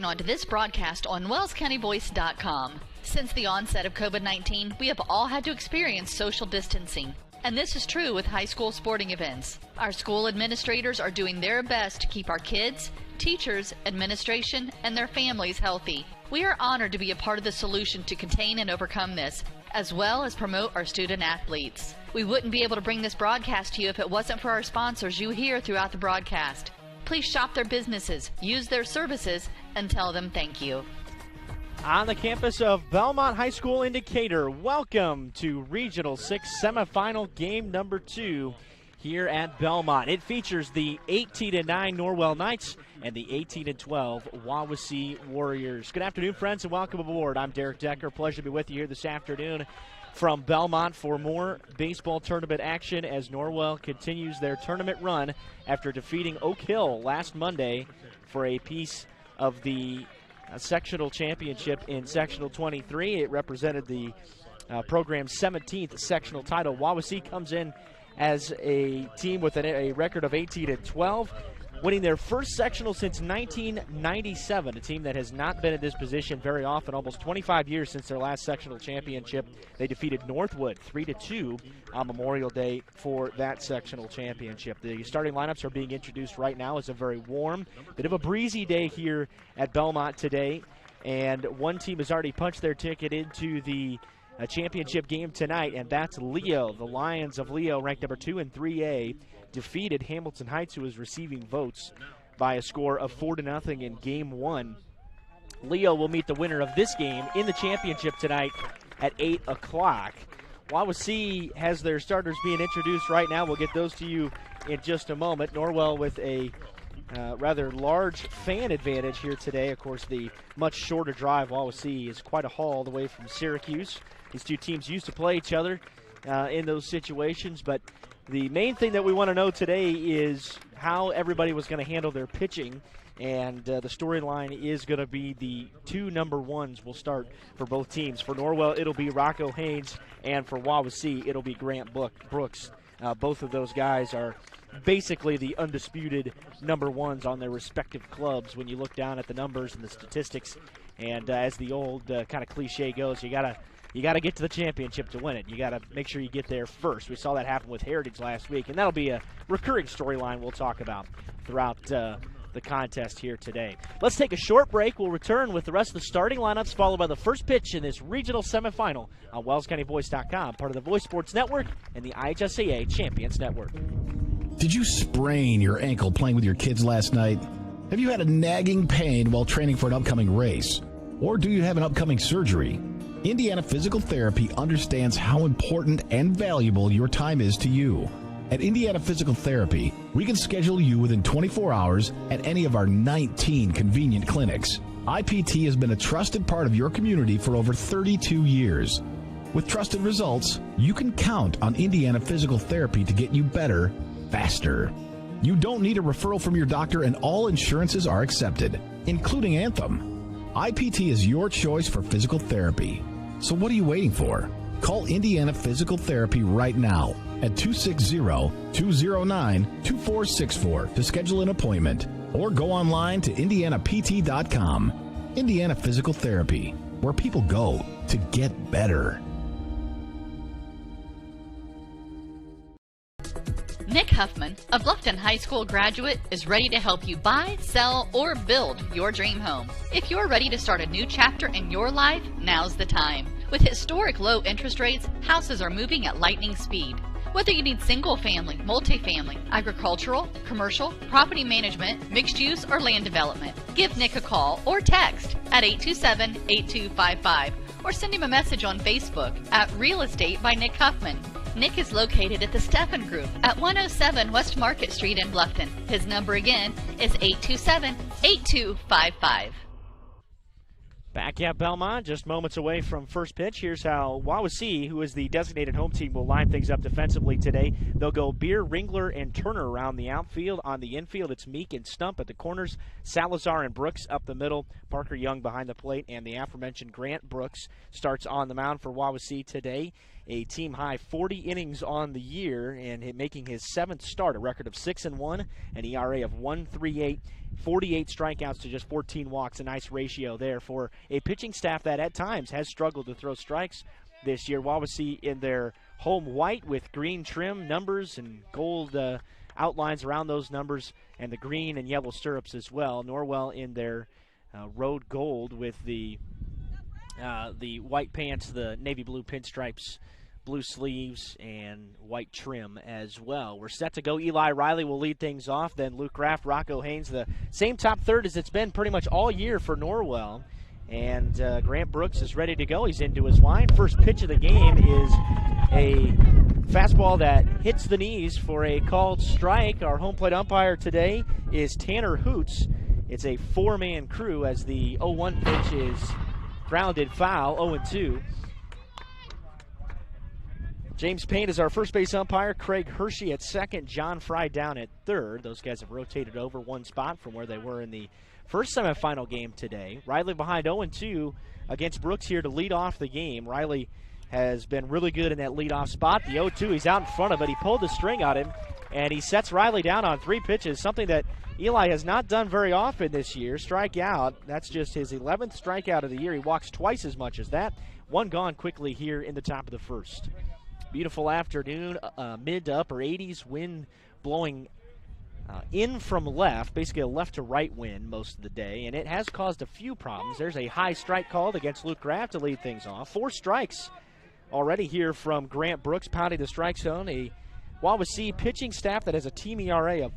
On to this broadcast on wellscountyvoice.com. Since the onset of COVID-19, we have all had to experience social distancing. And this is true with high school sporting events. Our school administrators are doing their best to keep our kids, teachers, administration, and their families healthy. We are honored to be a part of the solution to contain and overcome this, as well as promote our student athletes. We wouldn't be able to bring this broadcast to you if it wasn't for our sponsors you hear throughout the broadcast. Please shop their businesses, use their services, and tell them thank you. On the campus of Belmont High School in Decatur, welcome to Regional 6 semifinal game number 2 here at Belmont. It features the 18-9 Norwell Knights and the 18-12 Wawasee Warriors. Good afternoon, friends, and welcome aboard. I'm Derek Decker. Pleasure to be with you here this afternoon from Belmont for more baseball tournament action as Norwell continues their tournament run after defeating Oak Hill last Monday for a piece of the sectional championship in sectional 23. It represented the program's 17th sectional title. Wawasee comes in as a team with a record of 18-12, winning their first sectional since 1997, a team that has not been in this position very often, almost 25 years since their last sectional championship. They defeated Northwood 3-2 on Memorial Day for that sectional championship. The starting lineups are being introduced right now. It's a very warm, bit of a breezy day here at Belmont today, and one team has already punched their ticket into the championship game tonight, and that's Leo. The Lions of Leo, ranked number 2 in 3A, defeated Hamilton Heights, who was receiving votes, by a score of 4-0 in Game 1. Leo will meet the winner of this game in the championship tonight at 8 o'clock. Wawasee has their starters being introduced right now. We'll get those to you in just a moment. Norwell with a rather large fan advantage here today. Of course, the much shorter drive. Wawasee is quite a haul all the way from Syracuse. These two teams used to play each other in those situations, but the main thing that we want to know today is how everybody was going to handle their pitching, and the storyline is going to be the two number ones will start for both teams. For Norwell, it'll be Rocco Haynes, and for Wawasee, it'll be Grant Brooks. Both of those guys are basically the undisputed number ones on their respective clubs when you look down at the numbers and the statistics. And as the old kind of cliche goes, you gotta get to the championship to win it. You gotta make sure you get there first. We saw that happen with Heritage last week, and that'll be a recurring storyline we'll talk about throughout the contest here today. Let's take a short break. We'll return with the rest of the starting lineups, followed by the first pitch in this regional semifinal on wellscountyvoice.com, part of the Voice Sports Network and the IHSAA Champions Network. Did you sprain your ankle playing with your kids last night? Have you had a nagging pain while training for an upcoming race? Or do you have an upcoming surgery? Indiana Physical Therapy understands how important and valuable your time is to you. At Indiana Physical Therapy, we can schedule you within 24 hours at any of our 19 convenient clinics. IPT has been a trusted part of your community for over 32 years. With trusted results, you can count on Indiana Physical Therapy to get you better, faster. You don't need a referral from your doctor, and all insurances are accepted, including Anthem. IPT is your choice for physical therapy. So what are you waiting for? Call Indiana Physical Therapy right now at 260-209-2464 to schedule an appointment, or go online to indianapt.com. Indiana Physical Therapy, where people go to get better. Nick Huffman, a Bluffton High School graduate, is ready to help you buy, sell, or build your dream home. If you're ready to start a new chapter in your life, now's the time. With historic low interest rates, houses are moving at lightning speed. Whether you need single-family, multifamily, agricultural, commercial, property management, mixed use, or land development, give Nick a call or text at 827-8255 or send him a message on Facebook at Real Estate by Nick Huffman. Nick is located at the Steffen Group at 107 West Market Street in Bluffton. His number again is 827-8255. Back at Belmont, just moments away from first pitch. Here's how Wawasee, who is the designated home team, will line things up defensively today. They'll go Beer, Ringler, and Turner around the outfield. On the infield, it's Meek and Stump at the corners, Salazar and Brooks up the middle, Parker Young behind the plate, and the aforementioned Grant Brooks starts on the mound for Wawasee today. a team-high 40 innings on the year and making his 7th start, a record of 6-1, an ERA of 1.38, 48 strikeouts to just 14 walks, a nice ratio there for a pitching staff that at times has struggled to throw strikes this year. Wawasee in their home white with green trim numbers and gold outlines around those numbers, and the green and yellow stirrups as well. Norwell in their road gold with the white pants, the navy blue pinstripes, blue sleeves, and white trim as well. We're set to go. Eli Riley will lead things off, then Luke Graff, Rocco Haynes, the same top third as it's been pretty much all year for Norwell. And Grant Brooks is ready to go. He's into his line. First pitch of the game is a fastball that hits the knees for a called strike. Our home plate umpire today is Tanner Hoots. It's a 4-man crew as the 0-1 pitch is grounded foul, 0-2. James Payne is our first base umpire. Craig Hershey at second. John Fry down at third. Those guys have rotated over one spot from where they were in the first semifinal game today. Riley behind 0-2 against Brooks here to lead off the game. Riley has been really good in that leadoff spot. The 0-2, he's out in front of it. He pulled the string on him, and he sets Riley down on 3 pitches, something that Eli has not done very often this year. Strike out. That's just his 11th strikeout of the year. He walks twice as much as that. One gone quickly here in the top of the first. Beautiful afternoon, mid to upper 80s, wind blowing in from left, basically a left to right wind most of the day, and it has caused a few problems. There's a high strike called against Luke Graff to lead things off. 4 strikes already here from Grant Brooks pounding the strike zone. A Wawasee pitching staff that has a team ERA of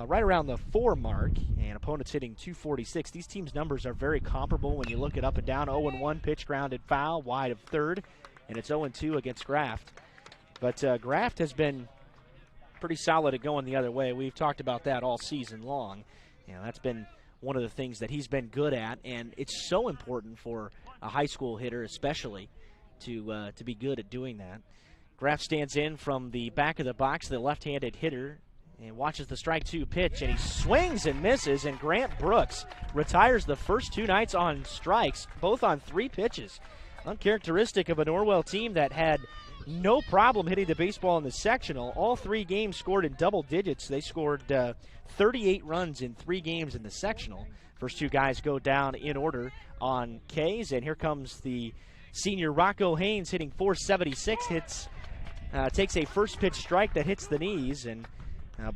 right around the 4 mark, and opponents hitting 246. These teams' numbers are very comparable when you look it up and down. 0-1 pitch grounded foul wide of third, and it's 0-2 against Graff. But Graff has been pretty solid at going the other way. We've talked about that all season long. You know, that's been one of the things that he's been good at, and it's so important for a high school hitter especially to be good at doing that. Graff stands in from the back of the box, the left-handed hitter, and watches the strike 2 pitch, and he swings and misses, and Grant Brooks retires the first 2 nights on strikes, both on 3 pitches. Uncharacteristic of a Norwell team that had no problem hitting the baseball in the sectional. All 3 games scored in double digits. They scored 38 runs in 3 games in the sectional. First 2 guys go down in order on K's, and here comes the senior Rocco Haynes hitting .476, takes a first pitch strike that hits the knees, and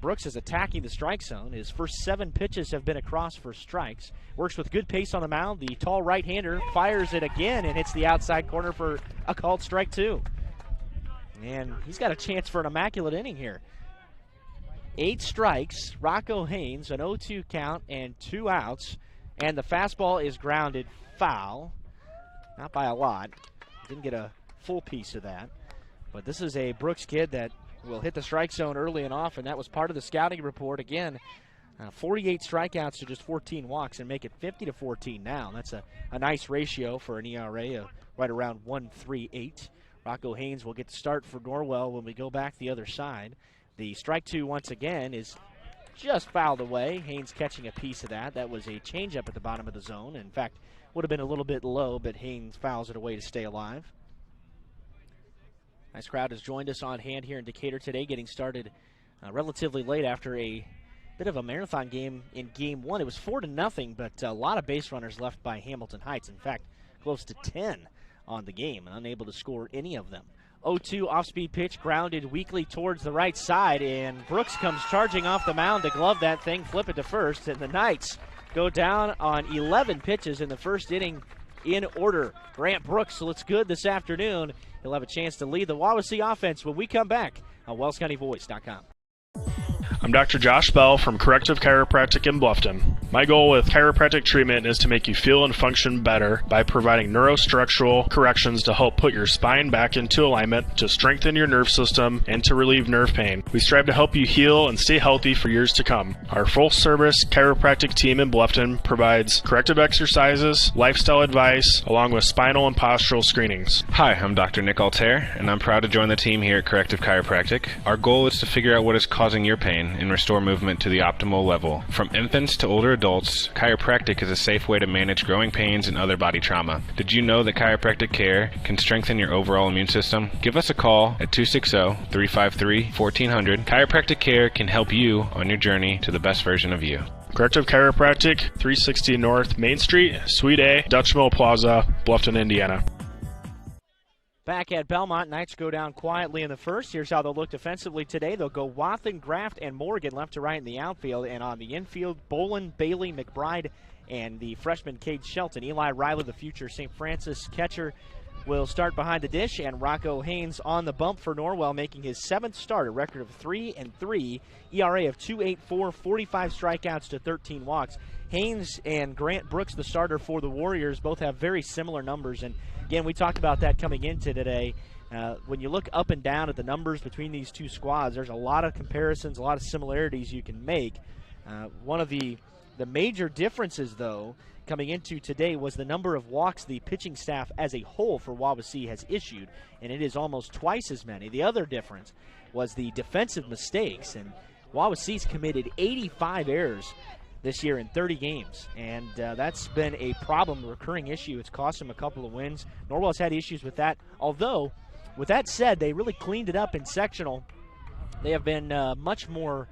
Brooks is attacking the strike zone. His first 7 pitches have been across for strikes. Works with good pace on the mound. The tall right-hander fires it again and hits the outside corner for a called strike 2. And he's got a chance for an immaculate inning here. 8 strikes, Rocco Haynes, an 0-2 count and 2 outs. And the fastball is grounded foul. Not by a lot. Didn't get a full piece of that. But this is a Brooks kid that will hit the strike zone early and often. That was part of the scouting report. Again, 48 strikeouts to just 14 walks and make it 50-14 now. That's a nice ratio for an ERA of right around 1.38. Rocco Haynes will get the start for Norwell when we go back the other side. The strike 2 once again is just fouled away. Haynes catching a piece of that. That was a changeup at the bottom of the zone. In fact, would have been a little bit low, but Haynes fouls it away to stay alive. Nice crowd has joined us on hand here in Decatur today, getting started relatively late after a bit of a marathon game in Game 1. It was 4-0, but a lot of base runners left by Hamilton Heights. In fact, close to 10 on the game, and unable to score any of them. 0-2 off-speed pitch, grounded weakly towards the right side, and Brooks comes charging off the mound to glove that thing, flip it to first, and the Knights go down on 11 pitches in the first inning in order. Grant Brooks looks good this afternoon. He'll have a chance to lead the Wawasee offense when we come back on WellsCountyVoice.com. I'm Dr. Josh Bell from Corrective Chiropractic in Bluffton. My goal with chiropractic treatment is to make you feel and function better by providing neurostructural corrections to help put your spine back into alignment, to strengthen your nerve system, and to relieve nerve pain. We strive to help you heal and stay healthy for years to come. Our full-service chiropractic team in Bluffton provides corrective exercises, lifestyle advice, along with spinal and postural screenings. Hi, I'm Dr. Nick Altair, and I'm proud to join the team here at Corrective Chiropractic. Our goal is to figure out what is causing your pain and restore movement to the optimal level. From infants to older adults, chiropractic is a safe way to manage growing pains and other body trauma. Did you know that chiropractic care can strengthen your overall immune system? Give us a call at 260-353-1400. Chiropractic care can help you on your journey to the best version of you. Corrective Chiropractic, 360 North Main Street, Suite A, Dutch Mill Plaza, Bluffton, Indiana. Back at Belmont, Knights go down quietly in the first. Here's how they'll look defensively today. They'll go Wathen, Graft, and Morgan left to right in the outfield. And on the infield, Bolin, Bailey, McBride, and the freshman Cade Shelton. Eli Riley, the future St. Francis catcher, will start behind the dish. And Rocco Haynes on the bump for Norwell, making his 7th start, a record of 3-3, ERA of 2.84, 45 strikeouts to 13 walks. Haynes and Grant Brooks, the starter for the Warriors, both have very similar numbers. And again, we talked about that coming into today. When you look up and down at the numbers between these two squads, there's a lot of comparisons, a lot of similarities you can make. One of the major differences, though, coming into today was the number of walks the pitching staff as a whole for Wawasee has issued, and it is almost twice as many. The other difference was the defensive mistakes, and Wawasee's committed 85 errors this year in 30 games, and that's been a problem, a recurring issue. It's cost them a couple of wins. Norwell's had issues with that, although, with that said, they really cleaned it up in sectional. They have been much more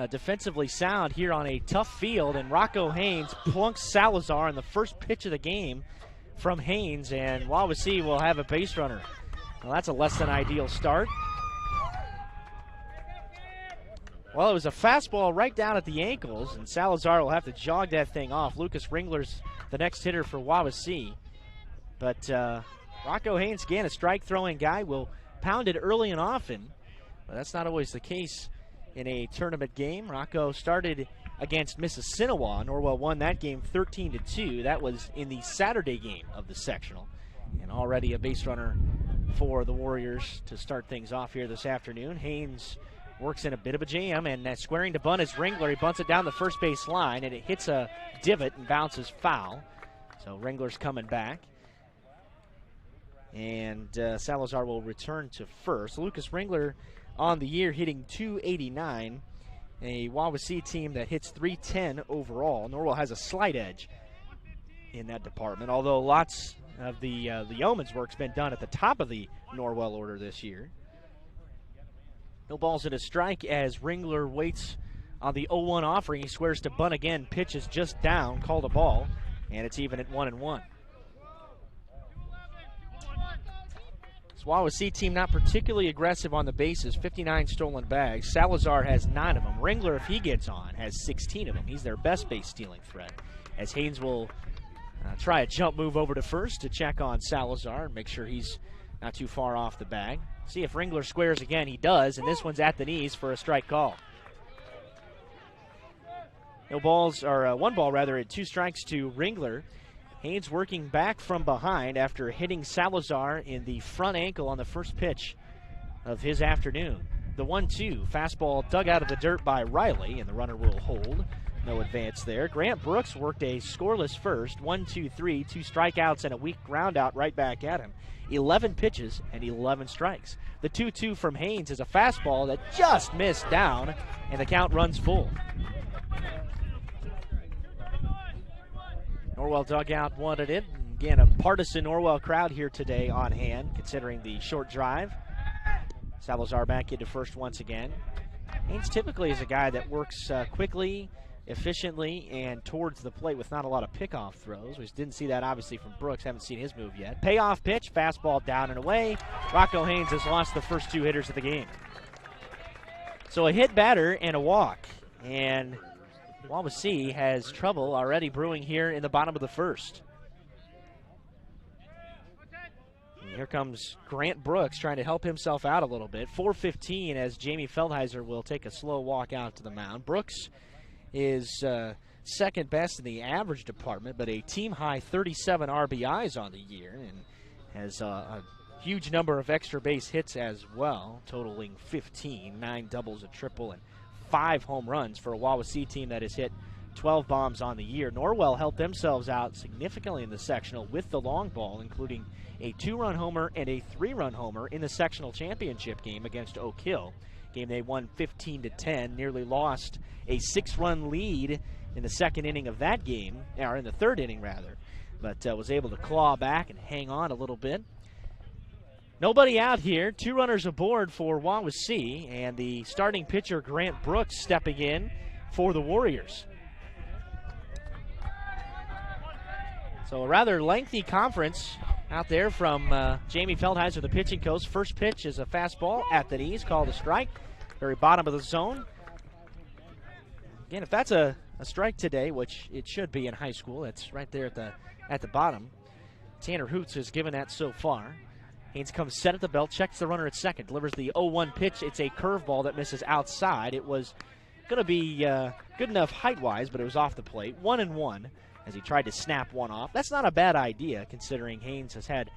defensively sound here on a tough field, and Rocco Haynes plunks Salazar in the first pitch of the game from Haynes, and Wawasee will have a base runner. Well, that's a less than ideal start. Well, it was a fastball right down at the ankles, and Salazar will have to jog that thing off. Lucas Ringler's the next hitter for Wawasee. But Rocco Haynes, again, a strike-throwing guy, will pound it early and often. But that's not always the case in a tournament game. Rocco started against Mississinewa. Norwell won that game 13-2. That was in the Saturday game of the sectional. And already a base runner for the Warriors to start things off here this afternoon. Haynes works in a bit of a jam, and squaring to bunt is Ringler. He bunts it down the first base line, and it hits a divot and bounces foul. So Ringler's coming back. And Salazar will return to first. Lucas Ringler on the year hitting .289, a Wawasee team that hits .310 overall. Norwell has a slight edge in that department, although lots of the yeoman's work's been done at the top of the Norwell order this year. No balls and a strike as Ringler waits on the 0-1 offering. He squares to bunt again, pitches just down, called a ball, and it's even at 1-1. This Wawasee team not particularly aggressive on the bases, 59 stolen bags. Salazar has 9 of them. Ringler, if he gets on, has 16 of them. He's their best base stealing threat, as Haynes will try a jump move over to first to check on Salazar and make sure he's not too far off the bag. See if Ringler squares again. He does, and this one's at the knees for a strike call. No balls, or 1 ball rather, at 2 strikes to Ringler. Haynes working back from behind after hitting Salazar in the front ankle on the first pitch of his afternoon. The 1-2, fastball dug out of the dirt by Riley, and the runner will hold. No advance there. Grant Brooks worked a scoreless first, 1-2-3, 2 strikeouts and a weak ground out right back at him. 11 pitches and 11 strikes. The 2-2 from Haynes is a fastball that just missed down, and the count runs full. Norwell dugout wanted it. Again, a partisan Norwell crowd here today on hand, considering the short drive. Salazar back into first once again. Haynes typically is a guy that works quickly, efficiently, and towards the plate with not a lot of pickoff throws. We didn't see that obviously from Brooks. Haven't seen his move yet. Payoff pitch, fastball down and away. Rocco Haynes has lost the first 2 hitters of the game. So a hit batter and a walk. And Wawasee has trouble already brewing here in the bottom of the first. And here comes Grant Brooks trying to help himself out a little bit. 4:15 as Jamie Feldheiser will take a slow walk out to the mound. Brooks is second best in the average department, but a team-high 37 RBIs on the year, and has a huge number of extra base hits as well, totaling 15, 9 doubles, a triple, and 5 home runs for a Wawasee team that has hit 12 bombs on the year. Norwell helped themselves out significantly in the sectional with the long ball, including a 2-run homer and a 3-run homer in the sectional championship game against Oak Hill. Game they won 15-10, nearly lost a 6-run lead in the second inning of that game, or in the third inning rather, but was able to claw back and hang on a little bit. Nobody out here, 2 runners aboard for Wawasee, and the starting pitcher Grant Brooks stepping in for the Warriors. So a rather lengthy conference out there from Jamie Feldheiser, the pitching coach. First pitch is a fastball at the knees, called a strike, very bottom of the zone. Again, if that's a strike today, which it should be in high school, it's right there at the bottom. Tanner Hoots has given that so far. Haynes comes set at the belt, checks the runner at second, delivers the 0-1 pitch. It's a curveball that misses outside. It was going to be good enough height-wise, but it was off the plate. 1-1 as he tried to snap one off. That's not a bad idea, considering Haynes has had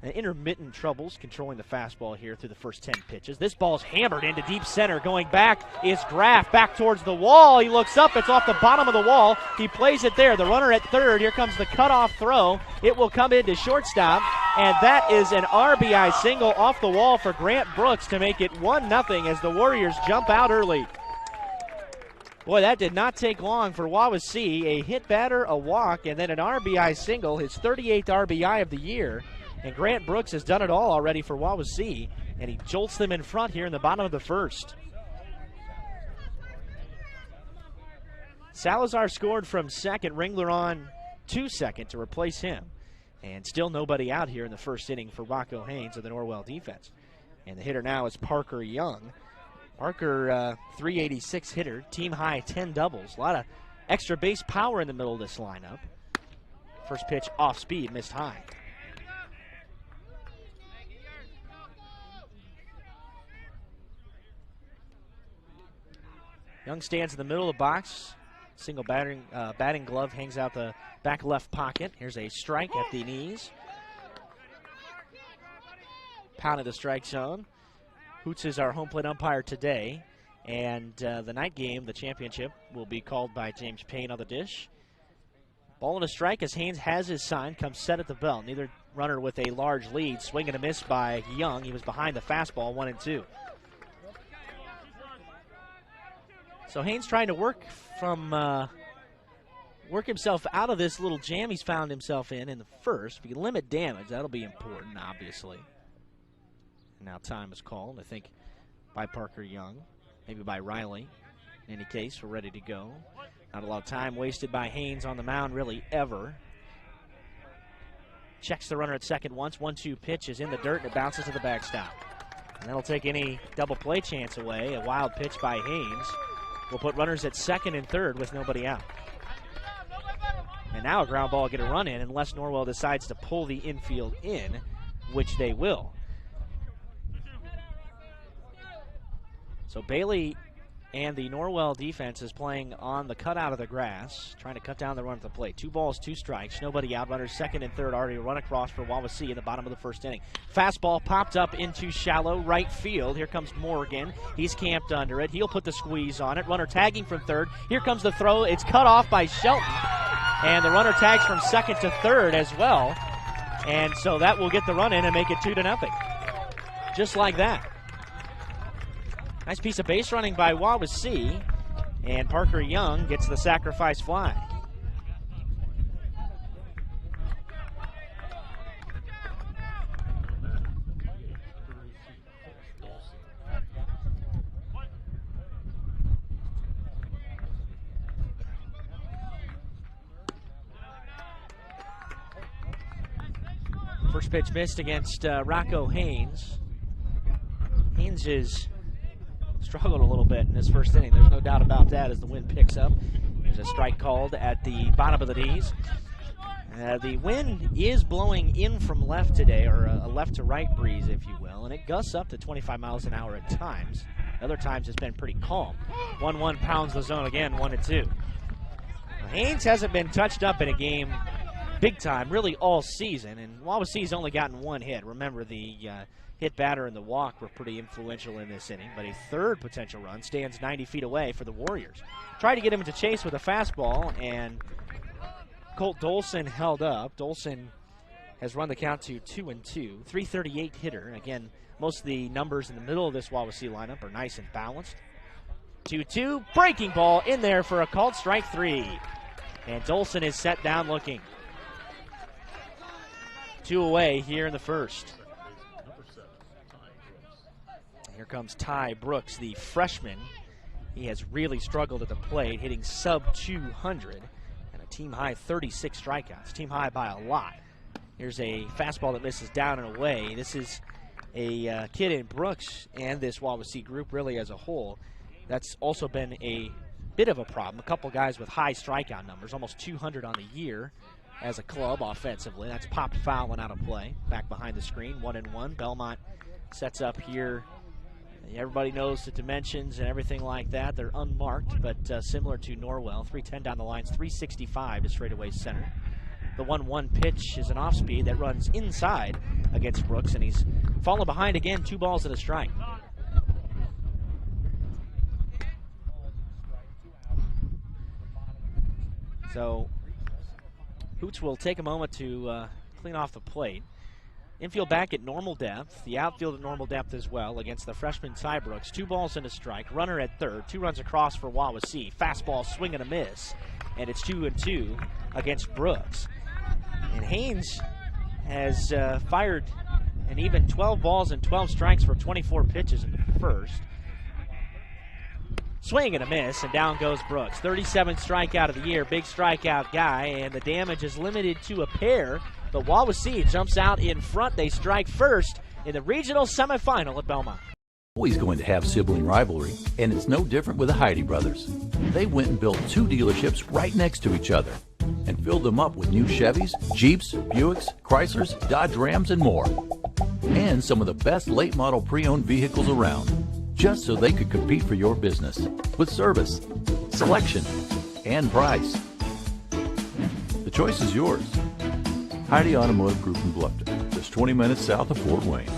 intermittent troubles controlling the fastball here through the first 10 pitches. This ball's hammered into deep center. Going back is Graff, back towards the wall. He looks up. It's off the bottom of the wall. He plays it there. The runner at third. Here comes the cutoff throw. It will come into shortstop, and that is an RBI single off the wall for Grant Brooks to make it 1-0 as the Warriors jump out early. Boy, that did not take long for Wawasee. A hit batter, a walk, and then an RBI single, his 38th RBI of the year. And Grant Brooks has done it all already for Wawasee, and he jolts them in front here in the bottom of the first. Salazar scored from second, Ringler on to second to replace him. And still nobody out here in the first inning for Rocco Haynes of the Norwell defense. And the hitter now is Parker Young. Parker, 386 hitter, team high 10 doubles. A lot of extra base power in the middle of this lineup. First pitch off speed, missed high. Young stands in the middle of the box. Single batting glove hangs out the back left pocket. Here's a strike at the knees. Pounded the strike zone. Hoots is our home plate umpire today. And the night game, the championship, will be called by James Payne on the dish. Ball and a strike as Haynes has his sign, comes set at the belt. Neither runner with a large lead. Swing and a miss by Young. He was behind the fastball, 1-2. So Haynes trying to work himself out of this little jam he's found himself in the first. If you can limit damage, that'll be important, obviously. And now time is called, I think, by Parker Young, maybe by Riley. In any case, we're ready to go. Not a lot of time wasted by Haynes on the mound, really, ever. Checks the runner at second once. 1-2 pitch is in the dirt, and it bounces to the backstop. And that'll take any double play chance away. A wild pitch by Haynes will put runners at second and third with nobody out. And now a ground ball will get a run in unless Norwell decides to pull the infield in, which they will. So Bailey and the Norwell defense is playing on the cutout of the grass, trying to cut down the run at the plate. 2 balls, 2 strikes, nobody out. Runners second and third already run across for Wawasee in the bottom of the first inning. Fastball popped up into shallow right field. Here comes Morgan. He's camped under it. He'll put the squeeze on it. Runner tagging from third. Here comes the throw. It's cut off by Shelton. And the runner tags from second to third as well. And so that will get the run in and make it 2-0. Just like that. Nice piece of base running by Wawasee, and Parker Young gets the sacrifice fly. First pitch missed against Rocco Haynes. Haynes is struggled a little bit in this first inning. There's no doubt about that as the wind picks up. There's a strike called at the bottom of the knees. The wind is blowing in from left today, or a left to right breeze, if you will, and it gusts up to 25 miles an hour at times. Other times it's been pretty calm. 1-1 pounds the zone again, 1-2. Haynes hasn't been touched up in a game big time, really all season, and Wawasee's only gotten 1 hit. Remember, the hit batter and the walk were pretty influential in this inning, but a third potential run stands 90 feet away for the Warriors. Tried to get him to chase with a fastball, and Colt Dolson held up. Dolson has run the count to 2-2. 338 hitter. Again, most of the numbers in the middle of this Wawasee lineup are nice and balanced. 2-2, breaking ball in there for a called strike 3. And Dolson is set down looking. 2 away here in the first. Here comes Ty Brooks, the freshman. He has really struggled at the plate, hitting sub 200 and a team high 36 strikeouts. Team high by a lot. Here's a fastball that misses down and away. This is a kid in Brooks and this Wawasee group really as a whole. That's also been a bit of a problem. A couple guys with high strikeout numbers, almost 200 on the year as a club offensively. That's popped foul and out of play. Back behind the screen, 1-1. Belmont sets up here. Everybody knows the dimensions and everything like that. They're unmarked, but similar to Norwell. 310 down the lines, 365 to straightaway center. The 1-1 pitch is an off-speed that runs inside against Brooks, and he's fallen behind again, 2 balls and a strike. So Hoots will take a moment to clean off the plate. Infield back at normal depth. The outfield at normal depth as well against the freshman Ty Brooks. 2 balls and a strike. Runner at third. 2 runs across for Wawasee. Fastball, swing and a miss. And it's 2-2 against Brooks. And Haynes has fired an even 12 balls and 12 strikes for 24 pitches in the first. Swing and a miss, and down goes Brooks. 37th strikeout of the year, big strikeout guy, and the damage is limited to a pair. But Wawasee jumps out in front. They strike first in the regional semifinal at Belmont. Always going to have sibling rivalry, and it's no different with the Heidi brothers. They went and built 2 dealerships right next to each other and filled them up with new Chevys, Jeeps, Buicks, Chryslers, Dodge Rams, and more. And some of the best late model pre-owned vehicles around, just so they could compete for your business with service, selection, and price. The choice is yours. Heidi Automotive Group in Bluffton, just 20 minutes south of Fort Wayne.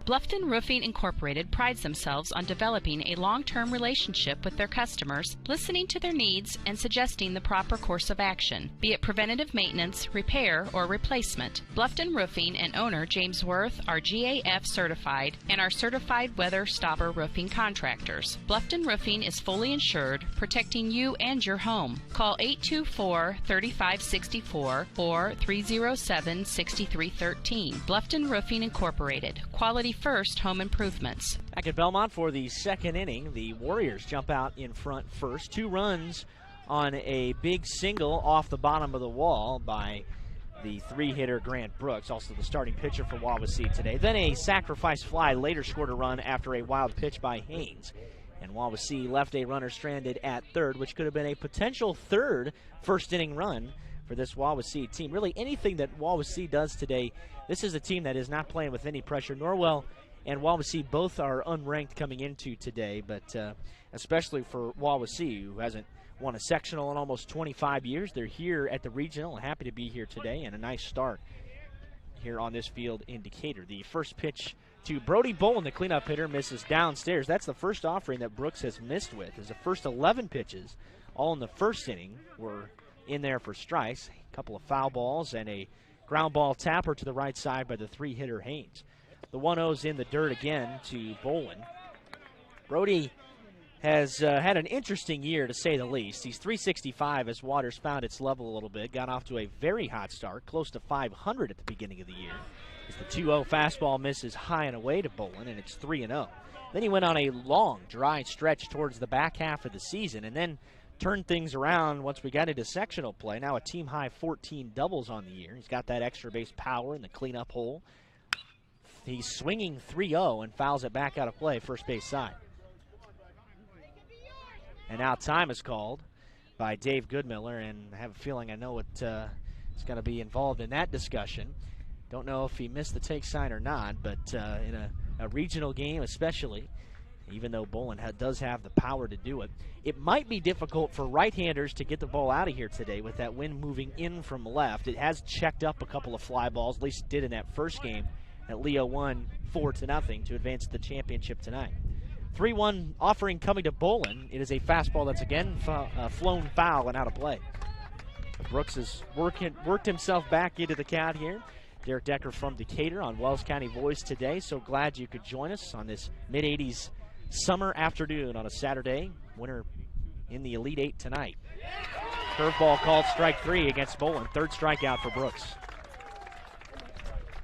Bluffton Roofing Incorporated prides themselves on developing a long-term relationship with their customers, listening to their needs and suggesting the proper course of action, be it preventative maintenance, repair, or replacement. Bluffton Roofing and owner James Worth are GAF certified and are certified weather stopper roofing contractors. Bluffton Roofing is fully insured, protecting you and your home. Call 824-3564 or 307-6313. Bluffton Roofing Incorporated. Quality first home improvements. Back at Belmont for the second inning, the Warriors jump out in front first. 2 runs on a big single off the bottom of the wall by the 3-hitter Grant Brooks, also the starting pitcher for Wawasee today. Then a sacrifice fly later scored a run after a wild pitch by Haynes. And Wawasee left a runner stranded at third, which could have been a potential third first-inning run for this Wawasee team. Really, anything that Wawasee does today, this is a team that is not playing with any pressure. Norwell and Wawasee both are unranked coming into today, but especially for Wawasee, who hasn't won a sectional in almost 25 years. They're here at the regional and happy to be here today, and a nice start here on this field in Decatur. The first pitch to Brody Bolin, the cleanup hitter, misses downstairs. That's the first offering that Brooks has missed with, as the first 11 pitches, all in the first inning, were in there for strikes. A couple of foul balls and a ground ball tapper to the right side by the 3-hitter Haynes. The 1-0's in the dirt again to Bolin. Brody has had an interesting year, to say the least. He's 365 as Waters found its level a little bit. Got off to a very hot start, close to 500 at the beginning of the year. As the 2-0 fastball misses high and away to Bolin, and it's 3-0. Then he went on a long, dry stretch towards the back half of the season, and then turned things around once we got into sectional play. Now a team-high 14 doubles on the year. He's got that extra base power in the cleanup hole. He's swinging 3-0 and fouls it back out of play, first base side. And now time is called by Dave Goodmiller, and I have a feeling I know what is going to be involved in that discussion. Don't know if he missed the take sign or not, but in a regional game especially, even though Bolin does have the power to do it, it might be difficult for right-handers to get the ball out of here today with that wind moving in from left. It has checked up a couple of fly balls, at least it did in that first game, that Leo won 4-0 to advance to the championship tonight. 3-1 offering coming to Bolin. It is a fastball that's again flown foul and out of play. Brooks has worked himself back into the count here. Derek Decker from Decatur on Wells County Voice today. So glad you could join us on this mid-80s summer afternoon on a Saturday. Winner in the Elite Eight tonight. Curveball called strike 3 against Bolin. Third strikeout for Brooks.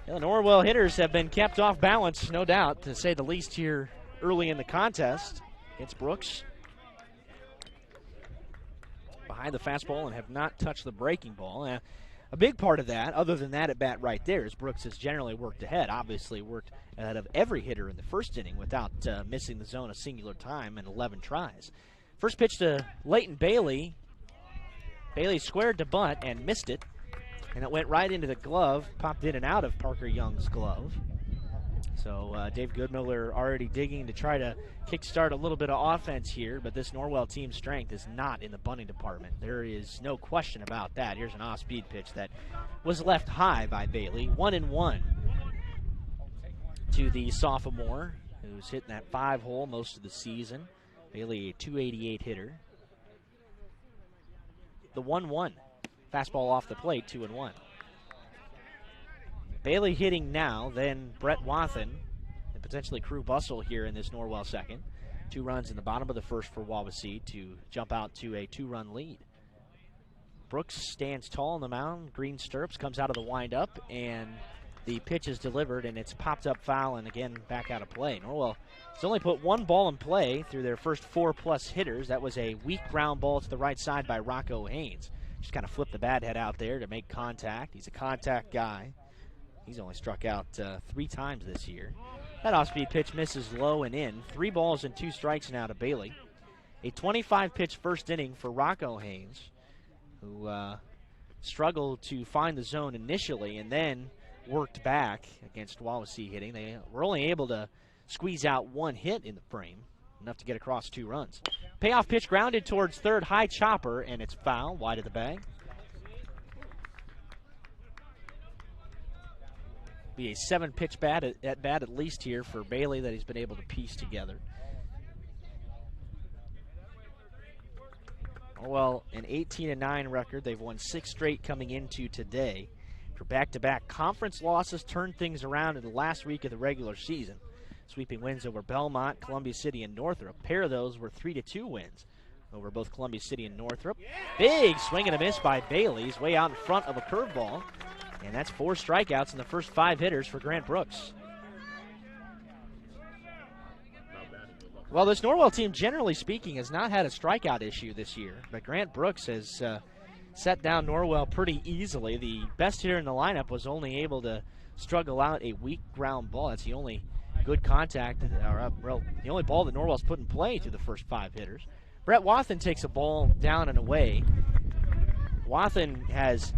The Norwell hitters have been kept off balance, no doubt, to say the least here early in the contest against Brooks. Behind the fastball and have not touched the breaking ball. A big part of that, other than that at bat right there, is Brooks has generally worked ahead. Obviously worked ahead of every hitter in the first inning without missing the zone a singular time in 11 tries. First pitch to Leighton Bailey. Bailey squared to bunt and missed it. And it went right into the glove, popped in and out of Parker Young's glove. So Dave Goodmiller already digging to try to kickstart a little bit of offense here, but this Norwell team's strength is not in the bunting department. There is no question about that. Here's an off-speed pitch that was left high by Bailey. 1-1 to the sophomore, who's hitting that 5-hole most of the season. Bailey, a .288 hitter. The 1-1. Fastball off the plate, 2-1. Bailey hitting now, then Brett Wathen, and potentially Crew Bustle here in this Norwell second. 2 runs in the bottom of the first for Wawasee to jump out to a 2-run lead. Brooks stands tall on the mound, green stirrups, comes out of the windup, and the pitch is delivered, and it's popped up foul, and again back out of play. Norwell has only put 1 ball in play through their first 4+ hitters. That was a weak ground ball to the right side by Rocco Haynes. Just kind of flipped the bat head out there to make contact. He's a contact guy. He's only struck out 3 times this year. That off-speed pitch misses low and in. 3 balls and 2 strikes now to Bailey. A 25-pitch first inning for Rocco Haynes, who struggled to find the zone initially and then worked back against Wawasee hitting. They were only able to squeeze out 1 hit in the frame, enough to get across 2 runs. Payoff pitch grounded towards third, high chopper, and it's foul, wide of the bag. Be a 7-pitch at bat at least here for Bailey that he's been able to piece together. Well, an 18-9 record. They've won 6 straight coming into today. For back-to-back conference losses, turned things around in the last week of the regular season. Sweeping wins over Belmont, Columbia City, and Northrop. A pair of those were 3-2 wins over both Columbia City and Northrop. Big swing and a miss by Bailey. He's way out in front of a curveball. And that's 4 strikeouts in the first 5 hitters for Grant Brooks. Well, this Norwell team, generally speaking, has not had a strikeout issue this year. But Grant Brooks has set down Norwell pretty easily. The best hitter in the lineup was only able to struggle out a weak ground ball. That's the only good contact, or the only ball that Norwell's put in play to the first 5 hitters. Brett Wathen takes a ball down and away. Wathen has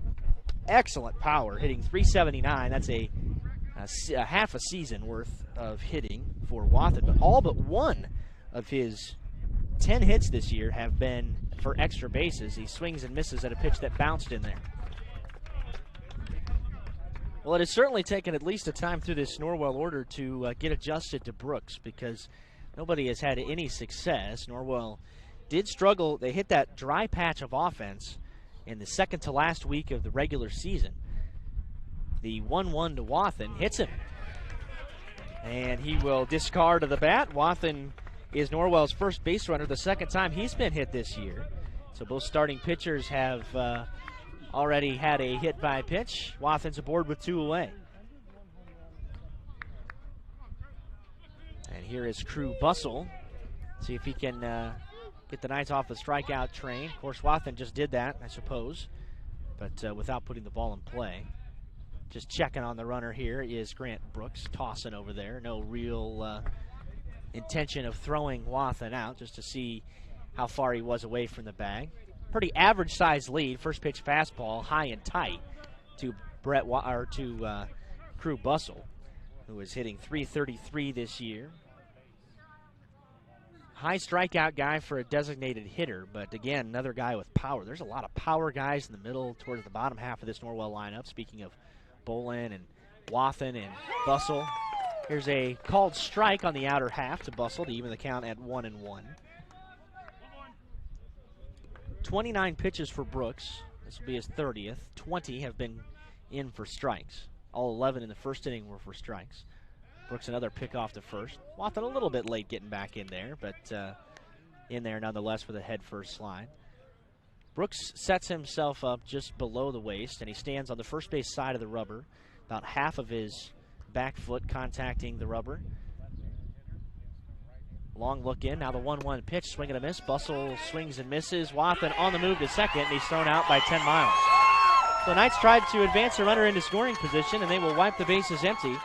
excellent power, hitting .379. That's a half a season worth of hitting for Wathen, but all but 1 of his 10 hits this year have been for extra bases. He swings and misses at a pitch that bounced in there. Well, it has certainly taken at least a time through this Norwell order to get adjusted to Brooks, because nobody has had any success. Norwell did struggle. They hit that dry patch of offense in the second to last week of the regular season. The 1-1 to Wathen hits him, and he will discard of the bat. Wathen is Norwell's first base runner, the second time he's been hit this year. So both starting pitchers have already had a hit by pitch. Wathen's aboard with 2 away. And here is Crew Bustle. See if he can get the Knights off the strikeout train. Of course, Wathen just did that, I suppose, but without putting the ball in play. Just checking on the runner here is Grant Brooks, tossing over there. No real intention of throwing Wathen out, just to see how far he was away from the bag. Pretty average-sized lead. First pitch fastball, high and tight to Crew Bustle, who is hitting .333 this year. High strikeout guy for a designated hitter, but again, another guy with power. There's a lot of power guys in the middle towards the bottom half of this Norwell lineup. Speaking of Bolin and Wathen and Bustle. Here's a called strike on the outer half to Bustle to even the count at 1-1. 29 pitches for Brooks. This will be his 30th. 20 have been in for strikes. All 11 in the first inning were for strikes. Brooks another pick off the first. Wathen a little bit late getting back in there, but in there nonetheless with a head first slide. Brooks sets himself up just below the waist, and he stands on the first base side of the rubber, about half of his back foot contacting the rubber. Long look in, now the 1-1 pitch, swing and a miss. Bustle swings and misses. Wathen on the move to second, and he's thrown out by 10 miles. The Knights tried to advance the runner into scoring position, and they will wipe the bases empty.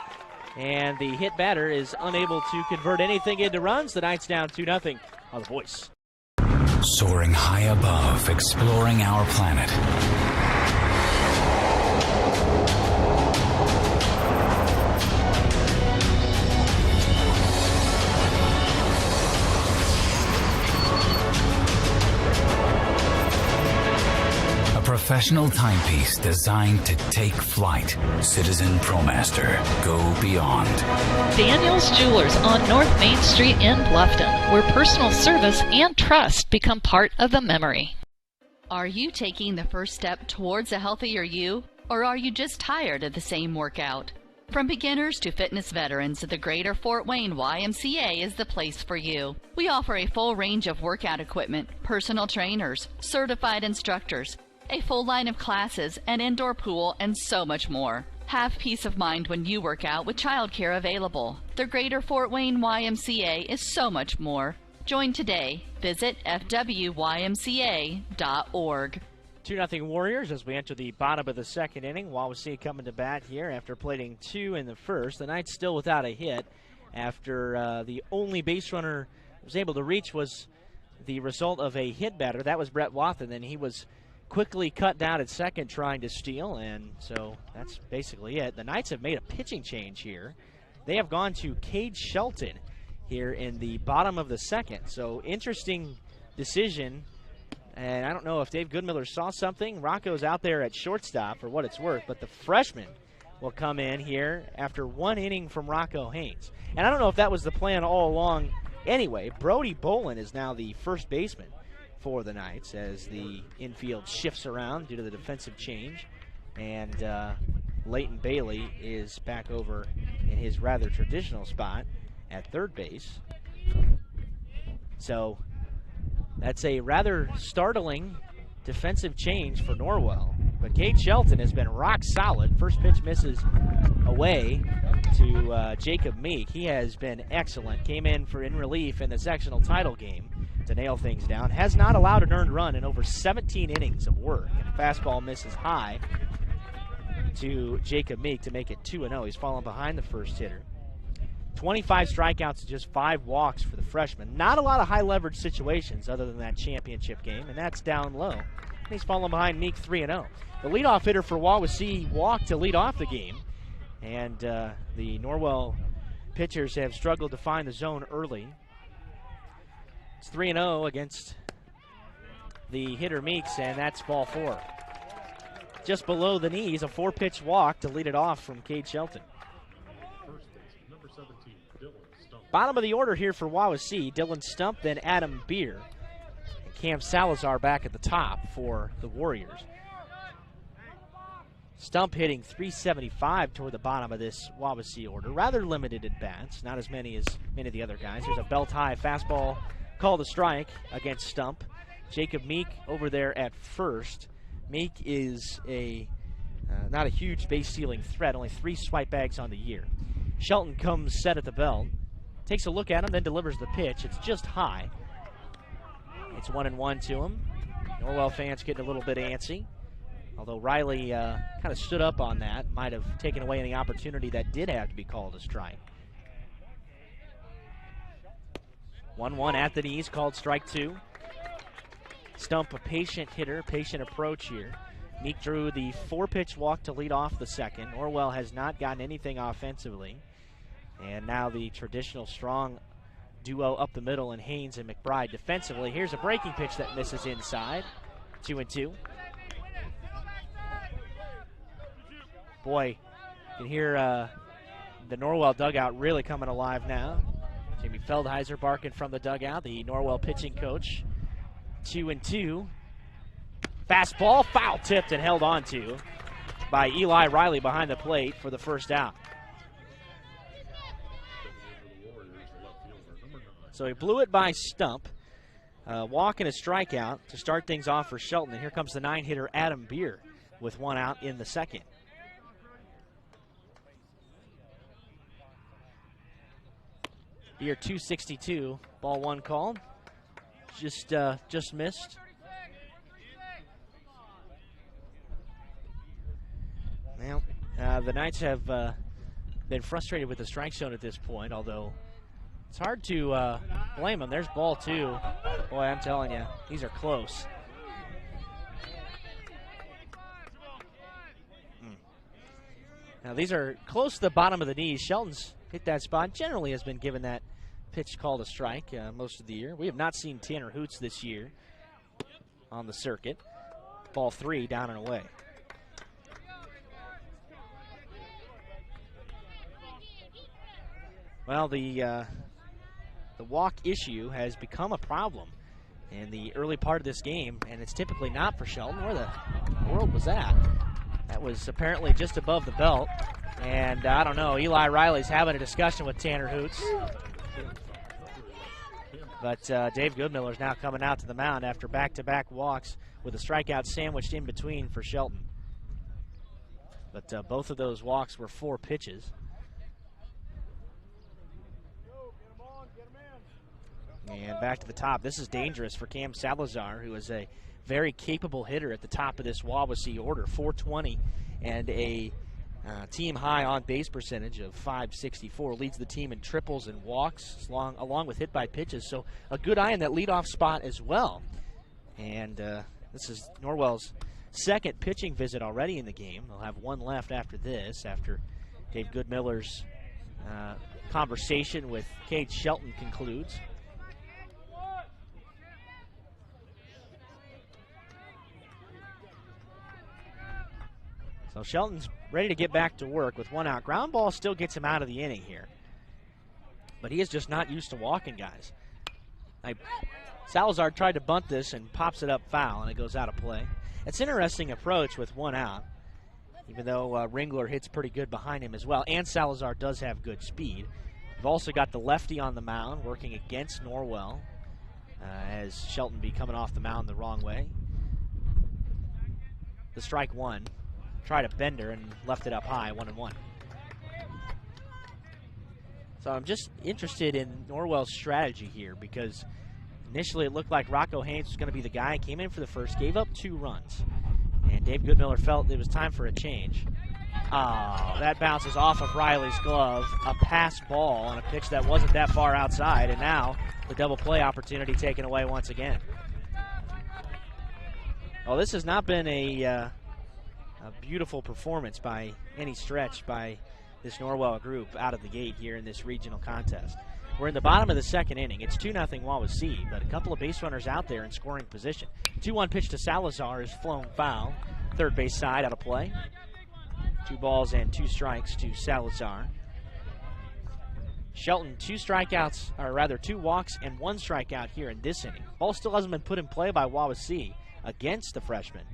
And the hit batter is unable to convert anything into runs. The Knights down 2-0 on The Voice. Soaring high above, exploring our planet. Professional timepiece designed to take flight. Citizen ProMaster. Go beyond. Daniel's Jewelers on North Main Street in Bluffton, where personal service and trust become part of the memory. Are you taking the first step towards a healthier you, or are you just tired of the same workout? From beginners to fitness veterans, the Greater Fort Wayne YMCA is the place for you. We offer a full range of workout equipment, personal trainers, certified instructors, a full line of classes, an indoor pool, and so much more. Have peace of mind when you work out with childcare available. The Greater Fort Wayne YMCA is so much more. Join today. Visit fwymca.org. 2-0 Warriors as we enter the bottom of the second inning. Wawasee coming to bat here after plating 2 in the first. The Knights still without a hit after the only base runner was able to reach was the result of a hit batter. That was Brett Wathen, and he was quickly cut down at second trying to steal, and so that's basically it. The Knights have made a pitching change here. They have gone to Cade Shelton here in the bottom of the second. So interesting decision, and I don't know if Dave Goodmiller saw something. Rocco's out there at shortstop for what it's worth, but the freshman will come in here after 1 inning from Rocco Haynes. And I don't know if that was the plan all along anyway. Brody Bolin is now the first baseman for the Knights as the infield shifts around due to the defensive change, and Leighton Bailey is back over in his rather traditional spot at third base. So that's a rather startling defensive change for Norwell, but Cade Shelton has been rock solid. First pitch misses away to Jacob Meek. He has been excellent. Came in relief in the sectional title game to nail things down. Has not allowed an earned run in over 17 innings of work. And a fastball misses high to Jacob Meek to make it 2-0. He's fallen behind the first hitter. 25 strikeouts and just 5 walks for the freshman. Not a lot of high leverage situations other than that championship game, and that's down low. And he's fallen behind Meek 3-0. The leadoff hitter for Wawasee walked to lead off the game, and the Norwell pitchers have struggled to find the zone early. It's 3-0 against the hitter Meeks, and that's ball 4. Just below the knees, a 4-pitch walk to lead it off from Cade Shelton. Bottom of the order here for Wawasee, Dylan Stump, then Adam Beer. And Cam Salazar back at the top for the Warriors. Stump hitting .375 toward the bottom of this Wawasee order. Rather limited at bats, not as many as many of the other guys. There's a belt-high fastball called a strike against Stump. Jacob Meek over there at first. Meek is not a huge base-stealing threat, only 3 swipe bags on the year. Shelton comes set at the belt, takes a look at him, then delivers the pitch. It's just high. It's 1-1 to him. Norwell fans getting a little bit antsy, although Riley kind of stood up on that, might have taken away any opportunity that did have to be called a strike. 1-1 at the knees, called strike 2. Stump, a patient hitter, patient approach here. Meek drew the 4-pitch walk to lead off the second. Norwell has not gotten anything offensively. And now the traditional strong duo up the middle in Haynes and McBride defensively. Here's a breaking pitch that misses inside. 2-2. Boy, you can hear the Norwell dugout really coming alive now. Jamie Feldheiser barking from the dugout, the Norwell pitching coach. 2-2. Fastball, foul tipped and held on to by Eli Riley behind the plate for the first out. So he blew it by Stump. Walk and a strikeout to start things off for Shelton. And here comes the 9-hitter Adam Beer with one out in the second. Beer 262, ball one called. Just missed. Well, the Knights have been frustrated with the strike zone at this point, although it's hard to blame them. There's ball two. Boy, I'm telling you, these are close. Now, these are close to the bottom of the knees. Shelton's hit that spot. Generally has been given that pitch called a strike most of the year. We have not seen Tanner Hoots this year on the circuit. Ball three, down and away. Well, the walk issue has become a problem in the early part of this game, and it's typically not for Shelton. Where the world was that? That was apparently just above the belt, and I don't know, Eli Riley's having a discussion with Tanner Hoots. But Dave Goodmiller's now coming out to the mound after back-to-back walks with a strikeout sandwiched in between for Shelton. But both of those walks were 4 pitches. And back to the top. This is dangerous for Cam Salazar, who is a very capable hitter at the top of this Wawasee order. 420 and a team high on base percentage of .564. Leads the team in triples and walks along with hit by pitches. So a good eye in that leadoff spot as well. And this is Norwell's second pitching visit already in the game. They'll have one left after this, after Dave Goodmiller's conversation with Cade Shelton concludes. So Shelton's ready to get back to work with one out. Ground ball still gets him out of the inning here. But he is just not used to walking guys. Salazar tried to bunt this and pops it up foul, and it goes out of play. It's an interesting approach with one out, even though Ringler hits pretty good behind him as well. And Salazar does have good speed. We've also got the lefty on the mound working against Norwell as Shelton be coming off the mound the wrong way. The strike one. Tried a bender and left it up high, 1-1. So I'm just interested in Norwell's strategy here, because initially it looked like Rocco Haynes was going to be the guy. Came in for the first, gave up 2 runs. And Dave Goodmiller felt it was time for a change. Oh, that bounces off of Riley's glove. A pass ball on a pitch that wasn't that far outside. And now the double play opportunity taken away once again. Well, this has not been a beautiful performance by any stretch by this Norwell group out of the gate here in this regional contest. We're in the bottom of the second inning. It's 2-0 Wawasee, but a couple of base runners out there in scoring position. 2-1 pitch to Salazar is flown foul. Third base side out of play. 2 balls and 2 strikes to Salazar. Shelton, 2 strikeouts, or rather 2 walks and 1 strikeout here in this inning. Ball still hasn't been put in play by Wawasee against the freshman.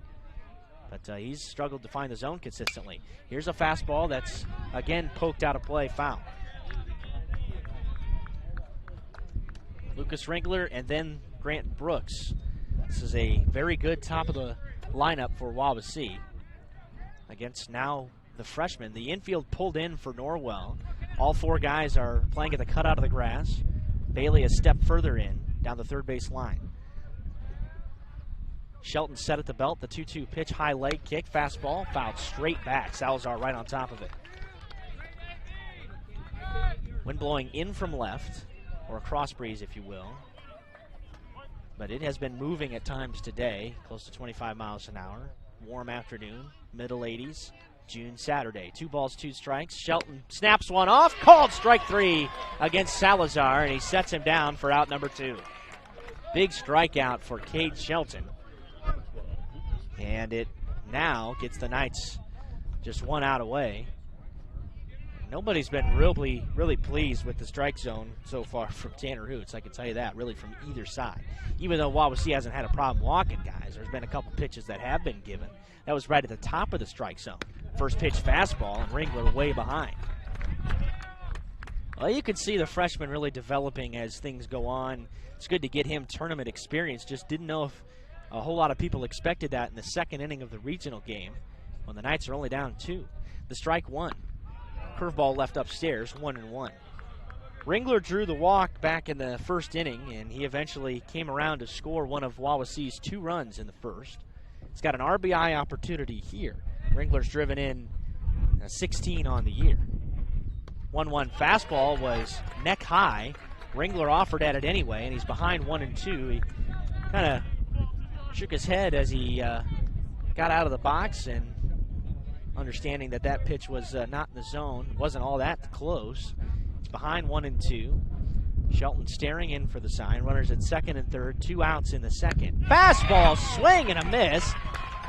But he's struggled to find the zone consistently. Here's a fastball that's, again, poked out of play, foul. Lucas Ringler and then Grant Brooks. This is a very good top of the lineup for Wawasee against now the freshman. The infield pulled in for Norwell. All 4 guys are playing at the cutout of the grass. Bailey a step further in, down the third base line. Shelton set at the belt, the 2-2 pitch, high leg kick, fastball, fouled straight back. Salazar right on top of it. Wind blowing in from left, or a cross breeze if you will. But it has been moving at times today, close to 25 miles an hour. Warm afternoon, middle 80s, June Saturday. 2 balls, 2 strikes. Shelton snaps one off, called strike 3 against Salazar, and he sets him down for out number 2. Big strikeout for Cade Shelton. And it now gets the Knights just 1 out away. Nobody's been really pleased with the strike zone so far from Tanner Hoots. I can tell you that, really, from either side. Even though Wawasee hasn't had a problem walking guys, there's been a couple pitches that have been given. That was right at the top of the strike zone. First pitch fastball, and Ringler way behind. Well, you can see the freshman really developing as things go on. It's good to get him tournament experience. Just didn't know if a whole lot of people expected that in the second inning of the regional game when the Knights are only down 2. The strike 1. Curveball left upstairs, 1-1. Ringler drew the walk back in the first inning, and he eventually came around to score one of Wawasee's 2 runs in the first. He's got an RBI opportunity here. Ringler's driven in 16 on the year. 1-1 fastball was neck high. Ringler offered at it anyway, and he's behind 1-2. He kind of shook his head as he got out of the box, and understanding that that pitch was not in the zone, wasn't all that close. It's behind 1-2. Shelton staring in for the sign. Runners at second and third, 2 outs in the second. Fastball, swing and a miss,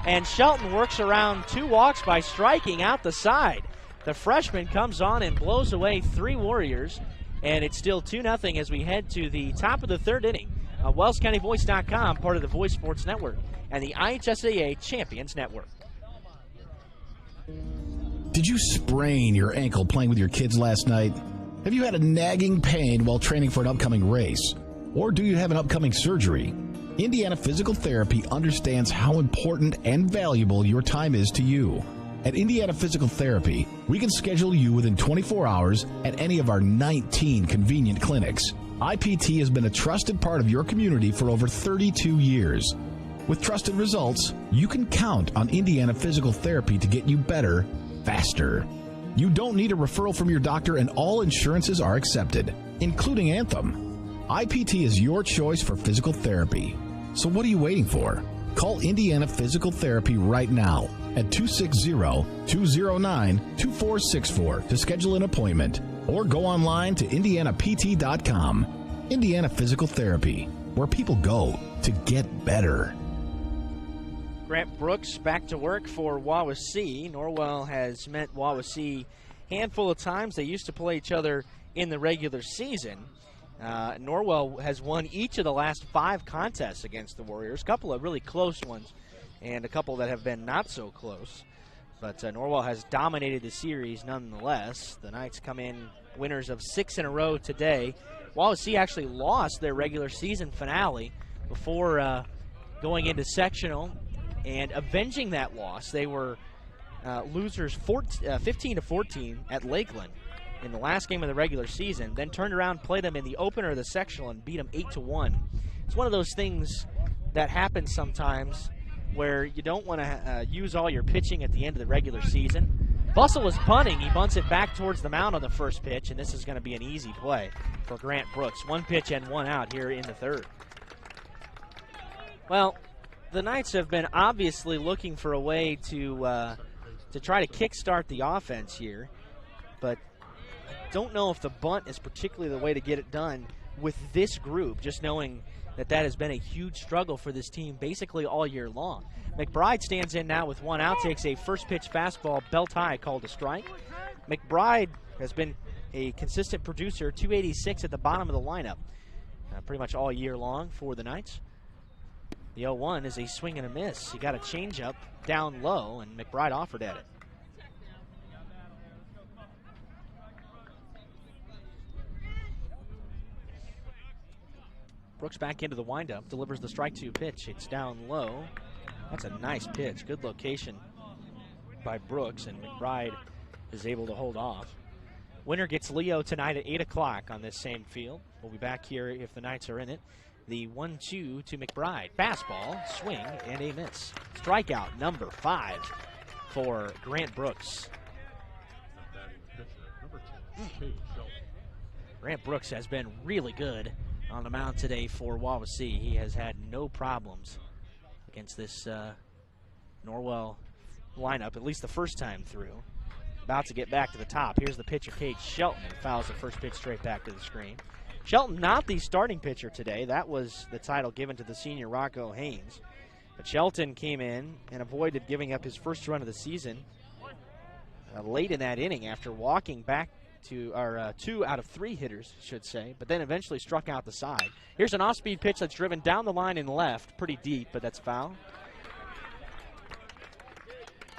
and Shelton works around 2 walks by striking out the side. The freshman comes on and blows away 3 Warriors, and it's still 2-0 as we head to the top of the third inning. WellsCountyVoice.com, part of the Voice Sports Network, and the IHSAA Champions Network. Did you sprain your ankle playing with your kids last night? Have you had a nagging pain while training for an upcoming race? Or do you have an upcoming surgery? Indiana Physical Therapy understands how important and valuable your time is to you. At Indiana Physical Therapy, we can schedule you within 24 hours at any of our 19 convenient clinics. IPT has been a trusted part of your community for over 32 years. With trusted results, you can count on Indiana Physical Therapy to get you better, faster. You don't need a referral from your doctor, and all insurances are accepted, including Anthem. IPT is your choice for physical therapy. So what are you waiting for? Call Indiana Physical Therapy right now at 260-209-2464 to schedule an appointment, or go online to indianapt.com. Indiana Physical Therapy, where people go to get better. Grant Brooks back to work for Wawasee. Norwell has met Wawasee a handful of times. They used to play each other in the regular season. Norwell has won each of the last 5 contests against the Warriors, a couple of really close ones and a couple that have been not so close. But Norwell has dominated the series nonetheless. The Knights come in winners of 6 in a row today. Wawasee actually lost their regular season finale before going into sectional and avenging that loss. They were losers 15-14 at Lakeland in the last game of the regular season, then turned around, played them in the opener of the sectional, and beat them 8-1. It's one of those things that happens sometimes where you don't want to use all your pitching at the end of the regular season. Bussell is punting. He bunts it back towards the mound on the first pitch, and this is going to be an easy play for Grant Brooks. 1 pitch and 1 out here in the third. Well, the Knights have been obviously looking for a way to try to kickstart the offense here, but I don't know if the bunt is particularly the way to get it done with this group, just knowing that has been a huge struggle for this team basically all year long. McBride stands in now with 1 out, takes a first pitch fastball, belt high, called a strike. McBride has been a consistent producer, 286 at the bottom of the lineup pretty much all year long for the Knights. The 0-1 is a swing and a miss. He got a changeup down low, and McBride offered at it. Brooks back into the windup, delivers the strike 2 pitch. It's down low. That's a nice pitch. Good location by Brooks, and McBride is able to hold off. Winner gets Leo tonight at 8 o'clock on this same field. We'll be back here if the Knights are in it. The 1-2 to McBride. Fastball, swing, and a miss. Strikeout number 5 for Grant Brooks. Grant Brooks has been really good on the mound today for Wawasee. He has had no problems against this Norwell lineup, at least the first time through. About to get back to the top. Here's the pitcher, Cade Shelton, who fouls the first pitch straight back to the screen. Shelton not the starting pitcher today. That was the title given to the senior Rocco Haynes. But Shelton came in and avoided giving up his first run of the season late in that inning after walking back to, or 2 out of 3 hitters, should say, but then eventually struck out the side. Here's an off-speed pitch that's driven down the line and left, pretty deep, but that's foul.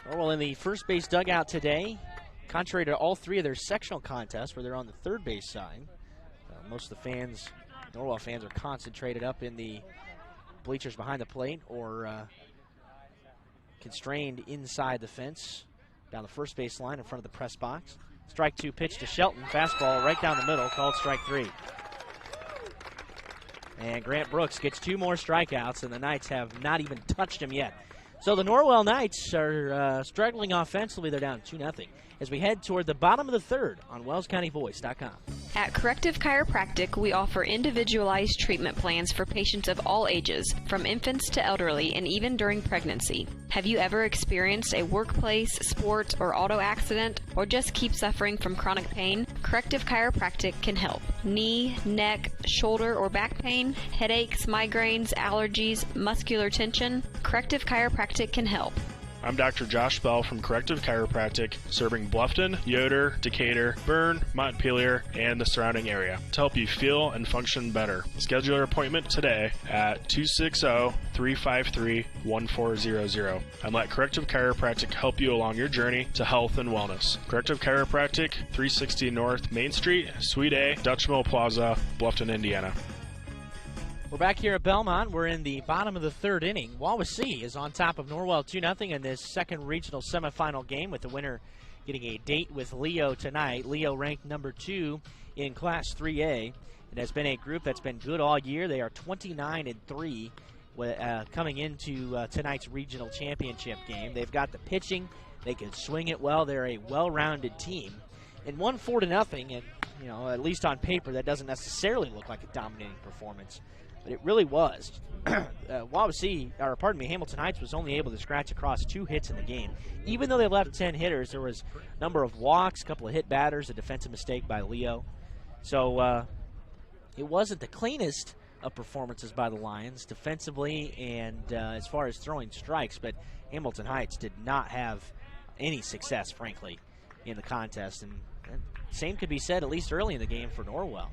Norwell in the first base dugout today, contrary to all 3 of their sectional contests where they're on the third base side. Most of the fans, Norwell fans, are concentrated up in the bleachers behind the plate or constrained inside the fence down the first base line in front of the press box. Strike 2 pitch to Shelton. Fastball right down the middle, called strike 3. And Grant Brooks gets 2 more strikeouts, and the Knights have not even touched him yet. So the Norwell Knights are struggling offensively. They're down 2-0 as we head toward the bottom of the third on WellsCountyVoice.com. At Corrective Chiropractic, we offer individualized treatment plans for patients of all ages, from infants to elderly, and even during pregnancy. Have you ever experienced a workplace, sports, or auto accident, or just keep suffering from chronic pain? Corrective Chiropractic can help. Knee, neck, shoulder, or back pain, headaches, migraines, allergies, muscular tension? Corrective Chiropractic can help. I'm Dr. Josh Bell from Corrective Chiropractic, serving Bluffton, Yoder, Decatur, Bern, Montpelier, and the surrounding area to help you feel and function better. Schedule your appointment today at 260-353-1400 and let Corrective Chiropractic help you along your journey to health and wellness. Corrective Chiropractic, 360 North Main Street, Suite A, Dutch Mill Plaza, Bluffton, Indiana. We're back here at Belmont. We're in the bottom of the third inning. Wawasee is on top of Norwell 2-0 in this second regional semifinal game, with the winner getting a date with Leo tonight. Leo ranked number 2 in Class 3A. It has been a group that's been good all year. They are 29-3 coming into tonight's regional championship game. They've got the pitching. They can swing it well. They're a well-rounded team. And won 4-0, and at least on paper, that doesn't necessarily look like a dominating performance. But it really was. Hamilton Heights was only able to scratch across 2 hits in the game. Even though they left 10 hitters, there was a number of walks, a couple of hit batters, a defensive mistake by Leo. So it wasn't the cleanest of performances by the Lions defensively and as far as throwing strikes, but Hamilton Heights did not have any success, frankly, in the contest. And same could be said, at least early in the game, for Norwell.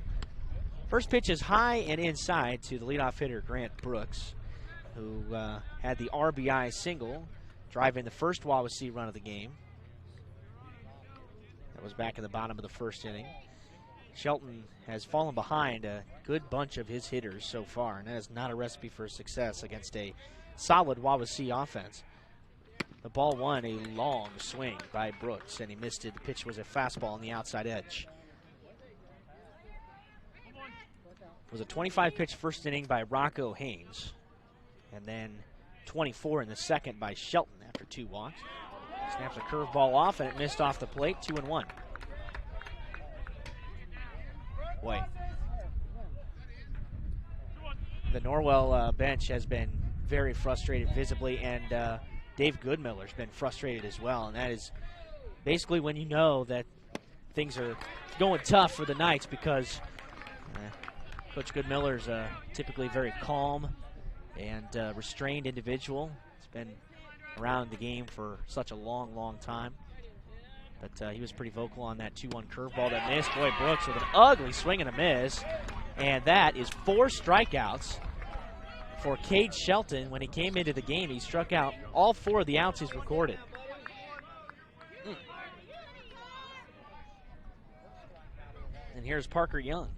First pitch is high and inside to the leadoff hitter, Grant Brooks, who had the RBI single, driving the first Wawasee run of the game. That was back in the bottom of the first inning. Shelton has fallen behind a good bunch of his hitters so far, and that is not a recipe for success against a solid Wawasee offense. The ball won a long swing by Brooks, and he missed it. The pitch was a fastball on the outside edge. It was a 25-pitch first inning by Rocco Haynes, and then 24 in the second by Shelton after 2 walks. Snaps a curveball off, and it missed off the plate, 2-1. Boy, the Norwell bench has been very frustrated visibly, and Dave Goodmiller's been frustrated as well, and that is basically when you know that things are going tough for the Knights, because Coach Goodmiller's typically very calm and restrained individual. He's been around the game for such a long, long time. But he was pretty vocal on that 2-1 curveball that missed. Boy, Brooks with an ugly swing and a miss. And that is 4 strikeouts for Cade Shelton. When he came into the game, he struck out all 4 of the outs he's recorded. And here's Parker Young.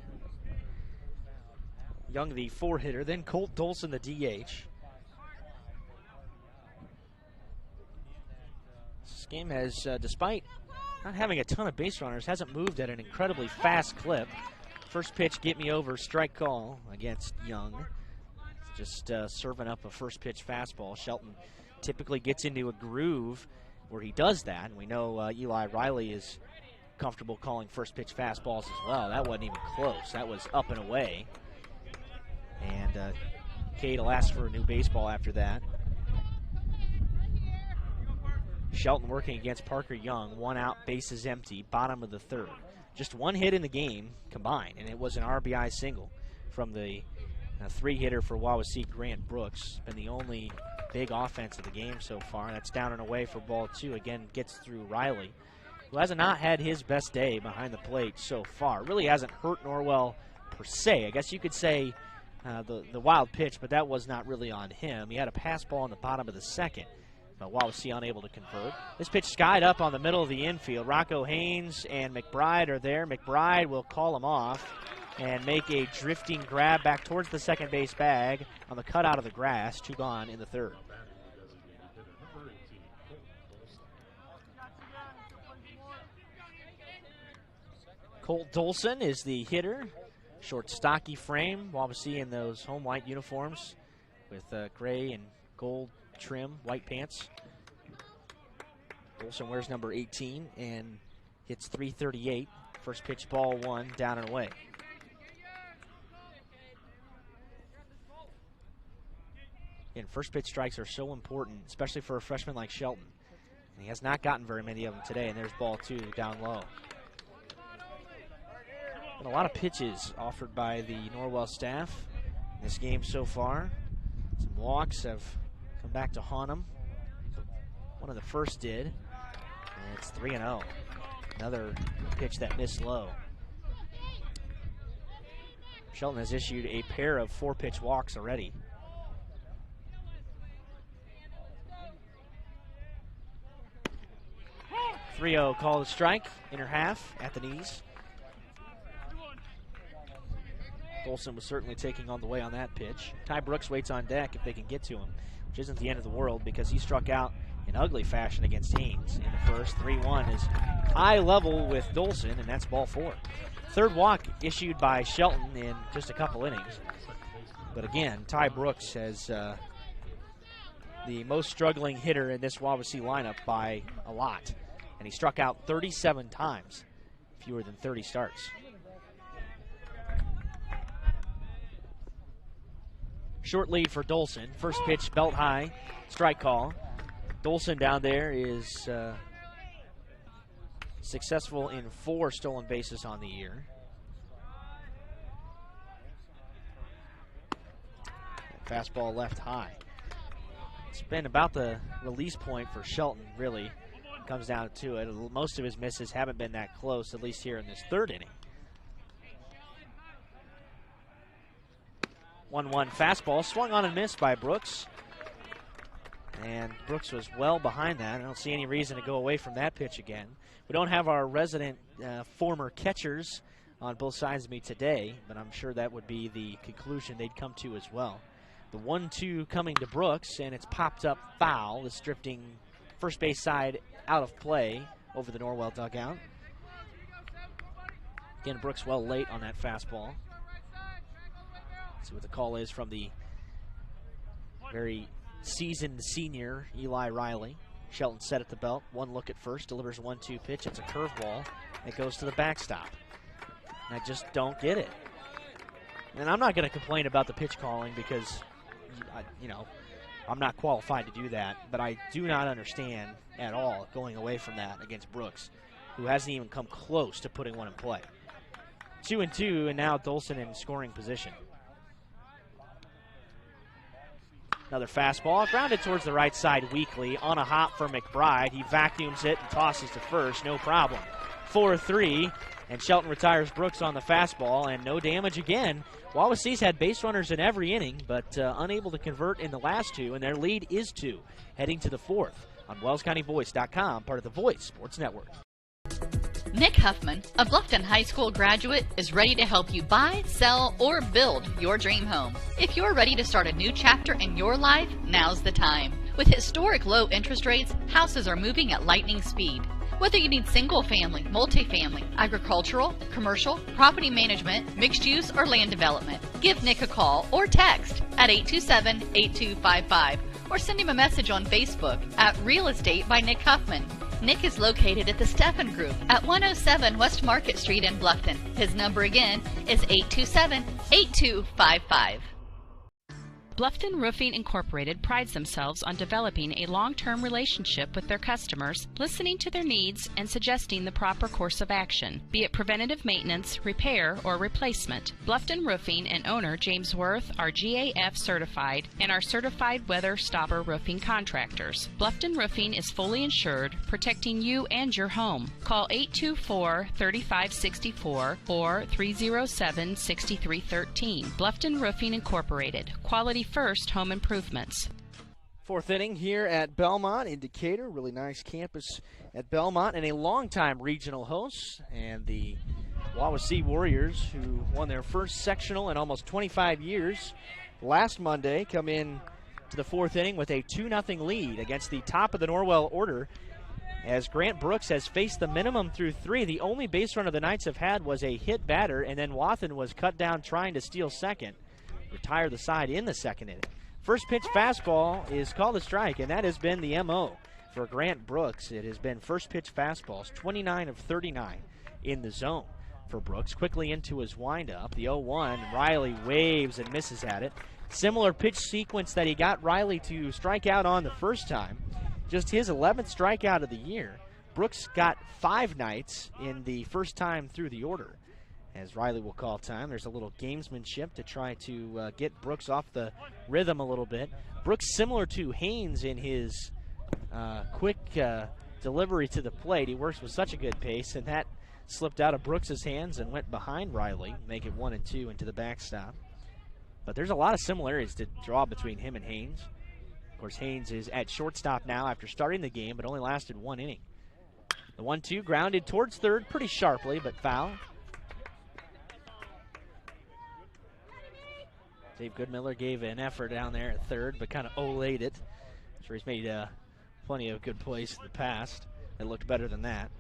Young, the 4-hitter, then Colt Dolson, the DH. This game has, despite not having a ton of base runners, hasn't moved at an incredibly fast clip. First pitch, get me over, strike call against Young. Just serving up a first pitch fastball. Shelton typically gets into a groove where he does that, and we know Eli Riley is comfortable calling first pitch fastballs as well. That wasn't even close. That was up and away. And Cade will ask for a new baseball after that. Shelton working against Parker Young. 1 out, bases empty, bottom of the third. Just 1 hit in the game combined, and it was an RBI single from the 3-hitter for Wawasee, Grant Brooks. Been the only big offense of the game so far. That's down and away for ball 2. Again, gets through Riley. who has not had his best day behind the plate so far. Really hasn't hurt Norwell per se. I guess you could say the wild pitch, but that was not really on him. He had a pass ball in the bottom of the second, but Wawasee unable to convert. This pitch skied up on the middle of the infield. Rocco Haynes and McBride are there. McBride will call him off and make a drifting grab back towards the second base bag on the cutout of the grass. 2 gone in the third. Colt Dolson is the hitter. Short, stocky frame. Wawasee in those home white uniforms with gray and gold trim, white pants. Dolson wears number 18 and hits .338. First pitch, ball 1, down and away. And first pitch strikes are so important, especially for a freshman like Shelton. And he has not gotten very many of them today, and there's ball 2 down low. And a lot of pitches offered by the Norwell staff in this game so far. Some walks have come back to haunt them. One of the first did, and it's 3-0. Another pitch that missed low. Shelton has issued a pair of 4-pitch walks already. 3-0 call the strike, inner half at the knees. Dolson was certainly taking on the way on that pitch. Ty Brooks waits on deck if they can get to him, which isn't the end of the world because he struck out in ugly fashion against Haynes in the first. 3-1 is eye level with Dolson, and that's ball 4. Third walk issued by Shelton in just a couple innings. But again, Ty Brooks has the most struggling hitter in this Wawasee lineup by a lot. And he struck out 37 times, fewer than 30 starts. Short lead for Dolson. First pitch, belt high, strike call. Dolson down there is successful in 4 stolen bases on the year. Fastball left high. It's been about the release point for Shelton, really. Comes down to it. Most of his misses haven't been that close, at least here in this third inning. 1-1 fastball, swung on and missed by Brooks. And Brooks was well behind that. I don't see any reason to go away from that pitch again. We don't have our resident former catchers on both sides of me today, but I'm sure that would be the conclusion they'd come to as well. The 1-2 coming to Brooks, and it's popped up foul. It's drifting first base side out of play over the Norwell dugout. Again, Brooks well late on that fastball. See what the call is from the very seasoned senior Eli Riley. Shelton set at the belt. One look at first, delivers a 1-2 pitch. It's a curveball. It goes to the backstop. And I just don't get it. And I'm not going to complain about the pitch calling because, I'm not qualified to do that. But I do not understand at all going away from that against Brooks, who hasn't even come close to putting one in play. 2-2, and now Dolson in scoring position. Another fastball, grounded towards the right side weakly. On a hop for McBride. He vacuums it and tosses to first, no problem. 4-3, and Shelton retires Brooks on the fastball, and no damage again. Wawasee's had base runners in every inning, but unable to convert in the last 2, and their lead is 2, heading to the 4th on WellsCountyVoice.com, part of the Voice Sports Network. Nick Huffman, a Bluffton High School graduate, is ready to help you buy, sell, or build your dream home. If you're ready to start a new chapter in your life, now's the time. With historic low interest rates, houses are moving at lightning speed. Whether you need single-family, multifamily, agricultural, commercial, property management, mixed use, or land development, give Nick a call or text at 827-8255 or send him a message on Facebook at Real Estate by Nick Huffman. Nick is located at the Steffen Group at 107 West Market Street in Bluffton. His number again is 827-8255. Bluffton Roofing Incorporated prides themselves on developing a long-term relationship with their customers, listening to their needs and suggesting the proper course of action, be it preventative maintenance, repair, or replacement. Bluffton Roofing and owner James Worth are GAF certified and are certified weather stopper roofing contractors. Bluffton Roofing is fully insured, protecting you and your home. Call 824-3564 or 307-6313. Bluffton Roofing Incorporated. Quality first home improvements. Fourth inning here at Belmont in Decatur. Really nice campus at Belmont, and a longtime regional host, and the Wawasee Warriors, who won their first sectional in almost 25 years last Monday, come in to the fourth inning with a 2-0 lead against the top of the Norwell order, as Grant Brooks has faced the minimum through 3. The only base runner the Knights have had was a hit batter, and then Wathen was cut down trying to steal second. Retire the side in the second inning. First pitch fastball is called a strike, and that has been the MO for Grant Brooks. It has been first pitch fastballs, 29 of 39 in the zone for Brooks. Quickly into his windup, the 0-1. Riley waves and misses at it. Similar pitch sequence that he got Riley to strike out on the first time. Just his 11th strikeout of the year. Brooks got 5 Knights in the first time through the order. As Riley will call time, there's a little gamesmanship to try to get Brooks off the rhythm a little bit. Brooks similar to Haynes in his quick delivery to the plate. He works with such a good pace, and that slipped out of Brooks's hands and went behind Riley, make it 1-2 into the backstop. But there's a lot of similarities to draw between him and Haynes. Of course, Haynes is at shortstop now after starting the game, but only lasted 1 inning. The 1-2 grounded towards third pretty sharply, but foul. Dave Goodmiller gave an effort down there at third, but kind of olayed it. I'm sure he's made plenty of good plays in the past that looked better than that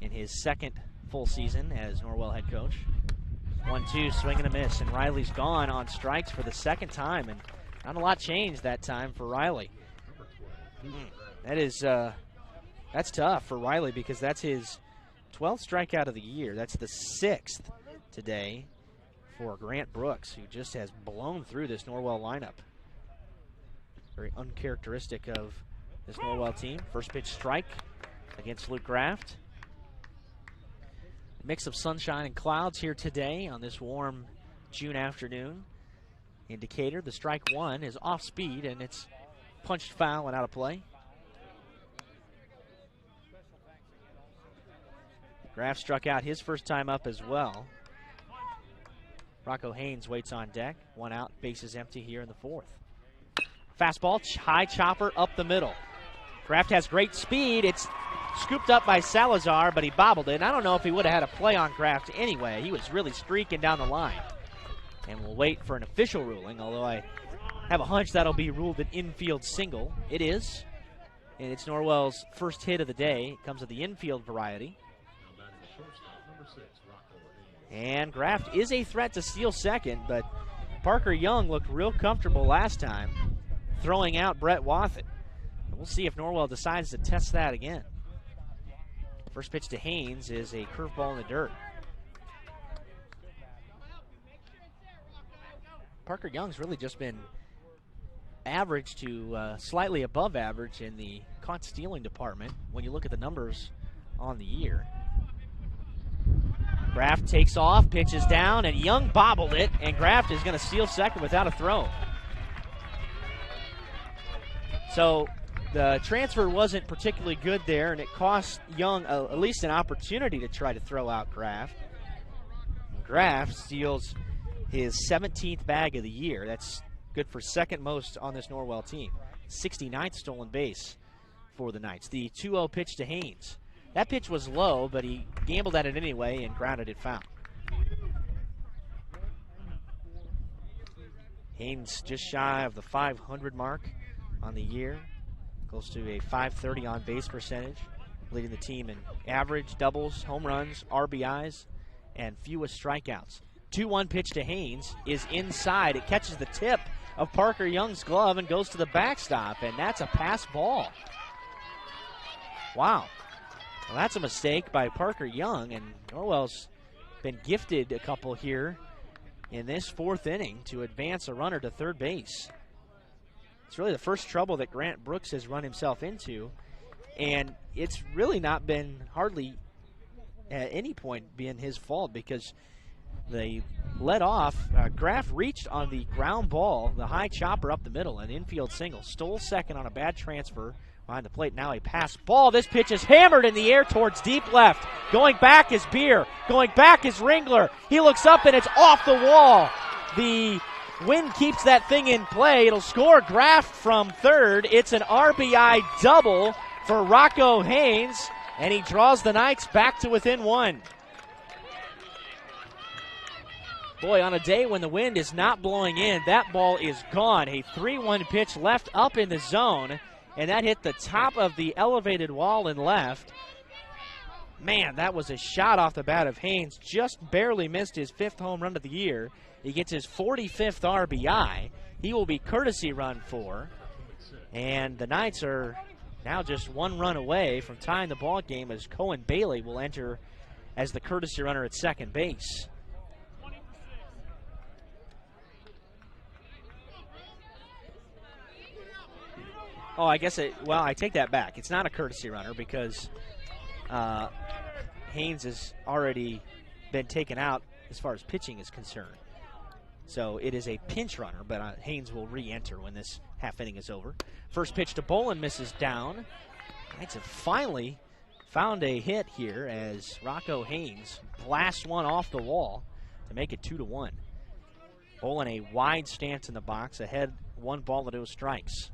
in his second full season as Norwell head coach. 1-2, swing and a miss, and Riley's gone on strikes for the second time, and not a lot changed that time for Riley. That is, that's tough for Riley because that's his 12th strikeout of the year. That's the 6th today for Grant Brooks, who just has blown through this Norwell lineup. Very uncharacteristic of this Norwell team. First pitch strike against Luke Graft. Mix of sunshine and clouds here today on this warm June afternoon in Decatur. The strike 1 is off speed, and it's punched foul and out of play. Graff struck out his first time up as well. Rocco Haynes waits on deck. 1 out, bases empty here in the 4th. Fastball, high chopper up the middle. Graff has great speed. It's scooped up by Salazar, but he bobbled it. And I don't know if he would have had a play on Graff anyway. He was really streaking down the line. And we'll wait for an official ruling, although I have a hunch that'll be ruled an infield single. It is. And it's Norwell's first hit of the day. It comes of the infield variety. And Graft is a threat to steal second, but Parker Young looked real comfortable last time throwing out Brett Wathen. We'll see if Norwell decides to test that again. First pitch to Haynes is a curveball in the dirt. Parker Young's really just been average to slightly above average in the caught stealing department when you look at the numbers on the year. Graft takes off, pitches down, and Young bobbled it, and Graft is going to steal second without a throw. So the transfer wasn't particularly good there, and it cost Young at least an opportunity to try to throw out Graft. Graft steals his 17th bag of the year. That's good for second most on this Norwell team. 69th stolen base for the Knights. The 2-0 pitch to Haynes. That pitch was low, but he gambled at it anyway and grounded it foul. Haynes just shy of the 500 mark on the year. Close to a .530 on base percentage. Leading the team in average, doubles, home runs, RBIs, and fewest strikeouts. 2-1 pitch to Haynes is inside. It catches the tip of Parker Young's glove and goes to the backstop, and that's a pass ball. Wow. Well, that's a mistake by Parker Young, and Norwell's been gifted a couple here in this 4th inning to advance a runner to third base. It's really the first trouble that Grant Brooks has run himself into, and it's really not been hardly at any point being his fault because they led off. Graff reached on the ground ball, the high chopper up the middle, an infield single. Stole second on a bad transfer behind the plate. Now a pass ball. This pitch is hammered in the air towards deep left. Going back is Beer. Going back is Ringler. He looks up and it's off the wall. The wind keeps that thing in play. It'll score Graff from third. It's an RBI double for Rocco Haynes, and he draws the Knights back to within one. Boy, on a day when the wind is not blowing in, that ball is gone. A 3-1 pitch left up in the zone, and that hit the top of the elevated wall and left. Man, that was a shot off the bat of Haynes. Just barely missed his 5th home run of the year. He gets his 45th RBI. He will be courtesy run for. And the Knights are now just 1 run away from tying the ball game as Cohen Bailey will enter as the courtesy runner at second base. Oh, I guess well, I take that back. It's not a courtesy runner because Haynes has already been taken out as far as pitching is concerned. So it is a pinch runner, but Haynes will re-enter when this half inning is over. First pitch to Bolin misses down. Knights have finally found a hit here as Rocco Haynes blasts one off the wall to make it 2-1. Bolin a wide stance in the box, ahead 1-2 strikes.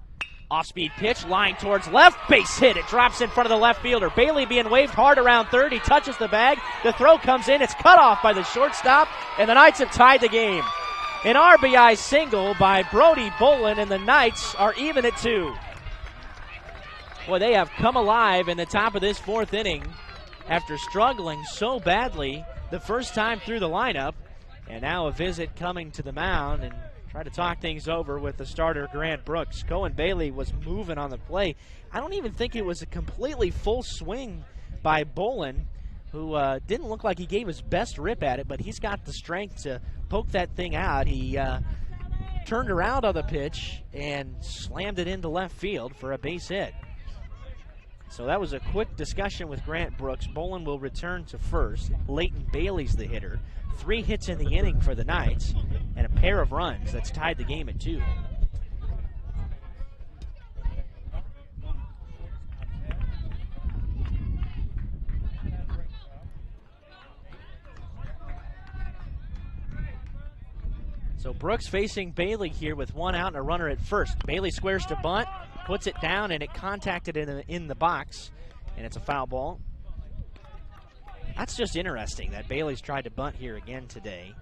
Off-speed pitch, line towards left, base hit. It drops in front of the left fielder. Bailey being waved hard around third. He touches the bag. The throw comes in. It's cut off by the shortstop, and the Knights have tied the game. An RBI single by Brody Bolin, and the Knights are even at 2. Boy, they have come alive in the top of this 4th inning after struggling so badly the first time through the lineup. And now a visit coming to the mound and try to talk things over with the starter, Grant Brooks. Cohen Bailey was moving on the play. I don't even think it was a completely full swing by Bolin, who didn't look like he gave his best rip at it, but he's got the strength to poke that thing out. He turned around on the pitch and slammed it into left field for a base hit. So that was a quick discussion with Grant Brooks. Bolin will return to first. Leighton Bailey's the hitter. 3 hits in the inning for the Knights and a pair of runs that's tied the game at 2. So Brooks facing Bailey here with 1 out and a runner at first. Bailey squares to bunt, puts it down, and it contacted in the box, and it's a foul ball. That's just interesting that Bailey's tried to bunt here again today.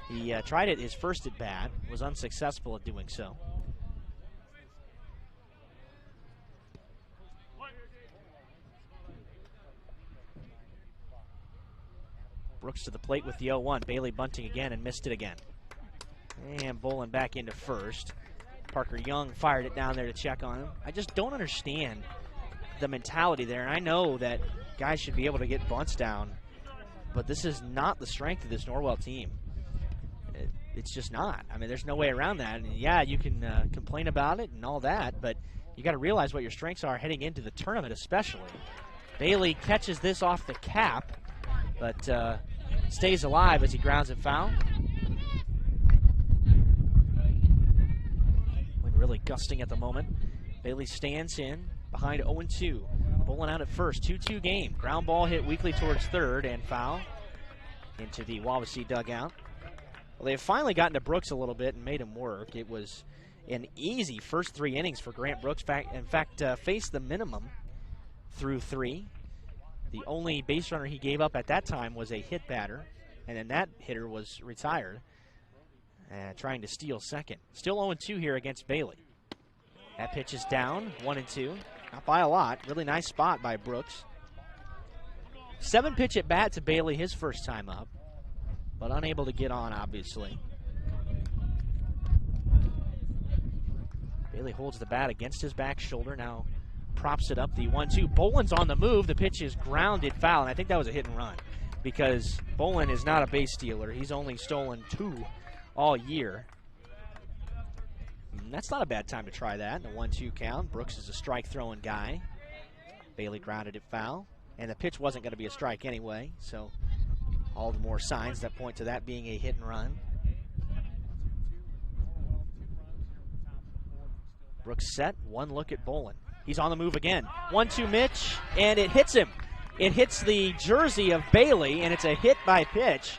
He tried it his first at bat, was unsuccessful at doing so. Brooks to the plate with the 0-1. Bailey bunting again and missed it again. And Bolin back into first. Parker Young fired it down there to check on him. I just don't understand the mentality there. And I know that guys should be able to get bunts down, but this is not the strength of this Norwell team. It's just not. I mean, there's no way around that. And yeah, you can complain about it and all that, but you got to realize what your strengths are heading into the tournament especially. Bailey catches this off the cap, but stays alive as he grounds it foul. Wind really gusting at the moment. Bailey stands in behind 0-2. Bolin out at first. 2-2 game. Ground ball hit weakly towards third and foul into the Wawasee dugout. Well, they've finally gotten to Brooks a little bit and made him work. It was an easy first 3 innings for Grant Brooks. In fact, faced the minimum through 3. The only base runner he gave up at that time was a hit batter, and then that hitter was retired, trying to steal second. Still 0-2 here against Bailey. That pitch is down, 1-2. Not by a lot. Really nice spot by Brooks. 7-pitch at bat to Bailey his first time up, but unable to get on, obviously. Bailey holds the bat against his back shoulder, now props it up, the 1-2. Bolin's on the move. The pitch is grounded foul, and I think that was a hit and run because Bolin is not a base stealer. He's only stolen 2 all year. That's not a bad time to try that. The 1-2 count. Brooks is a strike throwing guy. Bailey grounded it foul. And the pitch wasn't going to be a strike anyway, so all the more signs that point to that being a hit and run. Brooks set, one look at Bolin. He's on the move again. 1-2 Mitch, and it hits him. It hits the jersey of Bailey, and it's a hit by pitch.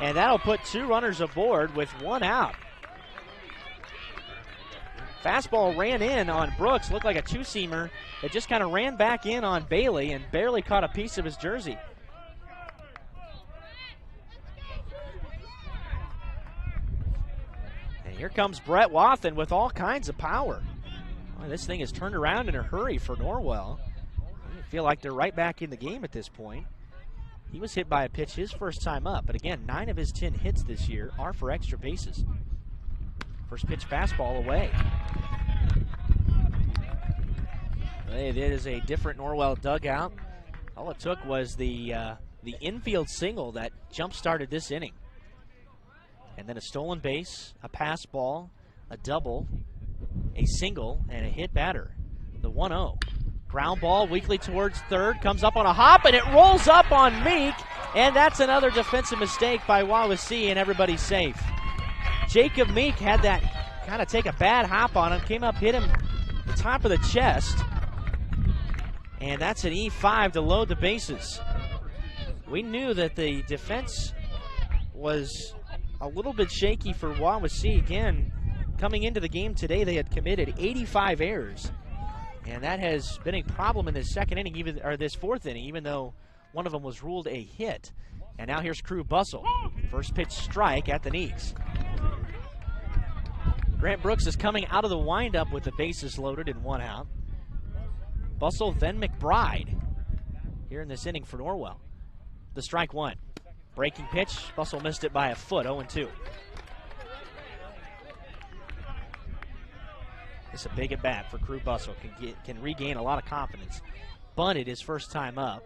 And that'll put 2 runners aboard with 1 out. Fastball ran in on Brooks, looked like a 2-seamer. It just kind of ran back in on Bailey and barely caught a piece of his jersey. And here comes Brett Wathen with all kinds of power. Boy, this thing is turned around in a hurry for Norwell. I feel like they're right back in the game at this point. He was hit by a pitch his first time up, but again, 9 of his 10 hits this year are for extra bases. First pitch fastball away. It is a different Norwell dugout. All it took was the infield single that jump-started this inning. And then a stolen base, a pass ball, a double, a single, and a hit batter. The 1-0. Ground ball weakly towards third, comes up on a hop, and it rolls up on Meek, and that's another defensive mistake by Wawasee, and everybody's safe. Jacob Meek had that kind of take a bad hop on him, came up, hit him the top of the chest, and that's an E5 to load the bases. We knew that the defense was a little bit shaky for Wawasee. Again, coming into the game today, they had committed 85 errors. And that has been a problem in this second inning, this fourth inning, even though one of them was ruled a hit. And now here's Crew Bustle. First pitch strike at the knees. Grant Brooks is coming out of the windup with the bases loaded and 1 out. Bustle, then McBride here in this inning for Norwell. The strike 1. Breaking pitch. Bustle missed it by a foot, 0-2. It's a big at bat for Crew Bustle. Can regain a lot of confidence. Bunted his first time up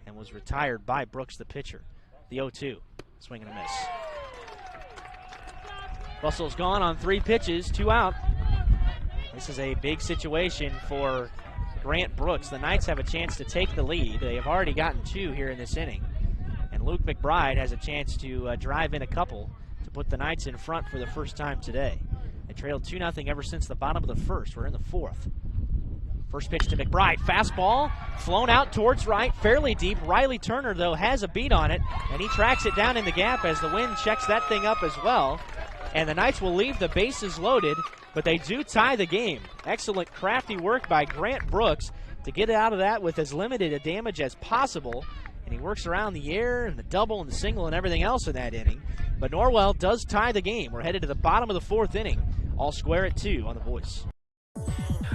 and was retired by Brooks, the pitcher. The 0-2. Swing and a miss. Bustle's gone on 3 pitches, 2 out. This is a big situation for Grant Brooks. The Knights have a chance to take the lead. They have already gotten 2 here in this inning. And Luke McBride has a chance to drive in a couple to put the Knights in front for the first time today. They trailed 2-0 ever since the bottom of the first. We're in the 4th. First pitch to McBride. Fastball flown out towards right, fairly deep. Riley Turner, though, has a beat on it, and he tracks it down in the gap as the wind checks that thing up as well. And the Knights will leave the bases loaded, but they do tie the game. Excellent crafty work by Grant Brooks to get out of that with as limited a damage as possible. And he works around the air and the double and the single and everything else in that inning. But Norwell does tie the game. We're headed to the bottom of the 4th inning. All square at 2 on The Voice.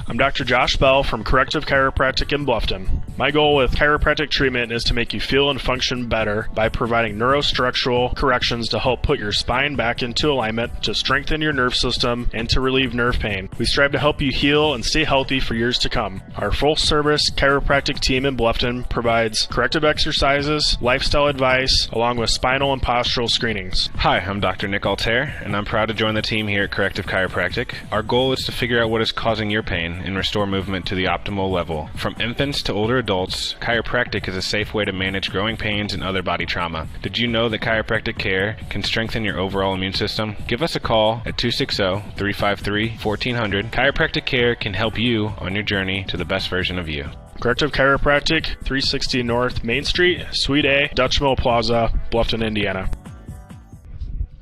I'm Dr. Josh Bell from Corrective Chiropractic in Bluffton. My goal with chiropractic treatment is to make you feel and function better by providing neurostructural corrections to help put your spine back into alignment, to strengthen your nerve system, and to relieve nerve pain. We strive to help you heal and stay healthy for years to come. Our full-service chiropractic team in Bluffton provides corrective exercises, lifestyle advice, along with spinal and postural screenings. Hi, I'm Dr. Nick Altair, and I'm proud to join the team here at Corrective Chiropractic. Our goal is to figure out what is causing your pain and restore movement to the optimal level. From infants to older adults, chiropractic is a safe way to manage growing pains and other body trauma. Did you know that chiropractic care can strengthen your overall immune system? Give us a call at 260-353-1400. Chiropractic care can help you on your journey to the best version of you. Corrective Chiropractic, 360 North Main Street, Suite A, Dutch Mill Plaza, Bluffton, Indiana.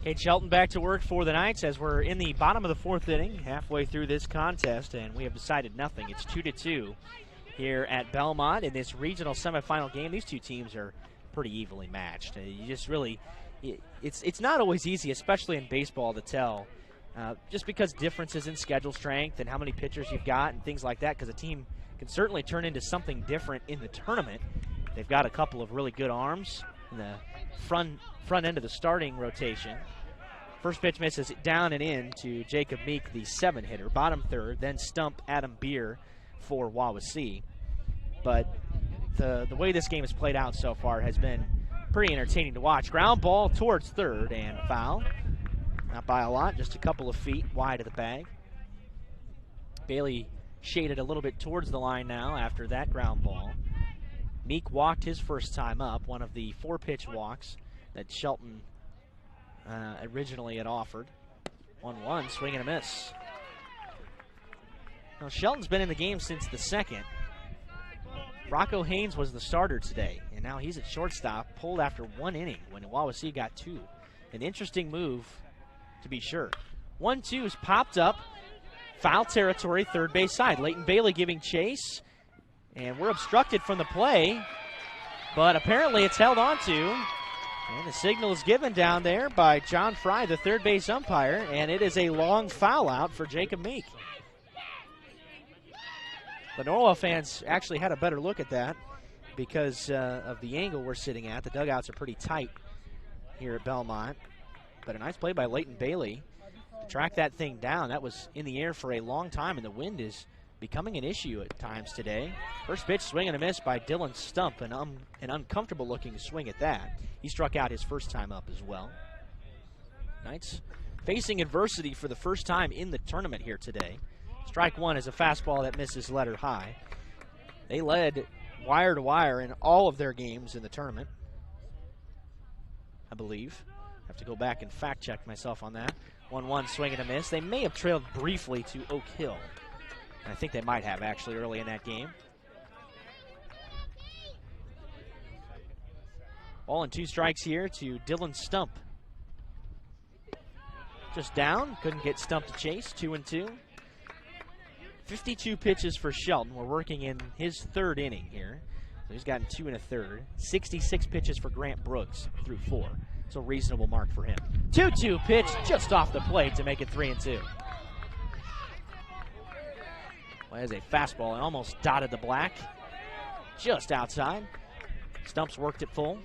Kate Shelton back to work for the Knights as we're in the bottom of the 4th inning, halfway through this contest, and we have decided nothing. It's 2-2 here at Belmont in this regional semifinal game. These two teams are pretty evenly matched. You just really, it's not always easy, especially in baseball, to tell, just because differences in schedule strength and how many pitchers you've got and things like that, because a team can certainly turn into something different in the tournament. They've got a couple of really good arms in the front end of the starting rotation. First pitch misses down and in to Jacob Meek, the 7-hitter. Bottom 3rd, then stump Adam Beer for Wawasee. But the way this game has played out so far has been pretty entertaining to watch. Ground ball towards 3rd and foul. Not by a lot, just a couple of feet wide of the bag. Bailey shaded a little bit towards the line now after that ground ball. Meek walked his first time up, one of the 4-pitch walks that Shelton originally had offered. 1-1, swing and a miss. Now, Shelton's been in the game since the second. Rocco Haynes was the starter today, and now he's at shortstop, pulled after 1 inning when Wawasee got 2. An interesting move, to be sure. 1-2 is popped up, foul territory, third base side. Leighton Bailey giving chase, and we're obstructed from the play, but apparently it's held on to. And the signal is given down there by John Fry, the third base umpire, and it is a long foul out for Jacob Meek. The Norwell fans actually had a better look at that because of the angle we're sitting at. The dugouts are pretty tight here at Belmont. But a nice play by Leighton Bailey to track that thing down. That was in the air for a long time, and the wind is becoming an issue at times today. First pitch, swing and a miss by Dylan Stump, an uncomfortable-looking swing at that. He struck out his first time up as well. Knights facing adversity for the first time in the tournament here today. Strike one is a fastball that misses letter high. They led wire to wire in all of their games in the tournament, I believe. I have to go back and fact check myself on that. 1-1 swing and a miss. They may have trailed briefly to Oak Hill. And I think they might have actually early in that game. Ball and 2 strikes here to Dylan Stump. Just down, couldn't get Stump to chase. 2-2. 52 pitches for Shelton. We're working in his third inning here. So he's gotten 2 1/3. 66 pitches for Grant Brooks through 4. So reasonable mark for him. 2-2 pitch just off the plate to make it 3-2. Well, as a fastball, and almost dotted the black. Just outside. Stump's worked it full.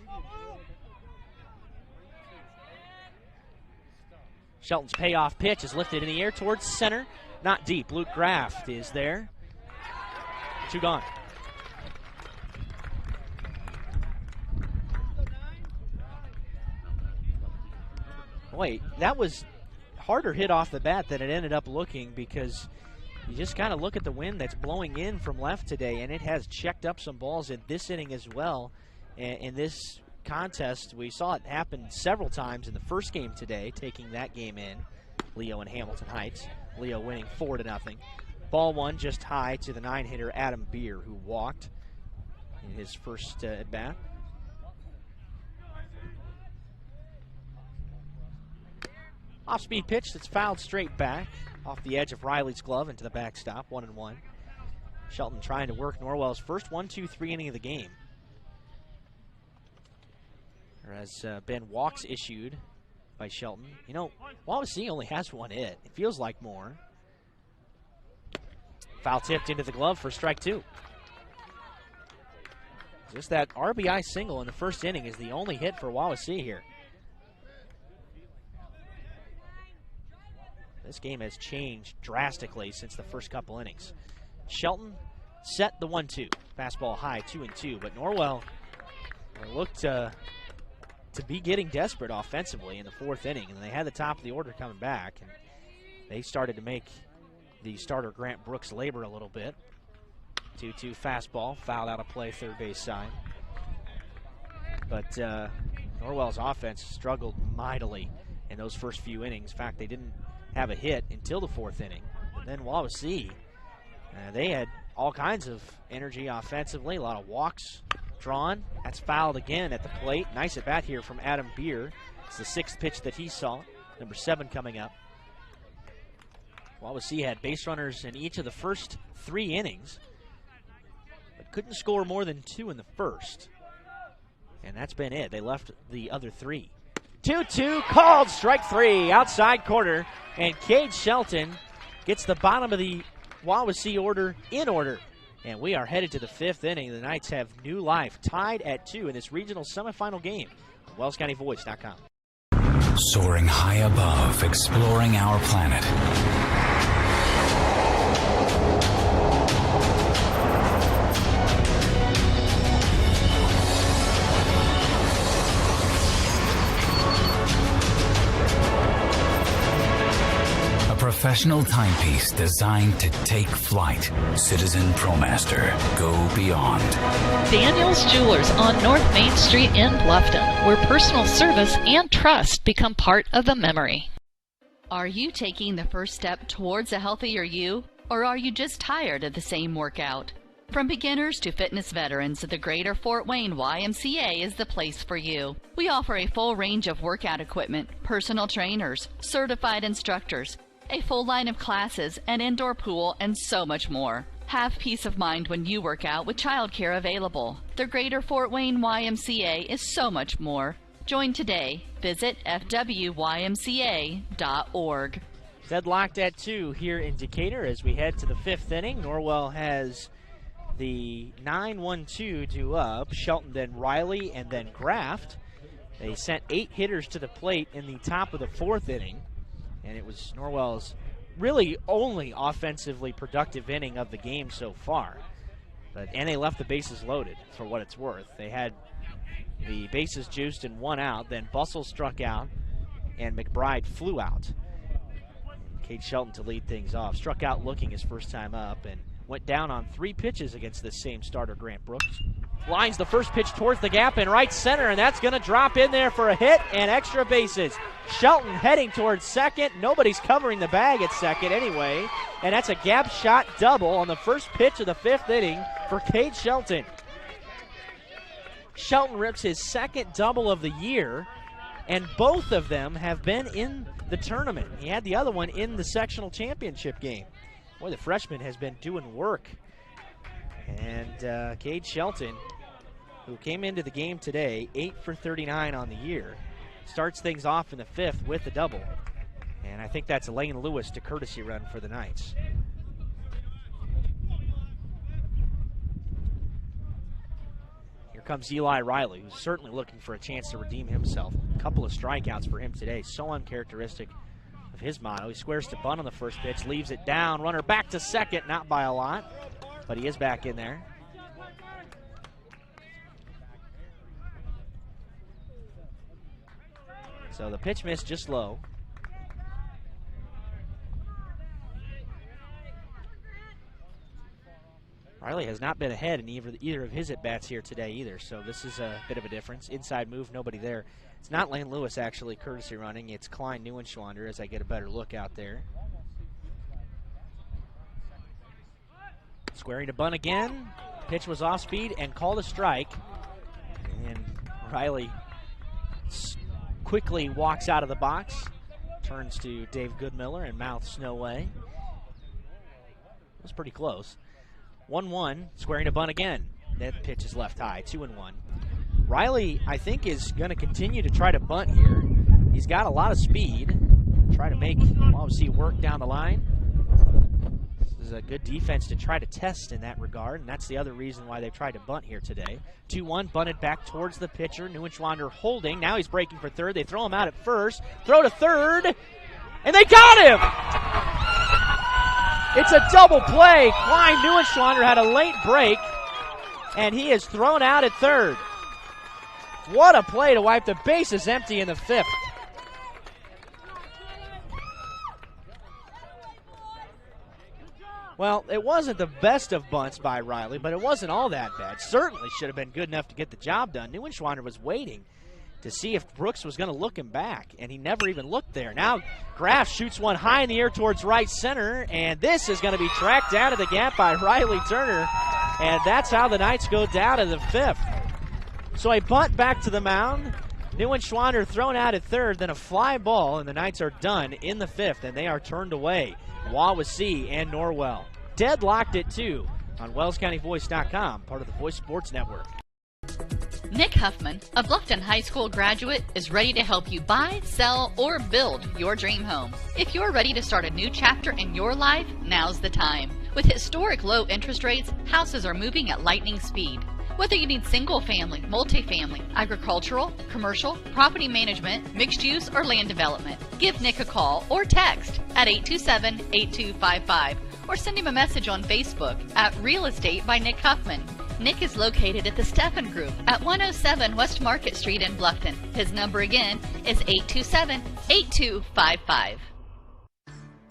Shelton's payoff pitch is lifted in the air towards center. Not deep. Luke Graft is there. 2 gone. Wait, that was harder hit off the bat than it ended up looking because you just kind of look at the wind that's blowing in from left today, and it has checked up some balls in this inning as well. In this contest, we saw it happen several times in the first game today, taking that game in. Leo and Hamilton Heights. Leo winning 4-0. Ball 1 just high to the 9-hitter Adam Beer, who walked in his first at-bat. Off-speed pitch that's fouled straight back off the edge of Riley's glove into the backstop. 1-1. Shelton trying to work Norwell's first 1-2-3 inning of the game. There has been walks issued by Shelton. You know, Wawasee only has 1 hit. It feels like more. Foul tipped into the glove for strike 2. Just that RBI single in the first inning is the only hit for Wawasee here. This game has changed drastically since the first couple innings. Shelton set the 1-2. Fastball high, 2-2, but Norwell looked to be getting desperate offensively in the 4th inning, and they had the top of the order coming back, and they started to make the starter Grant Brooks labor a little bit. 2-2 fastball, fouled out of play, third base side. But Norwell's offense struggled mightily in those first few innings. In fact, they didn't have a hit until the 4th inning. But then Wawasee, they had all kinds of energy offensively, a lot of walks drawn. That's fouled again at the plate. Nice at bat here from Adam Beer. It's the 6th pitch that he saw. Number 7 coming up. Wawasee had base runners in each of the first 3 innings, but couldn't score more than 2 in the first. And that's been it. They left the other 3. 2-2 called, strike 3, outside corner, and Cade Shelton gets the bottom of the Wawasee order in order. And we are headed to the 5th inning. The Knights have new life, tied at 2 in this regional semifinal game on WellsCountyVoice.com. Soaring high above, exploring our planet. professional timepiece designed to take flight. Citizen ProMaster. Go beyond. Daniel's Jewelers on North Main Street in Bluffton, where personal service and trust become part of the memory. Are you taking the first step towards a healthier you, or are you just tired of the same workout? From beginners to fitness veterans, the Greater Fort Wayne YMCA is the place for you. We offer a full range of workout equipment, personal trainers, certified instructors, a full line of classes, an indoor pool, and so much more. Have peace of mind when you work out with childcare available. The Greater Fort Wayne YMCA is so much more. Join today. Visit fwymca.org. Deadlocked at 2 here in Decatur as we head to the 5th inning. Norwell has the 9-1-2 due up. Shelton, then Riley, and then Graft. They sent 8 hitters to the plate in the top of the 4th inning, and it was Norwell's really only offensively productive inning of the game so far. And they left the bases loaded for what it's worth. They had the bases juiced and 1 out. Then Bussell struck out and McBride flew out. Cade Shelton to lead things off. Struck out looking his first time up and went down on 3 pitches against this same starter, Grant Brooks. Lines the first pitch towards the gap in right center, and that's going to drop in there for a hit and extra bases. Shelton heading towards second. Nobody's covering the bag at second anyway, and that's a gap shot double on the first pitch of the 5th inning for Cade Shelton. Shelton rips his second double of the year, and both of them have been in the tournament. He had the other one in the sectional championship game. Boy, the freshman has been doing work. And Cade Shelton, who came into the game today, 8 for 39 on the year, starts things off in the 5th with a double. And I think that's Lane Lewis to courtesy run for the Knights. Here comes Eli Riley, who's certainly looking for a chance to redeem himself. A couple of strikeouts for him today, so uncharacteristic of his motto. He squares to bunt on the first pitch, leaves it down, runner back to second, not by a lot, but he is back in there. So the pitch missed just low. Riley has not been ahead in either of his at-bats here today either, so this is a bit of a difference. Inside move, nobody there. It's not Lane Lewis actually courtesy running. It's Klein Neuenschwander as I get a better look out there. Squaring to bunt again. Pitch was off speed and called a strike. And Riley quickly walks out of the box, turns to Dave Goodmiller and mouths no way. It was pretty close. 1-1, squaring to bunt again. That pitch is left high, 2-1. Riley, I think, is going to continue to try to bunt here. He's got a lot of speed. Try to make Wawasee work down the line. This is a good defense to try to test in that regard, and that's the other reason why they've tried to bunt here today. 2-1, bunted back towards the pitcher. Neuenschwander holding. Now he's breaking for third. They throw him out at first. Throw to third, and they got him! It's a double play. Klein Neuenschwander had a late break, and he is thrown out at third. What a play to wipe the bases empty in the 5th. Well, it wasn't the best of bunts by Riley, but it wasn't all that bad. Certainly should have been good enough to get the job done. Neuenschwander was waiting to see if Brooks was going to look him back, and he never even looked there. Now Graff shoots one high in the air towards right center, and this is going to be tracked down to the gap by Riley Turner, and that's how the Knights go down to the 5th. So a bunt back to the mound, Neuenschwander thrown out at third, then a fly ball, and the Knights are done in the 5th, and they are turned away. Wawasee and Norwell. Deadlocked at 2 on WellsCountyVoice.com, part of the Voice Sports Network. Nick Huffman, a Bluffton High School graduate, is ready to help you buy, sell, or build your dream home. If you're ready to start a new chapter in your life, now's the time. With historic low interest rates, houses are moving at lightning speed. Whether you need single-family, multifamily, agricultural, commercial, property management, mixed use, or land development, give Nick a call or text at 827-8255 or send him a message on Facebook at Real Estate by Nick Huffman. Nick is located at the Stephan Group at 107 West Market Street in Bluffton. His number again is 827-8255.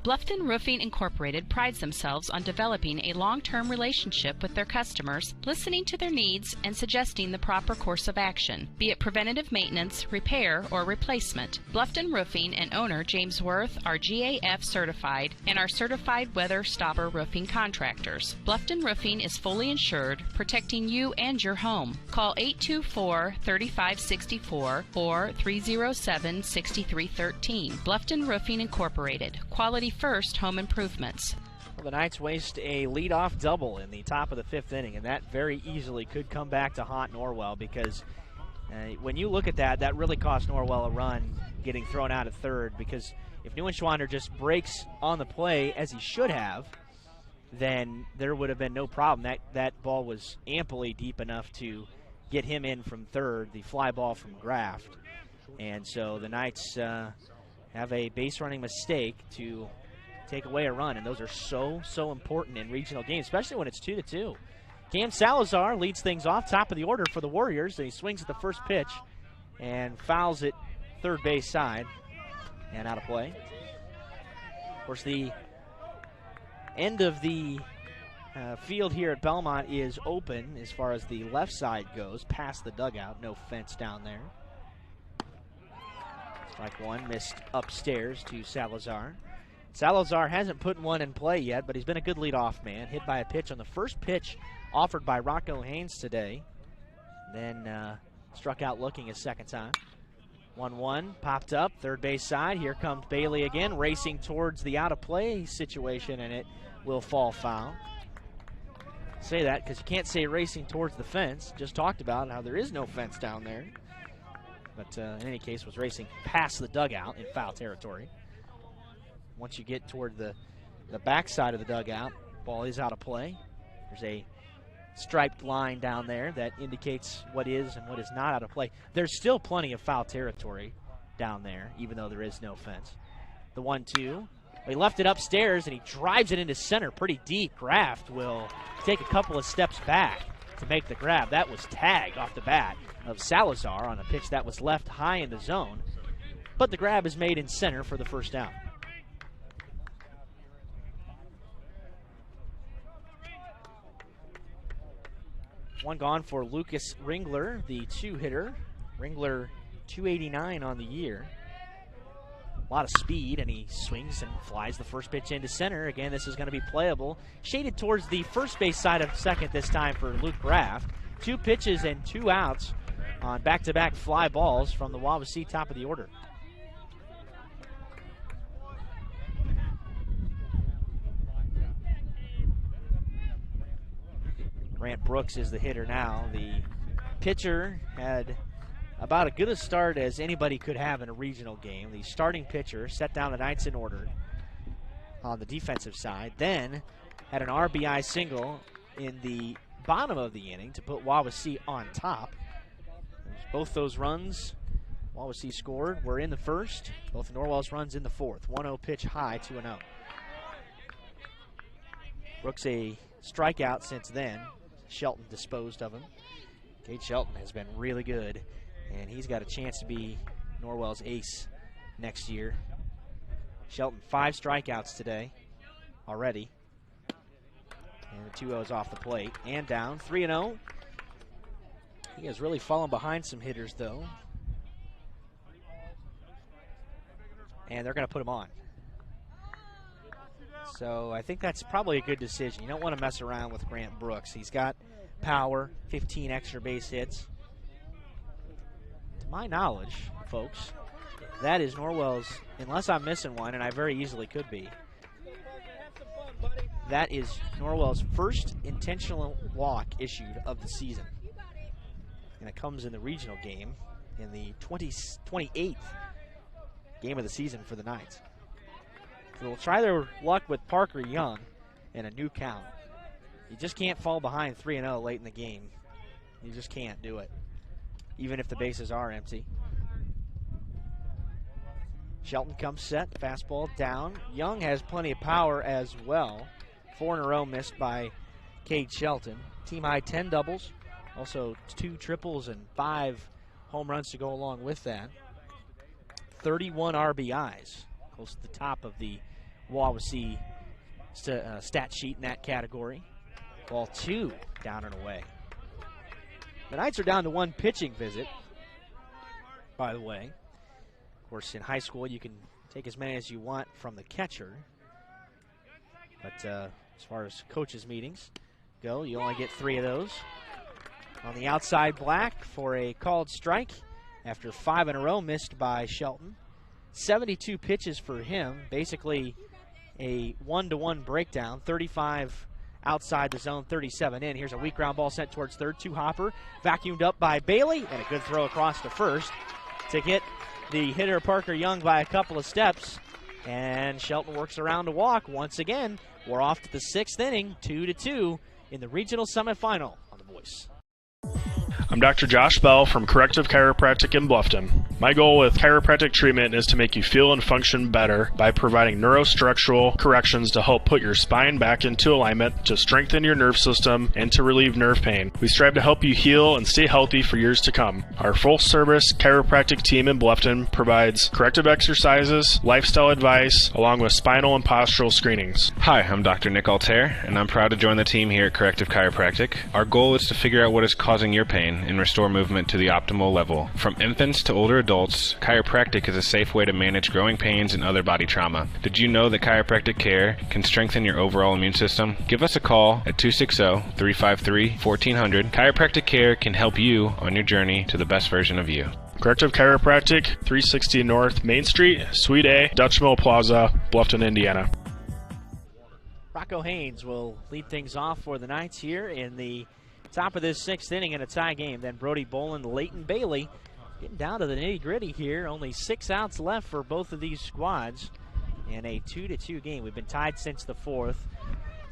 Bluffton Roofing Incorporated prides themselves on developing a long-term relationship with their customers, listening to their needs and suggesting the proper course of action, be it preventative maintenance, repair, or replacement. Bluffton Roofing and owner James Worth are GAF certified and are certified weather stopper roofing contractors. Bluffton Roofing is fully insured, protecting you and your home. Call 824-3564 or 307-6313. Bluffton Roofing Incorporated. Quality first home improvements. Well, the Knights waste a leadoff double in the top of the 5th inning, and that very easily could come back to haunt Norwell, because when you look at that, that really cost Norwell a run getting thrown out at third, because if Neuenschwander just breaks on the play as he should have, then there would have been no problem. That ball was amply deep enough to get him in from third, the fly ball from Graft. And so the Knights have a base running mistake to take away a run, and those are so important in regional games, especially when it's 2-2. Cam Salazar leads things off, top of the order for the Warriors, and he swings at the first pitch and fouls it third base side and out of play. Of course, the end of the field here at Belmont is open as far as the left side goes, past the dugout. No fence down there. Strike one, missed upstairs to Salazar. Salazar hasn't put one in play yet, but he's been a good leadoff man. Hit by a pitch on the first pitch offered by Rocco Haynes today. Then struck out looking a second time. 1-1, popped up, third base side. Here comes Bailey again, racing towards the out-of-play situation, and it will fall foul. Say that because you can't say racing towards the fence. Just talked about how there is no fence down there. But in any case, was racing past the dugout in foul territory. Once you get toward the back side of the dugout, ball is out of play. There's a striped line down there that indicates what is and what is not out of play. There's still plenty of foul territory down there, even though there is no fence. The 1-2. He left it upstairs, and he drives it into center pretty deep. Graft will take a couple of steps back to make the grab. That was tagged off the bat of Salazar on a pitch that was left high in the zone. But the grab is made in center for the first down. One gone for Lucas Ringler, the two-hitter. Ringler 289 on the year. A lot of speed, and he swings and flies the first pitch into center. Again, this is going to be playable. Shaded towards the first base side of second this time for Luke Graff. 2 pitches and 2 outs on back-to-back fly balls from the Wawasee top of the order. Grant Brooks is the hitter now. The pitcher had about as good a start as anybody could have in a regional game. The starting pitcher set down the Knights in order on the defensive side, then had an RBI single in the bottom of the inning to put Wawasee on top. Both those runs Wawasee scored were in the first. Both of Norwell's runs in the fourth. 1-0 pitch high, 2-0. Brooks a strikeout since then. Shelton disposed of him. Cade Shelton has been really good, and he's got a chance to be Norwell's ace next year. Shelton 5 strikeouts today already. And the 2-0's off the plate and down. 3-0. He has really fallen behind some hitters, though. And they're going to put him on. So I think that's probably a good decision. You don't want to mess around with Grant Brooks. He's got power, 15 extra base hits. To my knowledge, folks, that is Norwell's, unless I'm missing one, and I very easily could be, that is Norwell's first intentional walk issued of the season. And it comes in the regional game in the 28th game of the season for the Knights. So they'll try their luck with Parker Young in a new count. You just can't fall behind 3-0 late in the game. You just can't do it, even if the bases are empty. Shelton comes set, fastball down. Young has plenty of power as well. 4 in a row missed by Cade Shelton. Team high 10 doubles, also 2 triples and 5 home runs to go along with that. 31 RBIs, close to the top of the Wawasee stat sheet in that category. Ball 2 down and away. The Knights are down to 1 pitching visit, by the way. Of course, in high school, you can take as many as you want from the catcher. But as far as coaches' meetings go, you only get 3 of those. On the outside, Black for a called strike after 5 in a row missed by Shelton. 72 pitches for him, basically a 1-to-1 breakdown. 35 outside the zone, 37 in. Here's a weak ground ball sent towards third to Hopper. Vacuumed up by Bailey, and a good throw across to first to get the hitter Parker Young by a couple of steps. And Shelton works around to walk once again. We're off to the 6th inning, 2-2 in the regional semifinal on The Voice. I'm Dr. Josh Bell from Corrective Chiropractic in Bluffton. My goal with chiropractic treatment is to make you feel and function better by providing neurostructural corrections to help put your spine back into alignment, to strengthen your nerve system, and to relieve nerve pain. We strive to help you heal and stay healthy for years to come. Our full-service chiropractic team in Bluffton provides corrective exercises, lifestyle advice, along with spinal and postural screenings. Hi, I'm Dr. Nick Altair, and I'm proud to join the team here at Corrective Chiropractic. Our goal is to figure out what is causing your pain and restore movement to the optimal level. From infants to older adults, chiropractic is a safe way to manage growing pains and other body trauma. Did you know that chiropractic care can strengthen your overall immune system? Give us a call at 260-353-1400. Chiropractic care can help you on your journey to the best version of you. Corrective Chiropractic, 360 North Main Street, Suite A, Dutch Mill Plaza, Bluffton, Indiana. Rocco Haynes will lead things off for the Knights here in the top of this 6th inning in a tie game. Then Brody Boland, Leighton Bailey getting down to the nitty-gritty here. Only 6 outs left for both of these squads in a 2-2 game. We've been tied since the 4th.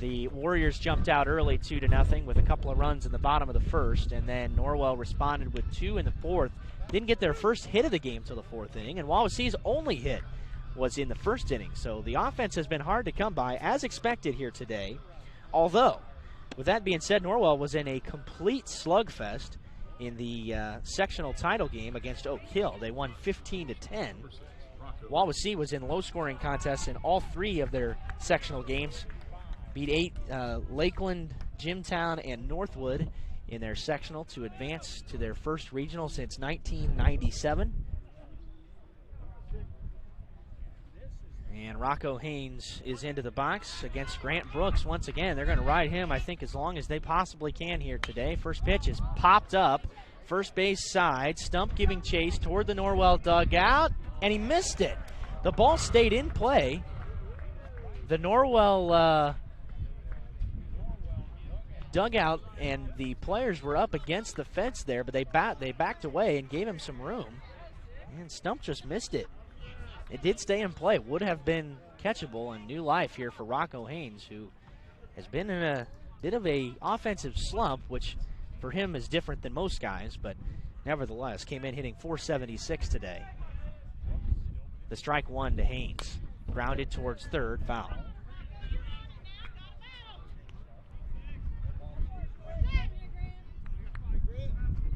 The Warriors jumped out early 2-0 with a couple of runs in the bottom of the 1st, and then Norwell responded with 2 in the 4th. Didn't get their first hit of the game till the 4th inning, and Wawasee's only hit was in the 1st inning. So the offense has been hard to come by, as expected here today. Although, with that being said, Norwell was in a complete slugfest in the sectional title game against Oak Hill. They won 15-10. Wawasee was in low-scoring contests in all 3 of their sectional games. Beat 8 Lakeland, Jimtown, and Northwood in their sectional to advance to their first regional since 1997. And Rocco Haynes is into the box against Grant Brooks once again. They're going to ride him, I think, as long as they possibly can here today. First pitch is popped up. First base side. Stump giving chase toward the Norwell dugout, and he missed it. The ball stayed in play. The Norwell dugout and the players were up against the fence there, but they backed away and gave him some room. And Stump just missed it. It did stay in play. Would have been catchable, and new life here for Rocco Haynes, who has been in a bit of a offensive slump, which for him is different than most guys, but nevertheless came in hitting .476 today. The strike 1 to Haynes. Grounded towards third, foul.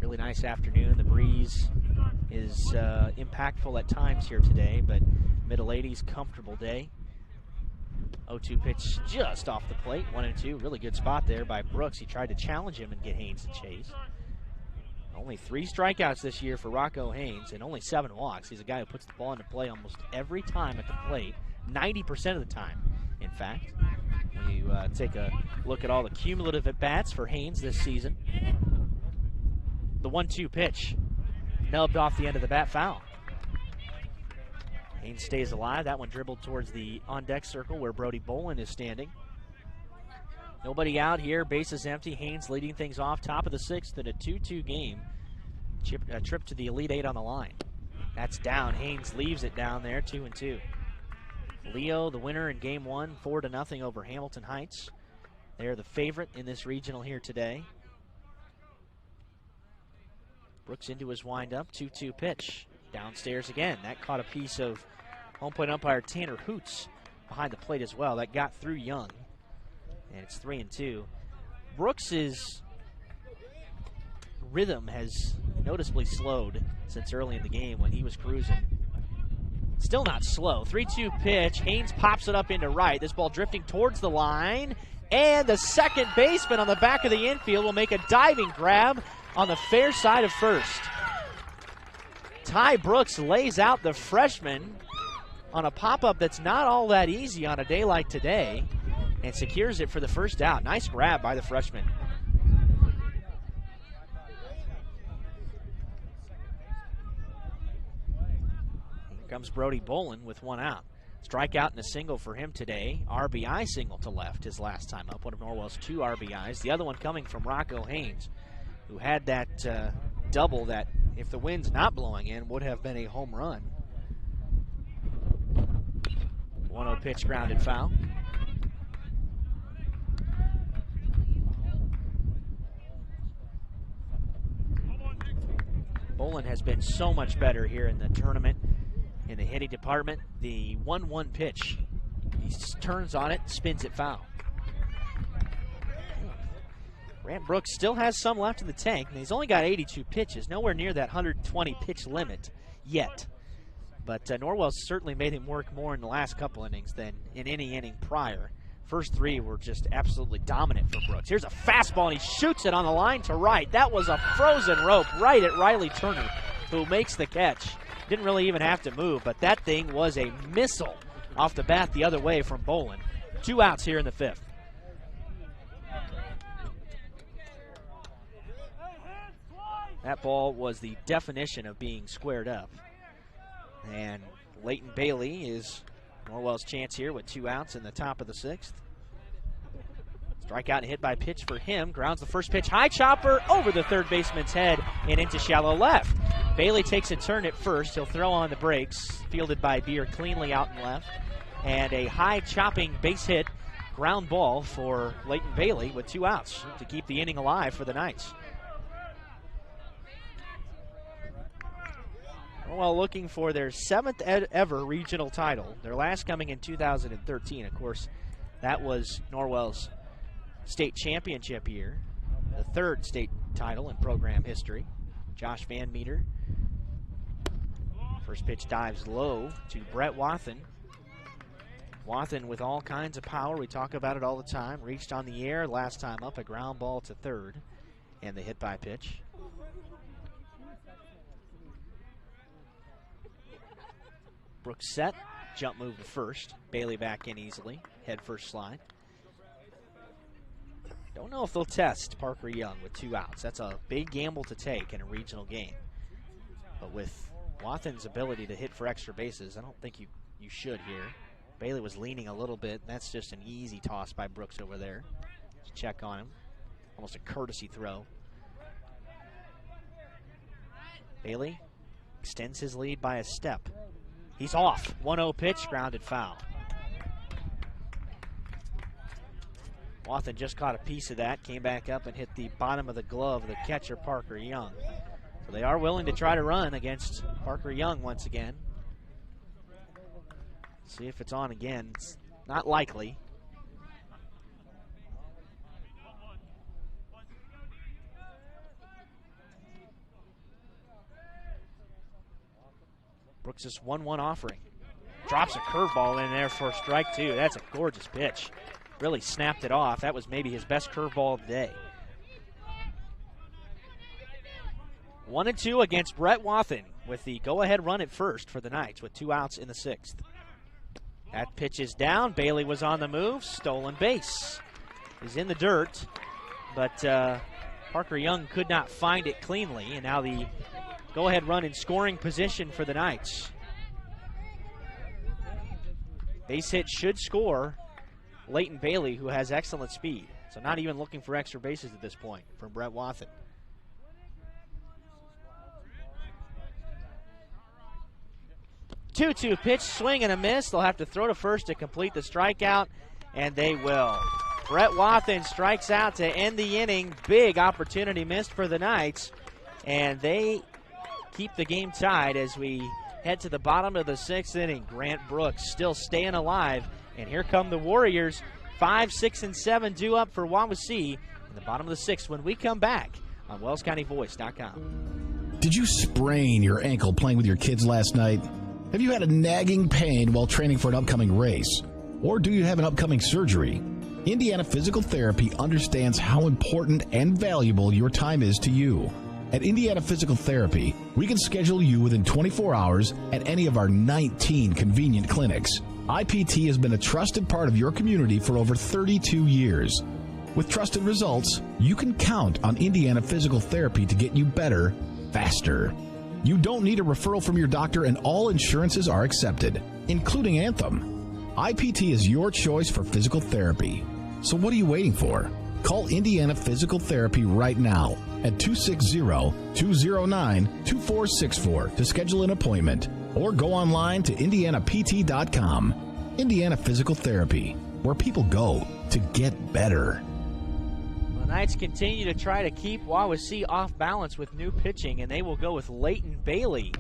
Really nice afternoon. The breeze is impactful at times here today, but middle 80s, comfortable day. 0-2 pitch just off the plate, 1-2. Really good spot there by Brooks. He tried to challenge him and get Haynes to chase. Only 3 strikeouts this year for Rocco Haynes and only 7 walks. He's a guy who puts the ball into play almost every time at the plate, 90% of the time, in fact. When you take a look at all the cumulative at-bats for Haynes this season. The 1-2 pitch nubbed off the end of the bat, foul. Haynes stays alive. That one dribbled towards the on-deck circle where Brody Boland is standing. Nobody out here. Bases empty. Haynes leading things off. Top of the 6th in a 2-2 game. A trip to the Elite 8 on the line. That's down. Haynes leaves it down there, 2-2. Leo, the winner in Game 1, 4-0 over Hamilton Heights. They're the favorite in this regional here today. Brooks into his windup, 2-2 pitch. Downstairs again. That caught a piece of home plate umpire Tanner Hoots behind the plate as well. That got through Young. And it's 3-2. Brooks's rhythm has noticeably slowed since early in the game when he was cruising. Still not slow. 3-2 pitch. Haynes pops it up into right. This ball drifting towards the line. And the second baseman on the back of the infield will make a diving grab on the fair side of first. Ty Brooks lays out the freshman on a pop-up that's not all that easy on a day like today and secures it for the first out. Nice grab by the freshman. Here comes Brody Bolin with one out. Strikeout and a single for him today. RBI single to left his last time up. One of Norwell's 2 RBIs. The other one coming from Rocco Haynes, who had that double that, if the wind's not blowing in, would have been a home run. 1-0 pitch, grounded foul. Bolin has been so much better here in the tournament in the hitting department. The 1-1 pitch, he turns on it, spins it foul. Grant Brooks still has some left in the tank, and he's only got 82 pitches, nowhere near that 120 pitch limit yet. But Norwell's certainly made him work more in the last couple innings than in any inning prior. First 3 were just absolutely dominant for Brooks. Here's a fastball, and he shoots it on the line to right. That was a frozen rope right at Riley Turner, who makes the catch. Didn't really even have to move, but that thing was a missile off the bat the other way from Bolin. 2 outs here in the 5th. That ball was the definition of being squared up. And Leighton Bailey is Norwell's chance here with 2 outs in the top of the 6th. Strikeout and hit by pitch for him. Grounds the first pitch. High chopper over the third baseman's head and into shallow left. Bailey takes a turn at first. He'll throw on the brakes. Fielded by Beer cleanly out and left. And a high chopping base hit ground ball for Leighton Bailey with 2 outs to keep the inning alive for the Knights. Well, looking for their 7th ever regional title. Their last coming in 2013. Of course, that was Norwell's state championship year. The 3rd state title in program history. Josh Van Meter. First pitch dives low to Brett Wathen. Wathen with all kinds of power. We talk about it all the time. Reached on the air last time up, a ground ball to 3rd. And the hit by pitch. Brooks set, jump move to first. Bailey back in easily, head first slide. Don't know if they'll test Parker Young with 2 outs. That's a big gamble to take in a regional game. But with Wathen's ability to hit for extra bases, I don't think you should here. Bailey was leaning a little bit. That's just an easy toss by Brooks over there. Just check on him. Almost a courtesy throw. Bailey extends his lead by a step. He's off. 1-0 pitch, grounded foul. Wathen just caught a piece of that, came back up and hit the bottom of the glove of the catcher, Parker Young. So they are willing to try to run against Parker Young once again. See if it's on again. It's not likely. Brooks' 1-1 offering. Drops a curveball in there for strike 2. That's a gorgeous pitch. Really snapped it off. That was maybe his best curveball of the day. 1-2 against Brett Wathen with the go-ahead run at first for the Knights with 2 outs in the 6th. That pitch is down. Bailey was on the move. Stolen base. Is in the dirt, but Parker Young could not find it cleanly, and now the go-ahead run in scoring position for the Knights. Base hit should score Leighton Bailey, who has excellent speed. So not even looking for extra bases at this point from Brett Wathen. Two-two pitch, swing and a miss. They'll have to throw to first to complete the strikeout, and they will. Brett Wathen strikes out to end the inning. Big opportunity missed for the Knights, and they keep the game tied as we head to the bottom of the 6th inning. Grant Brooks still staying alive, and here come the Warriors. 5, 6, and 7 due up for Wawasee in the bottom of the 6th when we come back on WellsCountyVoice.com. Did you sprain your ankle playing with your kids last night? Have you had a nagging pain while training for an upcoming race? Or do you have an upcoming surgery? Indiana Physical Therapy understands how important and valuable your time is to you. At Indiana Physical Therapy, we can schedule you within 24 hours at any of our 19 convenient clinics. IPT has been a trusted part of your community for over 32 years. With trusted results, you can count on Indiana Physical Therapy to get you better, faster. You don't need a referral from your doctor, and all insurances are accepted, including Anthem. IPT is your choice for physical therapy. So what are you waiting for? Call Indiana Physical Therapy right now at 260-209-2464 to schedule an appointment, or go online to indianapt.com. Indiana Physical Therapy, where people go to get better. The Knights continue to try to keep Wawasee off balance with new pitching, and they will go with Leighton Bailey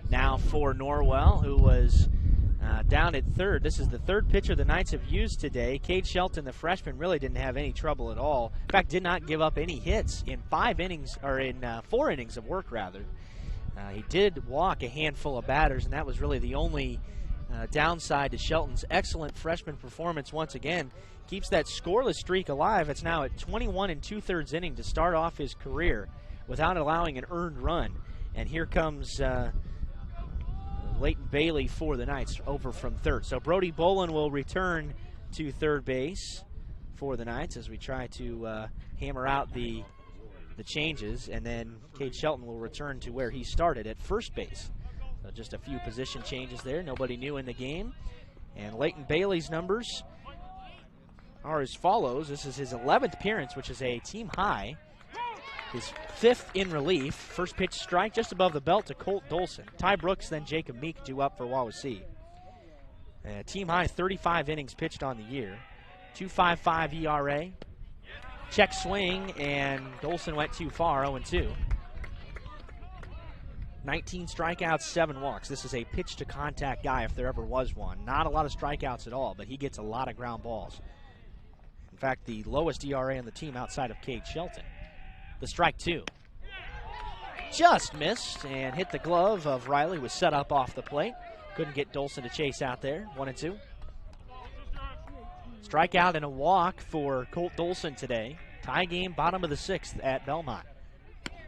now for Norwell, who was down at third. This is the third pitcher the Knights have used today. Cade Shelton, the freshman, really didn't have any trouble at all. In fact, did not give up any hits in 4 innings of work, rather. He did walk a handful of batters, and that was really the only downside to Shelton's excellent freshman performance once again. Keeps that scoreless streak alive. It's now at 21 2/3 inning to start off his career without allowing an earned run. And here comes Leighton Bailey for the Knights over from third. So Brody Bolin will return to third base for the Knights as we try to hammer out the changes. And then Cade Shelton will return to where he started at first base. So just a few position changes there. Nobody new in the game. And Leighton Bailey's numbers are as follows. This is his 11th appearance, which is a team high. His 5th in relief. First pitch strike just above the belt to Colt Dolson. Ty Brooks, then Jacob Meek due up for Wawasee. Team high 35 innings pitched on the year. 2.55 ERA. Check swing, and Dolson went too far, 0-2. 19 strikeouts, 7 walks. This is a pitch-to-contact guy if there ever was one. Not a lot of strikeouts at all, but he gets a lot of ground balls. In fact, the lowest ERA on the team outside of Cade Shelton. The strike 2. Just missed and hit the glove of Riley. Was set up off the plate. Couldn't get Dolson to chase out there. 1-2. Strikeout and a walk for Colt Dolson today. Tie game, bottom of the 6th at Belmont.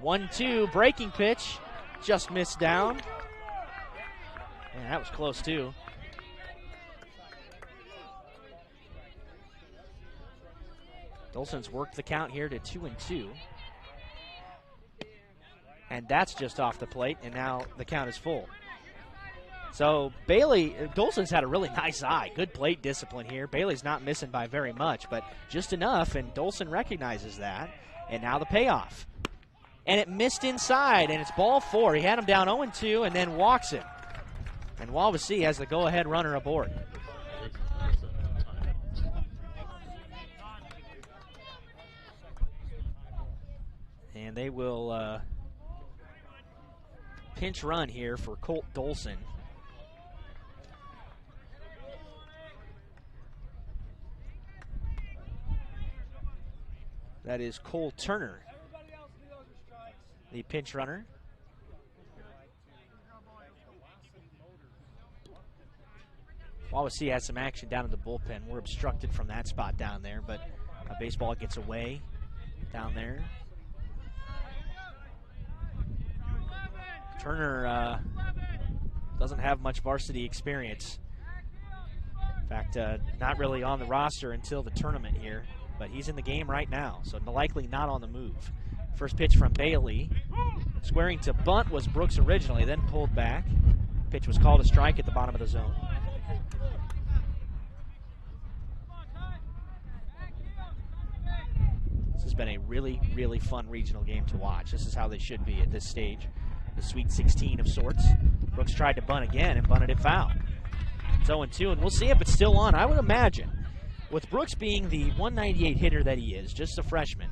1-2, breaking pitch. Just missed down. Man, that was close too. Dolson's worked the count here to 2-2. And that's just off the plate, and now the count is full. So Dolson's had a really nice eye. Good plate discipline here. Bailey's not missing by very much, but just enough, and Dolson recognizes that. And now the payoff. And it missed inside, and it's ball 4. He had him down 0-2 and then walks him. And Wawasee has the go-ahead runner aboard. And they will pinch run here for Colt Dolson. That is Cole Turner, the pinch runner. Wawasee has some action down in the bullpen. We're obstructed from that spot down there, but a baseball gets away down there. Turner doesn't have much varsity experience. In fact, not really on the roster until the tournament here, but he's in the game right now, so likely not on the move. First pitch from Bailey. Squaring to bunt was Brooks originally, then pulled back. Pitch was called a strike at the bottom of the zone. This has been a really, really fun regional game to watch. This is how they should be at this stage. The Sweet 16 of sorts. Brooks tried to bunt again and bunted it foul. It's 0-2, and we'll see if it's still on. I would imagine, with Brooks being the 198 hitter that he is, just a freshman,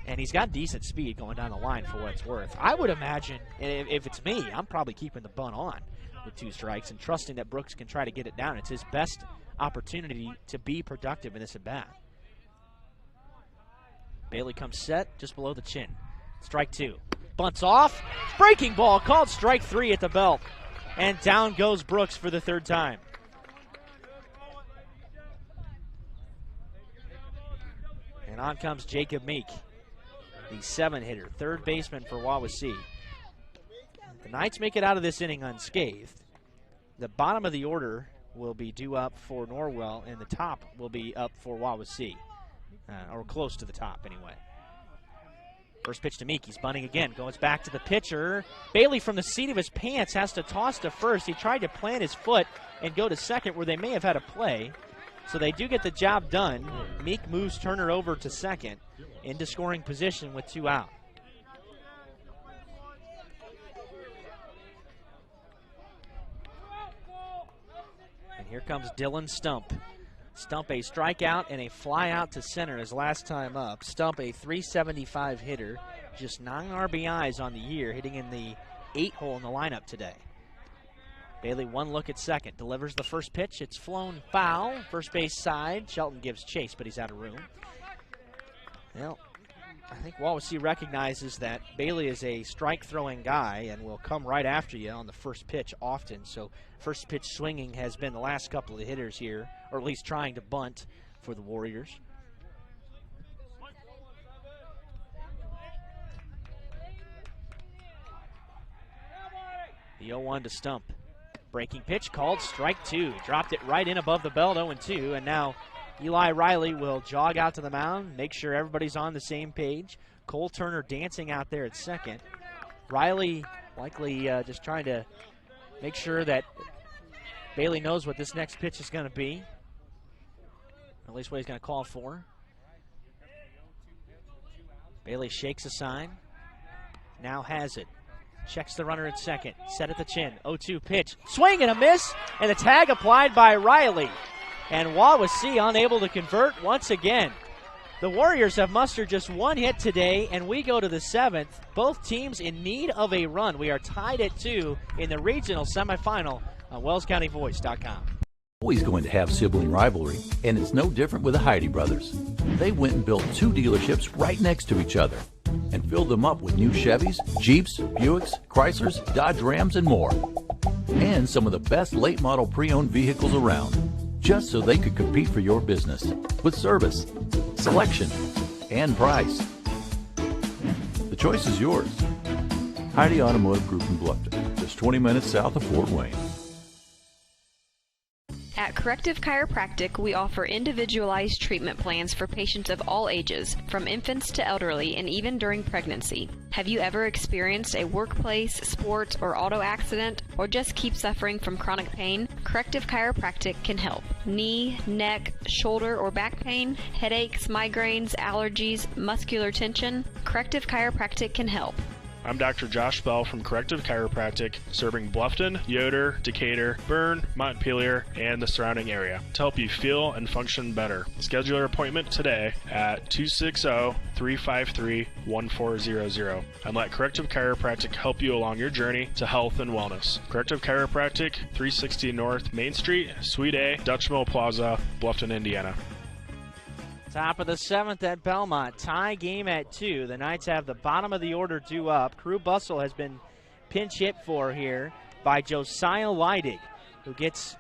and he's got decent speed going down the line for what it's worth, I would imagine, if it's me, I'm probably keeping the bunt on with 2 strikes and trusting that Brooks can try to get it down. It's his best opportunity to be productive in this at-bat. Bailey comes set just below the chin. Strike 2. Bunts off. Breaking ball called strike 3 at the belt. and down goes Brooks for the third time. And on comes Jacob Meek, the 7-hitter, third baseman for Wawasee. The Knights make it out of this inning unscathed. The bottom of the order will be due up for Norwell, and the top will be up for Wawasee, or close to the top anyway. First pitch to Meek. He's bunting again. Goes back to the pitcher. Bailey, from the seat of his pants, has to toss to first. He tried to plant his foot and go to second, where they may have had a play. So they do get the job done. Meek moves Turner over to second into scoring position with 2 out. And here comes Dylan Stump. Stump a strikeout and a fly out to center his last time up. Stump a .375 hitter, just 9 RBIs on the year, hitting in the 8 hole in the lineup today. Bailey, one look at second, delivers the first pitch. It's flown foul, first base side. Shelton gives chase, but he's out of room. Well, I think Wawasee recognizes that Bailey is a strike-throwing guy and will come right after you on the first pitch often. So first pitch swinging has been the last couple of hitters here, or at least trying to bunt for the Warriors. The 0-1 to Stump. Breaking pitch called strike 2. Dropped it right in above the belt, 0-2, and now Eli Riley will jog out to the mound, make sure everybody's on the same page. Cole Turner dancing out there at second. Riley likely just trying to make sure that Bailey knows what this next pitch is going to be, at least what he's going to call for. Bailey shakes a sign, now has it. Checks the runner at second, set at the chin, 0-2 pitch, swing and a miss, and the tag applied by Riley. And Wawasee unable to convert once again. The Warriors have mustered just 1 hit today, and we go to the 7th. Both teams in need of a run. We are tied at 2 in the regional semifinal on WellsCountyVoice.com. Always going to have sibling rivalry, and it's no different with the Heidi brothers. They went and built 2 dealerships right next to each other and filled them up with new Chevys, Jeeps, Buicks, Chryslers, Dodge Rams, and more. And some of the best late model pre-owned vehicles around, just so they could compete for your business with service, selection, and price. The choice is yours. Heidi Automotive Group in Bluffton, just 20 minutes south of Fort Wayne. At Corrective Chiropractic, we offer individualized treatment plans for patients of all ages, from infants to elderly, and even during pregnancy. Have you ever experienced a workplace, sports, or auto accident, or just keep suffering from chronic pain? Corrective Chiropractic can help. Knee, neck, shoulder, or back pain, headaches, migraines, allergies, muscular tension? Corrective Chiropractic can help. I'm Dr. Josh Bell from Corrective Chiropractic, serving Bluffton, Yoder, Decatur, Bern, Montpelier, and the surrounding area to help you feel and function better. Schedule your appointment today at 260-353-1400 and let Corrective Chiropractic help you along your journey to health and wellness. Corrective Chiropractic, 360 North Main Street, Suite A, Dutch Mill Plaza, Bluffton, Indiana. Top of the 7th at Belmont. Tie game at 2. The Knights have the bottom of the order due up. Crew Bustle has been pinch hit for here by Josiah Leidig, who gets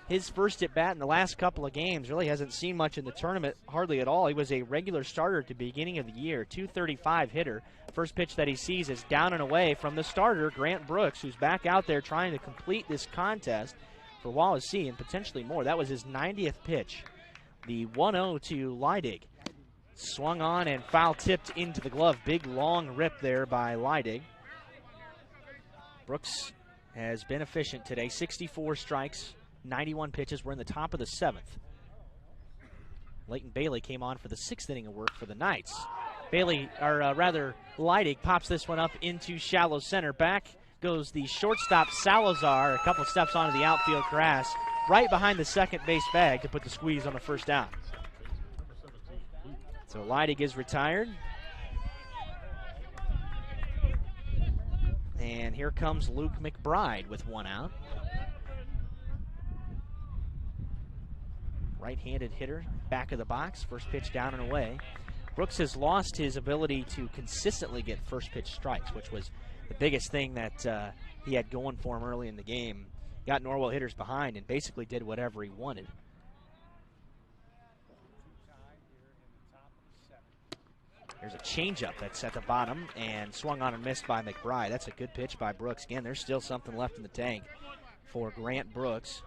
his first at bat in the last couple of games. Really hasn't seen much in the tournament, hardly at all. He was a regular starter at the beginning of the year, .235 hitter. First pitch that he sees is down and away from the starter, Grant Brooks, who's back out there trying to complete this contest for Wawasee and potentially more. That was his 90th pitch. The 1-0 to Leidig. Swung on and foul tipped into the glove. Big long rip there by Leidig. Brooks has been efficient today. 64 strikes, 91 pitches. We're in the top of the 7th. Leighton Bailey came on for the 6th inning of work for the Knights. Leidig pops this one up into shallow center. Back goes the shortstop Salazar, a couple steps onto the outfield grass, right behind the second base bag to put the squeeze on the first out. So Leidig is retired. And here comes Luke McBride with 1 out. Right-handed hitter, back of the box, first pitch down and away. Brooks has lost his ability to consistently get first pitch strikes, which was the biggest thing that he had going for him early in the game. Got Norwell hitters behind and basically did whatever he wanted. There's a changeup that's at the bottom and swung on and missed by McBride. That's a good pitch by Brooks. Again, there's still something left in the tank for Grant Brooks.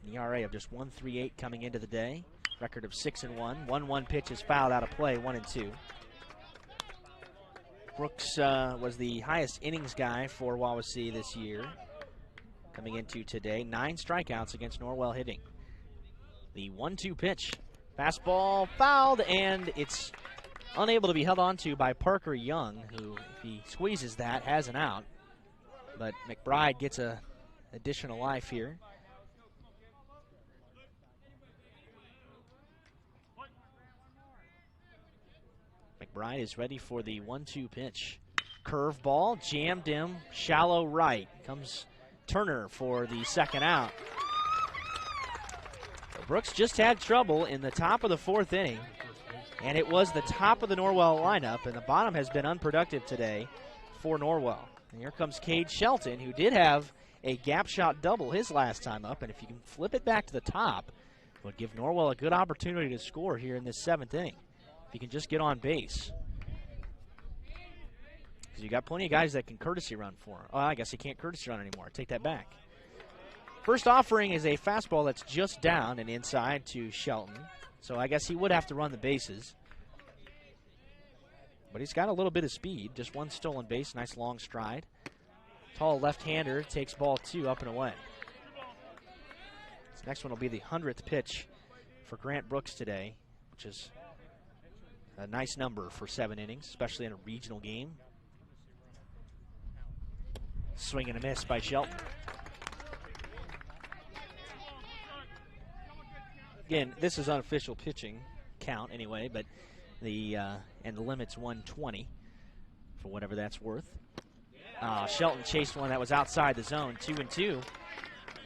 An ERA of just 1.38 coming into the day. Record of 6-1. 1-1 pitch is fouled out of play, 1-2. Brooks was the highest innings guy for Wawasee this year. Coming into today, 9 strikeouts against Norwell hitting. The 1-2 pitch. Fastball fouled, and it's unable to be held on to by Parker Young, who, if he squeezes that, has an out. But McBride gets a additional life here. McBride is ready for the 1-2 pitch. Curveball, jammed him, shallow right. Comes Turner for the second out. Brooks just had trouble in the top of the 4th inning, and it was the top of the Norwell lineup, and the bottom has been unproductive today for Norwell. And here comes Cade Shelton, who did have a gap shot double his last time up, and if you can flip it back to the top, it would give Norwell a good opportunity to score here in this 7th inning. If you can just get on base. Because you got plenty of guys that can courtesy run for him. Oh, I guess he can't courtesy run anymore. Take that back. First offering is a fastball that's just down and inside to Shelton. So I guess he would have to run the bases. But he's got a little bit of speed. Just one stolen base. Nice long stride. Tall left-hander takes ball 2 up and away. This next one will be the 100th pitch for Grant Brooks today, which is a nice number for 7 innings, especially in a regional game. Swing and a miss by Shelton. Again, this is unofficial pitching count anyway, but the limit's 120 for whatever that's worth. Shelton chased one that was outside the zone, 2-2.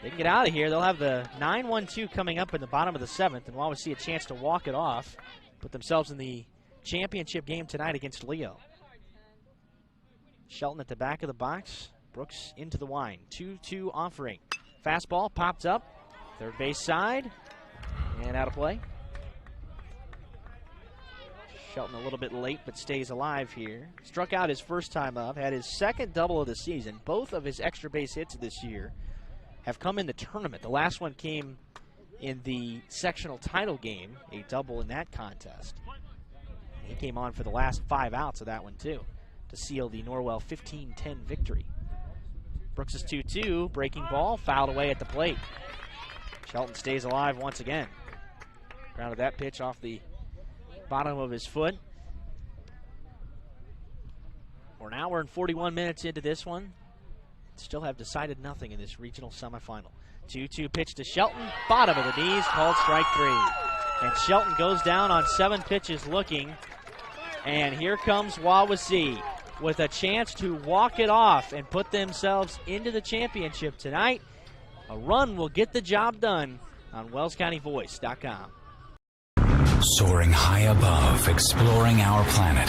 They can get out of here. They'll have the 9-1-2 coming up in the bottom of the 7th, and Wawasee a chance to walk it off, put themselves in the championship game tonight against Leo. Shelton at the back of the box. Brooks into the wind. 2-2 offering. Fastball popped up. Third base side. And out of play. Shelton a little bit late, but stays alive here. Struck out his first time up. Had his second double of the season. Both of his extra base hits this year have come in the tournament. The last one came in the sectional title game. A double in that contest. He came on for the last 5 outs of that one, too, to seal the Norwell 15-10 victory. Brooks is 2-2. Breaking ball. Fouled away at the plate. Shelton stays alive once again. Grounded that pitch off the bottom of his foot. We're an hour and 41 minutes into this one. Still have decided nothing in this regional semifinal. 2-2 pitch to Shelton. Bottom of the knees. Called strike 3. And Shelton goes down on 7 pitches looking. And here comes Wawasee with a chance to walk it off and put themselves into the championship tonight. A run will get the job done on WellsCountyVoice.com. Soaring high above, exploring our planet.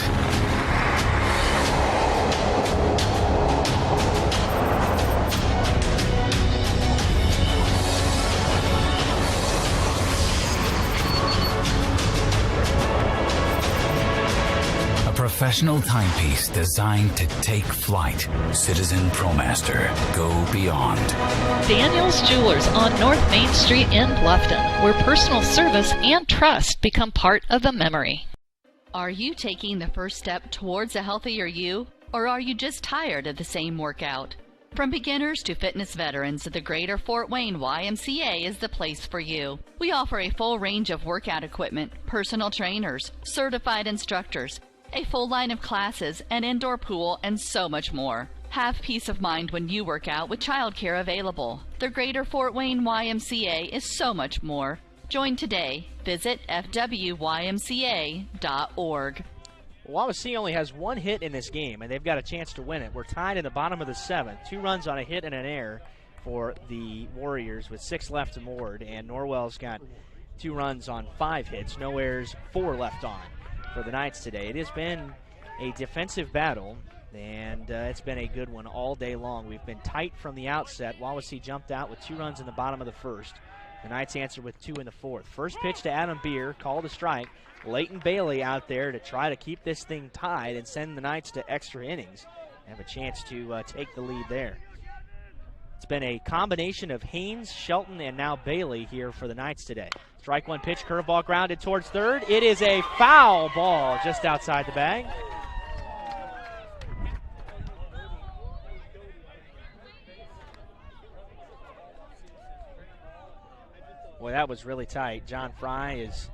Professional timepiece designed to take flight. Citizen ProMaster. Go beyond. Daniel's Jewelers on North Main Street in Bluffton, where personal service and trust become part of the memory. Are you taking the first step towards a healthier you, or are you just tired of the same workout? From beginners to fitness veterans, the Greater Fort Wayne YMCA is the place for you. We offer a full range of workout equipment, personal trainers, certified instructors, a full line of classes, an indoor pool, and so much more. Have peace of mind when you work out with childcare available. The Greater Fort Wayne YMCA is so much more. Join today. Visit fwymca.org. Wawasee only has 1 hit in this game, and they've got a chance to win it. We're tied in the bottom of the 7th. 2 runs on a hit and an error for the Warriors with 6 left to moored, and Norwell's got 2 runs on 5 hits. No errors, 4 left on for the Knights today. It has been a defensive battle And it's been a good one all day long. We've been tight from the outset. Wawasee jumped out with 2 runs in the bottom of the first. The Knights answered with 2 in the fourth. First pitch to Adam Beer, called a strike. Leighton Bailey out there to try to keep this thing tied and send the Knights to extra innings. Have a chance to take the lead there. It's been a combination of Haynes, Shelton, and now Bailey here for the Knights today. Strike 1 pitch, curveball grounded towards third. It is a foul ball just outside the bag. Boy, that was really tight. John Fry is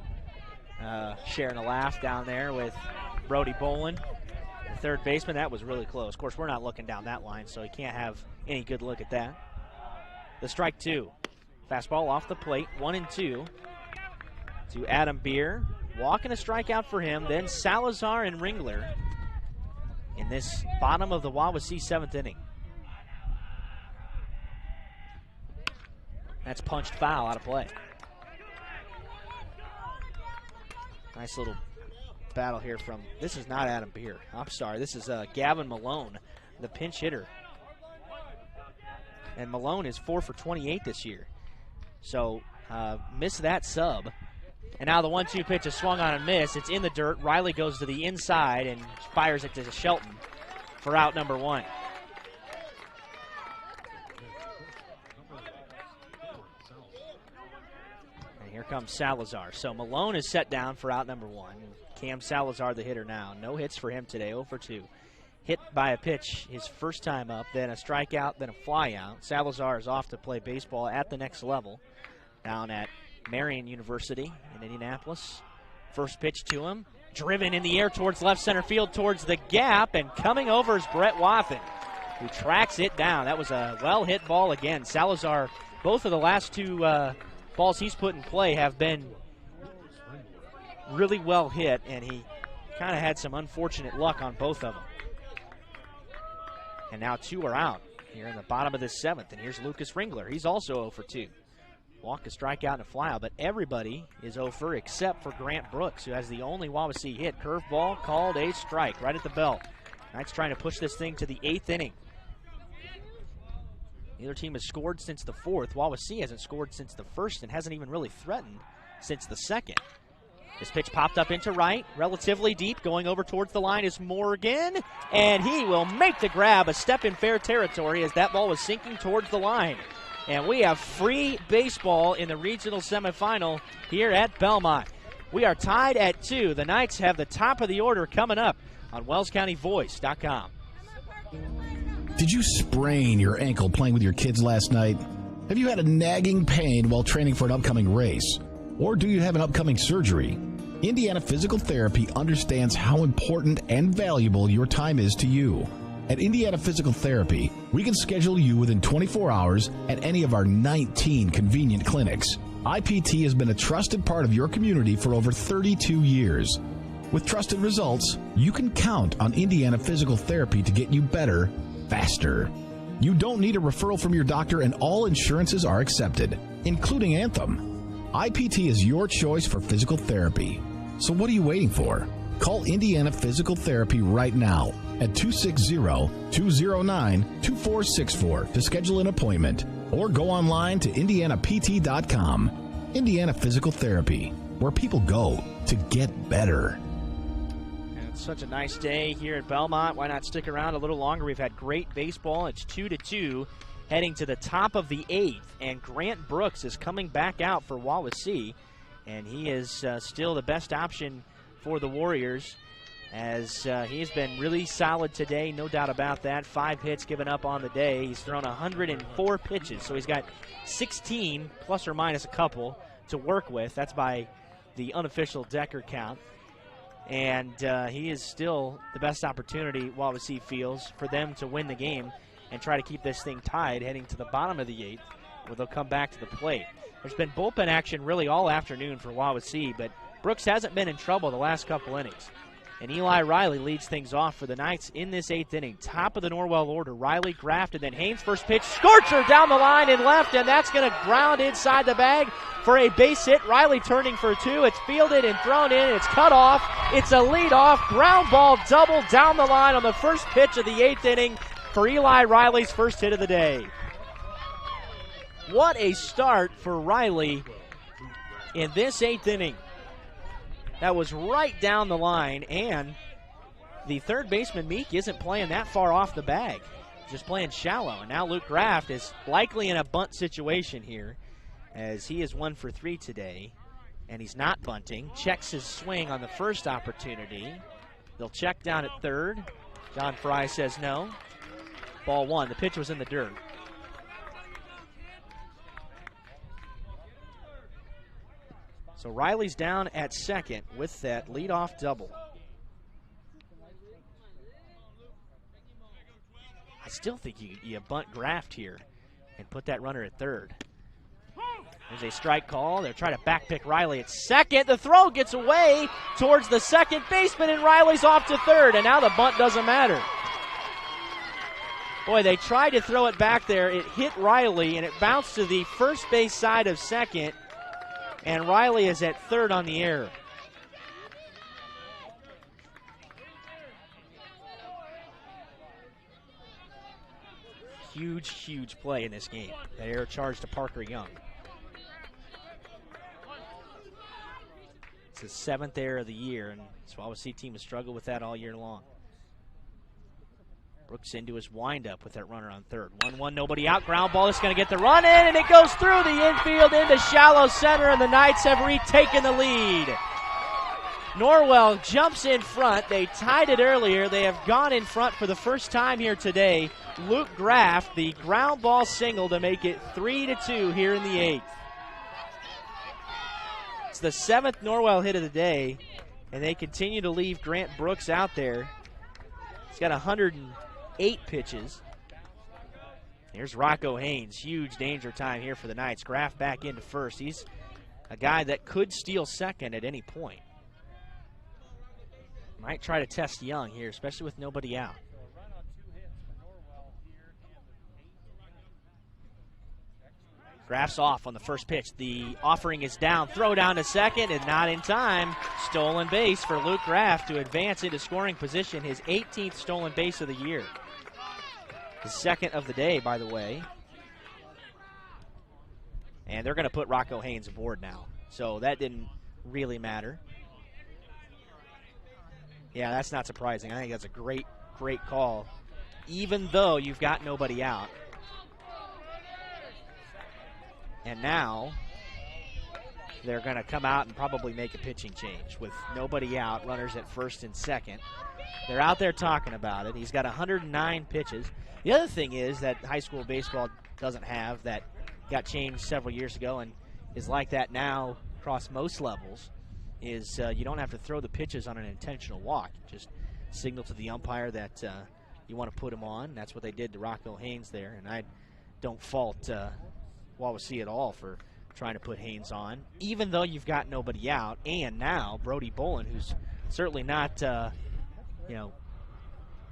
sharing a laugh down there with Brody Bolin, the third baseman. That was really close. Of course, we're not looking down that line, so he can't have any good look at that. The strike 2. Fastball off the plate, 1-2 to Adam Beer. Walk and a strikeout for him. Then Salazar and Ringler in this bottom of the Wawasee 7th inning. That's punched foul out of play. Nice little battle here from, this is not Adam Beer. I'm sorry, this is Gavin Malone, the pinch hitter. And Malone is 4 for 28 this year. So miss that sub. And now the 1-2 pitch is swung on and missed. It's in the dirt. Riley goes to the inside and fires it to Shelton for out number 1. Here comes Salazar. So Malone is set down for out number 1. Cam Salazar, the hitter now. No hits for him today, 0 for 2. Hit by a pitch his first time up, then a strikeout, then a flyout. Salazar is off to play baseball at the next level down at Marion University in Indianapolis. First pitch to him. Driven in the air towards left center field, towards the gap, and coming over is Brett Wathen, who tracks it down. That was a well-hit ball again. Salazar, both of the last 2 balls he's put in play have been really well hit, and he kind of had some unfortunate luck on both of them. And now 2 are out here in the bottom of this 7th, and here's Lucas Ringler. He's also 0 for 2. Walk, a strikeout, and a flyout, but everybody is 0 for except for Grant Brooks, who has the only Wawasee hit. Curveball called a strike right at the belt. Knights trying to push this thing to the 8th inning. Neither team has scored since the 4th. Wawasee hasn't scored since the 1st and hasn't even really threatened since the 2nd. This pitch popped up into right, relatively deep. Going over towards the line is Morgan, and he will make the grab, a step in fair territory as that ball was sinking towards the line. And we have free baseball in the regional semifinal here at Belmont. We are tied at 2. The Knights have the top of the order coming up on WellsCountyVoice.com. Did you sprain your ankle playing with your kids last night? Have you had a nagging pain while training for an upcoming race? Or do you have an upcoming surgery? Indiana Physical Therapy understands how important and valuable your time is to you. At Indiana Physical Therapy, we can schedule you within 24 hours at any of our 19 convenient clinics. IPT has been a trusted part of your community for over 32 years. With trusted results, you can count on Indiana Physical Therapy to get you better, faster. You don't need a referral from your doctor, and all insurances are accepted, including Anthem. IPT is your choice for physical therapy. So what are you waiting for? Call Indiana Physical Therapy right now at 260-209-2464 to schedule an appointment, or go online to indianapt.com. Indiana Physical Therapy, where people go to get better. It's such a nice day here at Belmont. Why not stick around a little longer? We've had great baseball. It's 2-2 heading to the top of the 8th, and Grant Brooks is coming back out for Wawasee, and he is still the best option for the Warriors, as he has been really solid today, no doubt about that. 5 hits given up on the day. He's thrown 104 pitches, so he's got 16 plus or minus a couple to work with. That's by the unofficial Decker count. And he is still the best opportunity, Wawasee feels, for them to win the game and try to keep this thing tied heading to the bottom of the 8th, where they'll come back to the plate. There's been bullpen action really all afternoon for Wawasee, but Brooks hasn't been in trouble the last couple innings. And Eli Riley leads things off for the Knights in this 8th inning. Top of the Norwell order. Riley, Graft, and then Haynes. First pitch, scorcher down the line and left, and that's going to ground inside the bag for a base hit. Riley turning for 2. It's fielded and thrown in. It's cut off. It's a leadoff ground ball double down the line on the first pitch of the 8th inning for Eli Riley's first hit of the day. What a start for Riley in this 8th inning. That was right down the line, and the third baseman, Meek, isn't playing that far off the bag. Just playing shallow. And now Luke Graft is likely in a bunt situation here, as he is 1 for 3 today, and he's not bunting. Checks his swing on the first opportunity. They'll check down at third. John Fry says no. Ball 1. The pitch was in the dirt. So Riley's down at second with that leadoff double. I still think you bunt Graft here and put that runner at third. There's a strike call. They're trying to backpick Riley at second. The throw gets away towards the second baseman, and Riley's off to third, and now the bunt doesn't matter. Boy, they tried to throw it back there. It hit Riley, and it bounced to the first base side of second, and Riley is at third on the error. Huge, huge play in this game. That error charged to Parker Young. It's his 7th error of the year, and the Wawasee team has struggled with that all year long. Brooks into his windup with that runner on third. 1-1, nobody out. Ground ball is going to get the run in, and it goes through the infield into shallow center, and the Knights have retaken the lead. Norwell jumps in front. They tied it earlier. They have gone in front for the first time here today. Luke Graft, the ground ball single to make it 3-2 here in the 8th. It's the 7th Norwell hit of the day, and they continue to leave Grant Brooks out there. He's got 108 pitches. Here's Rocco Haynes. Huge danger time here for the Knights. Graft back into first. He's a guy that could steal second at any point. Might try to test Young here, especially with nobody out. Graft's off on the first pitch. The offering is down. Throw down to second, and not in time. Stolen base for Luke Graft to advance into scoring position. His 18th stolen base of the year. The 2nd of the day, by the way. And they're going to put Rocco Haynes aboard now. So that didn't really matter. Yeah, that's not surprising. I think that's a great, great call, even though you've got nobody out. And now they're going to come out and probably make a pitching change with nobody out, runners at first and second. They're out there talking about it. He's got 109 pitches. The other thing is that high school baseball doesn't have, that got changed several years ago and is like that now across most levels, is you don't have to throw the pitches on an intentional walk. Just signal to the umpire that you want to put him on. That's what they did to Rocco Haynes there, and I don't fault Wawasee at all for trying to put Haynes on, even though you've got nobody out. And now Brody Bolin, who's certainly not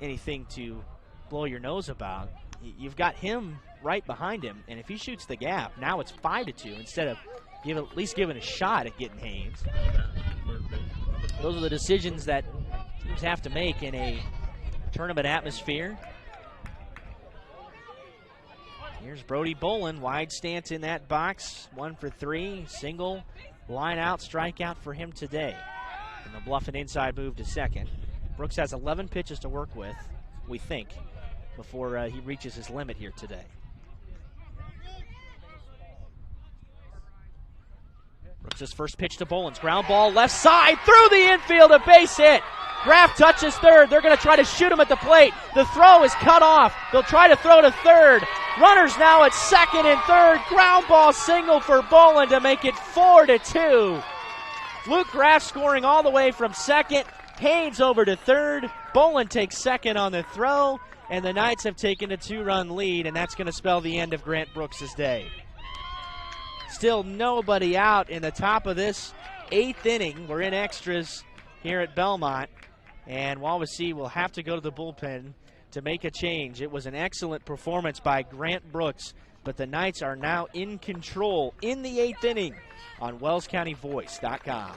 anything to blow your nose about, you've got him right behind him, and if he shoots the gap, now it's 5-2 instead of at least giving a shot at getting Haynes. Those are the decisions that teams have to make in a tournament atmosphere. Here's Brody Bolin, wide stance in that box, 1 for 3, single, line out, strikeout for him today. And they'll bluff an inside move to second. Brooks has 11 pitches to work with, we think, before he reaches his limit here today. Brooks' first pitch to Bolin's ground ball left side through the infield, a base hit. Graft touches third. They're going to try to shoot him at the plate. The throw is cut off. They'll try to throw to third. Runners now at second and third. Ground ball single for Bolin to make it 4-2. Luke Graft scoring all the way from second. Haynes over to third. Bolin takes second on the throw, and the Knights have taken a 2-run lead, and that's going to spell the end of Grant Brooks' day. Still nobody out in the top of this 8th inning. We're in extras here at Belmont. and Wawasee will have to go to the bullpen to make a change. It was an excellent performance by Grant Brooks, but the Knights are now in control in the 8th inning on WellsCountyVoice.com.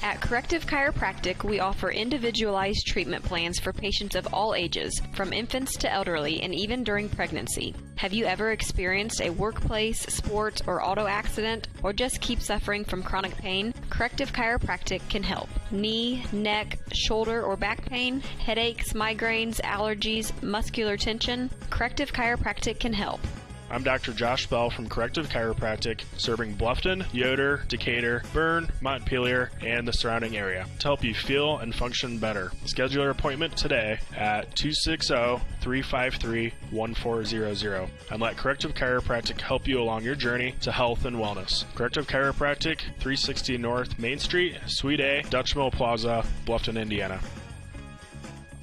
At Corrective Chiropractic, we offer individualized treatment plans for patients of all ages, from infants to elderly, and even during pregnancy. Have you ever experienced a workplace, sports, or auto accident, or just keep suffering from chronic pain? Corrective Chiropractic can help. Knee, neck, shoulder, or back pain, headaches, migraines, allergies, muscular tension? Corrective Chiropractic can help. I'm Dr. Josh Bell from Corrective Chiropractic, serving Bluffton, Yoder, Decatur, Bern, Montpelier, and the surrounding area to help you feel and function better. Schedule your appointment today at 260-353-1400 and let Corrective Chiropractic help you along your journey to health and wellness. Corrective Chiropractic, 360 North Main Street, Suite A, Dutch Mill Plaza, Bluffton, Indiana.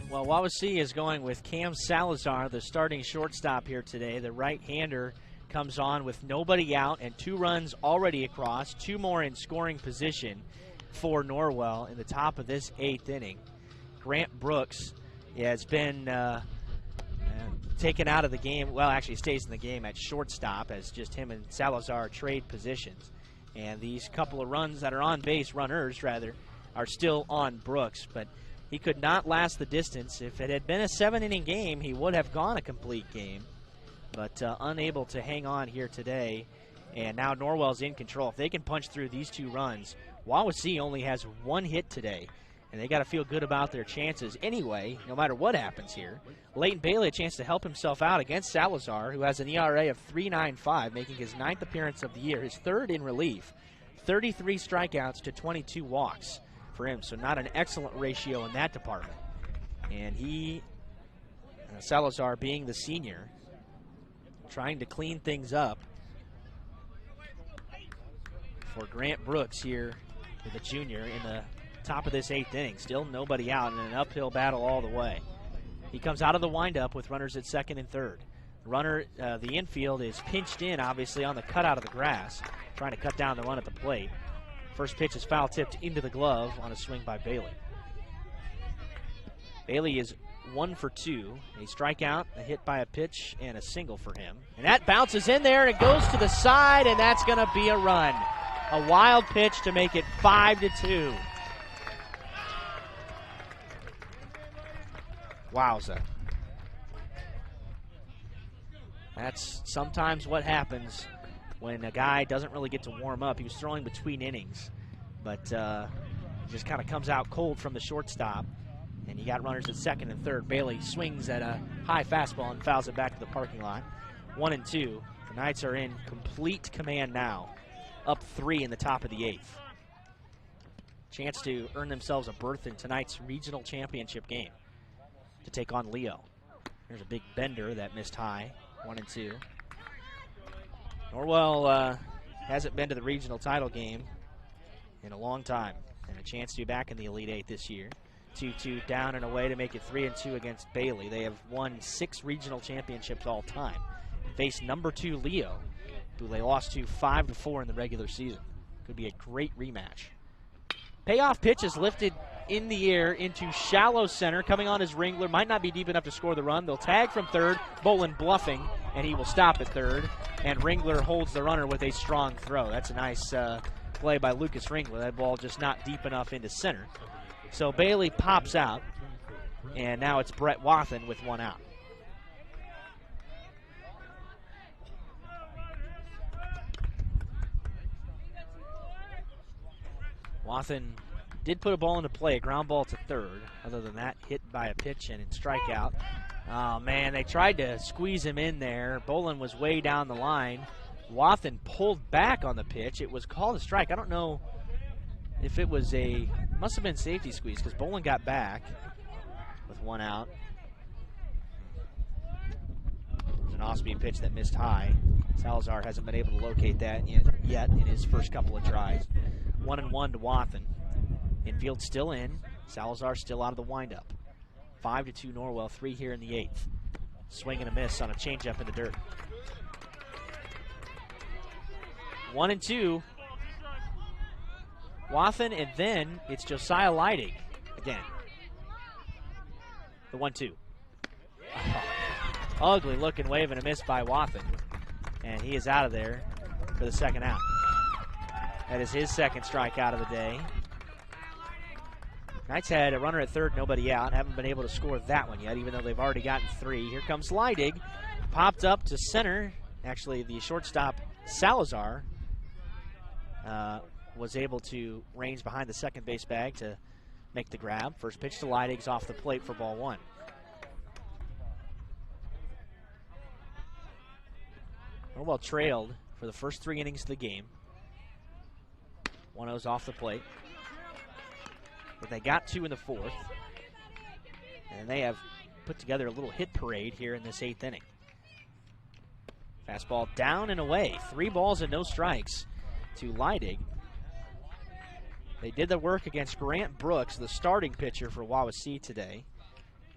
Well, Wawasee is going with Cam Salazar, the starting shortstop here today. The right-hander comes on with nobody out and 2 runs already across, 2 more in scoring position for Norwell in the top of this 8th inning. Grant Brooks has been taken out of the game. Well, actually stays in the game at shortstop as just him and Salazar trade positions. And these couple of runs that are on base, runners rather, are still on Brooks. But he could not last the distance. If it had been a 7-inning game, he would have gone a complete game. But unable to hang on here today. And now Norwell's in control. If they can punch through these 2 runs, Wawasee only has 1 hit today. And they got to feel good about their chances anyway, no matter what happens here. Leighton Bailey a chance to help himself out against Salazar, who has an ERA of 3.95, making his 9th appearance of the year, his 3rd in relief. 33 strikeouts to 22 walks for him, so not an excellent ratio in that department. And he, Salazar being the senior, trying to clean things up for Grant Brooks here with the junior in the top of this 8th inning. Still nobody out in an uphill battle all the way. He comes out of the windup with runners at 2nd and 3rd. The infield is pinched in, obviously, on the cutout of the grass, trying to cut down the run at the plate. First pitch is foul tipped into the glove on a swing by Bailey. Bailey is 1 for 2. A strikeout, a hit by a pitch, and a single for him. And that bounces in there, and it goes to the side, and that's going to be a run. A wild pitch to make it 5-2. Wowza. That's sometimes what happens when a guy doesn't really get to warm up. He was throwing between innings, but just kind of comes out cold from the shortstop. And you got runners at 2nd and 3rd. Bailey swings at a high fastball and fouls it back to the parking lot. 1-2. The Knights are in complete command now, up 3 in the top of the 8th. Chance to earn themselves a berth in tonight's regional championship game to take on Leo. There's a big bender that missed high. 1-2. Norwell hasn't been to the regional title game in a long time, and a chance to be back in the Elite 8 this year. 2-2 down and away to make it 3-2 against Bailey. They have won 6 regional championships all time. Face number 2 Leo, who they lost to 5-4 in the regular season. Could be a great rematch. Payoff pitch is lifted in the air into shallow center. Coming on is Ringler. Might not be deep enough to score the run. They'll tag from 3rd. Bolin bluffing, and he will stop at 3rd. And Ringler holds the runner with a strong throw. That's a nice play by Lucas Ringler. That ball just not deep enough into center. So Bailey pops out, and now it's Brett Wathen with 1 out. Wathen did put a ball into play, a ground ball to 3rd. Other than that, hit by a pitch and in strikeout. Oh, man, they tried to squeeze him in there. Bolin was way down the line. Wathen pulled back on the pitch. It was called a strike. I don't know if it was must have been safety squeeze because Bolin got back with 1 out. There's an off-speed pitch that missed high. Salazar hasn't been able to locate that yet in his first couple of tries. 1-1 to Wathen. Infield still in. Salazar still out of the windup. 5-2 Norwell, 3 here in the 8th. Swing and a miss on a changeup in the dirt. 1-2. Wathen, and then it's Josiah Leidig again. The 1-2. Ugly looking wave and a miss by Wathen. And he is out of there for the second out. That is his second strikeout of the day. Knights had a runner at third, nobody out. Haven't been able to score that one yet, even though they've already gotten 3. Here comes Leidig. Popped up to center. Actually, the shortstop, Salazar, was able to range behind the second base bag to make the grab. First pitch to Leidig's off the plate for ball 1. Norwell trailed for the first 3 innings of the game. 1-0's off the plate. But they got 2 in the 4th. And they have put together a little hit parade here in this 8th inning. Fastball down and away. 3 balls and no strikes to Leidig. They did the work against Grant Brooks, the starting pitcher for Wawasee today.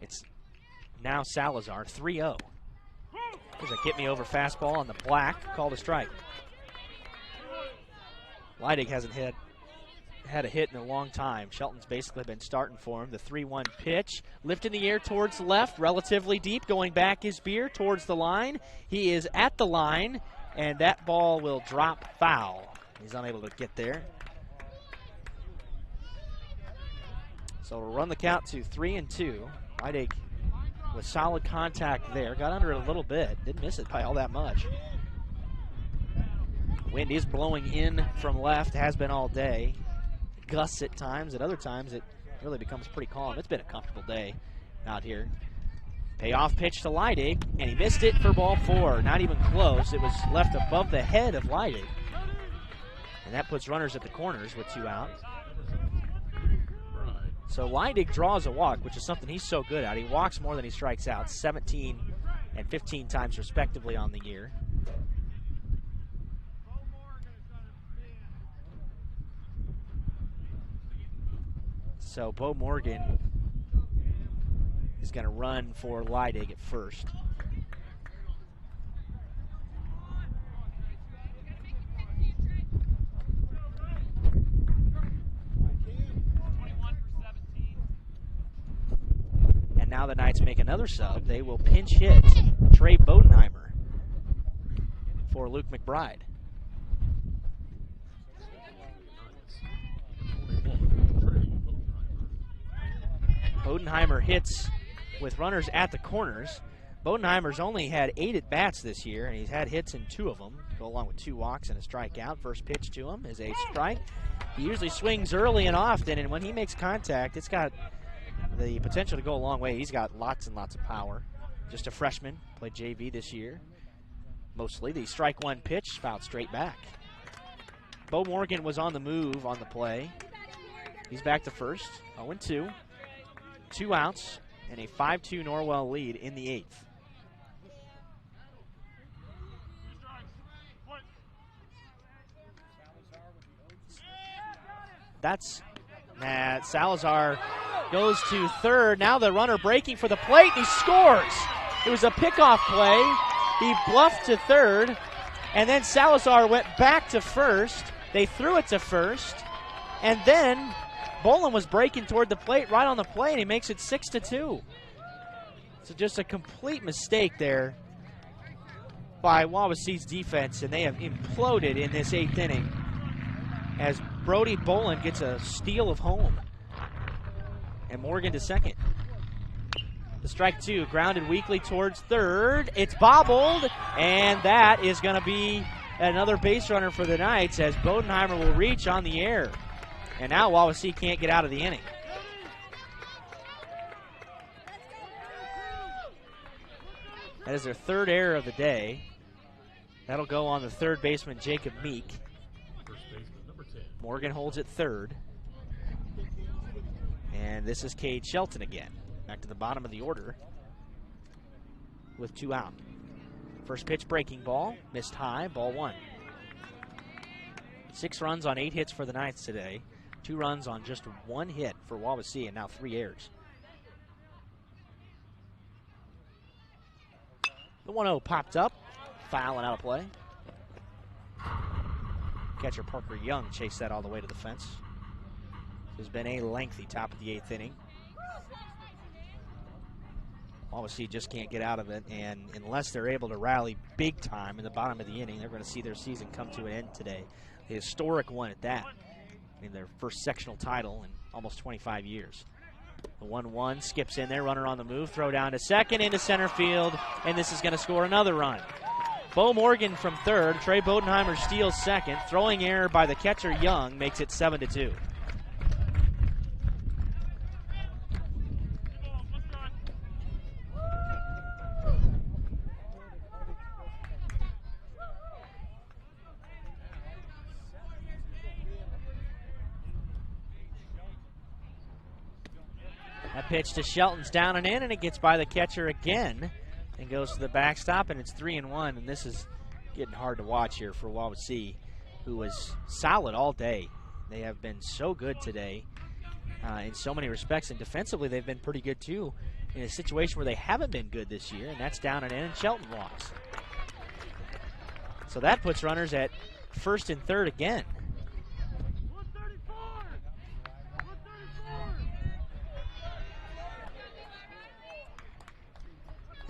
It's now Salazar, 3-0. There's a get-me-over fastball on the black, called a strike. Leidig hasn't had a hit in a long time. Shelton's basically been starting for him. The 3-1 pitch, lift in the air towards left, relatively deep, going back is Beer towards the line. He is at the line, and that ball will drop foul. He's unable to get there. So we'll run the count to 3-2. Leidig with solid contact there. Got under it a little bit. Didn't miss it by all that much. Wind is blowing in from left. Has been all day. Gusts at times. At other times, it really becomes pretty calm. It's been a comfortable day out here. Payoff pitch to Leidig, and he missed it for ball 4. Not even close. It was left above the head of Leidig. And that puts runners at the corners with 2 out. So Leidig draws a walk, which is something he's so good at. He walks more than he strikes out, 17 and 15 times respectively on the year. So Bo Morgan is going to run for Leidig at first. Now the Knights make another sub. They will pinch hit Trey Bodenheimer for Luke McBride. Bodenheimer hits with runners at the corners. Bodenheimer's only had 8 at-bats this year, and he's had hits in 2 of them, go along with 2 walks and a strikeout. First pitch to him is a strike. He usually swings early and often, and when he makes contact, it's got the potential to go a long way. He's got lots and lots of power. Just a freshman, played JV this year. Mostly the strike 1 pitch, fouled straight back. Bo Morgan was on the move on the play. He's back to first, 0-2. 2 outs and a 5-2 Norwell lead in the 8th. Salazar goes to third. Now the runner breaking for the plate, and he scores. It was a pickoff play. He bluffed to third, and then Salazar went back to first. They threw it to first, and then Bolin was breaking toward the plate, right on the plate, and he makes it 6-2. So just a complete mistake there by Wawasee's defense, and they have imploded in this 8th inning as Brody Bolin gets a steal of home. And Morgan to second. The strike 2, grounded weakly towards third. It's bobbled, and that is going to be another base runner for the Knights as Bodenheimer will reach on the air. And now Wawasee can't get out of the inning. That is their 3rd error of the day. That'll go on the 3rd baseman, Jacob Meek. Morgan holds at 3rd. And this is Cade Shelton again. Back to the bottom of the order with 2 out. First pitch breaking ball, missed high, ball 1. 6 runs on 8 hits for the Knights today. 2 runs on just 1 hit for Wawasee, and now 3 errors. The 1-0 popped up, foul and out of play. Catcher Parker Young chased that all the way to the fence. It's been a lengthy top of the 8th inning. Wawasee just can't get out of it, and unless they're able to rally big time in the bottom of the inning, they're going to see their season come to an end today. A historic one at that, in their first sectional title in almost 25 years. The 1-1 skips in there, runner on the move, throw down to second, into center field, and this is going to score another run. Bo Morgan from third, Trey Bodenheimer steals second. Throwing error by the catcher Young makes it 7-2. That pitch to Shelton's down and in, and it gets by the catcher again and goes to the backstop, and it's 3-1, and this is getting hard to watch here for Wawasee, who was solid all day. They have been so good today in so many respects, and defensively they've been pretty good too in a situation where they haven't been good this year, and that's down and in, and Shelton walks. So that puts runners at first and third again.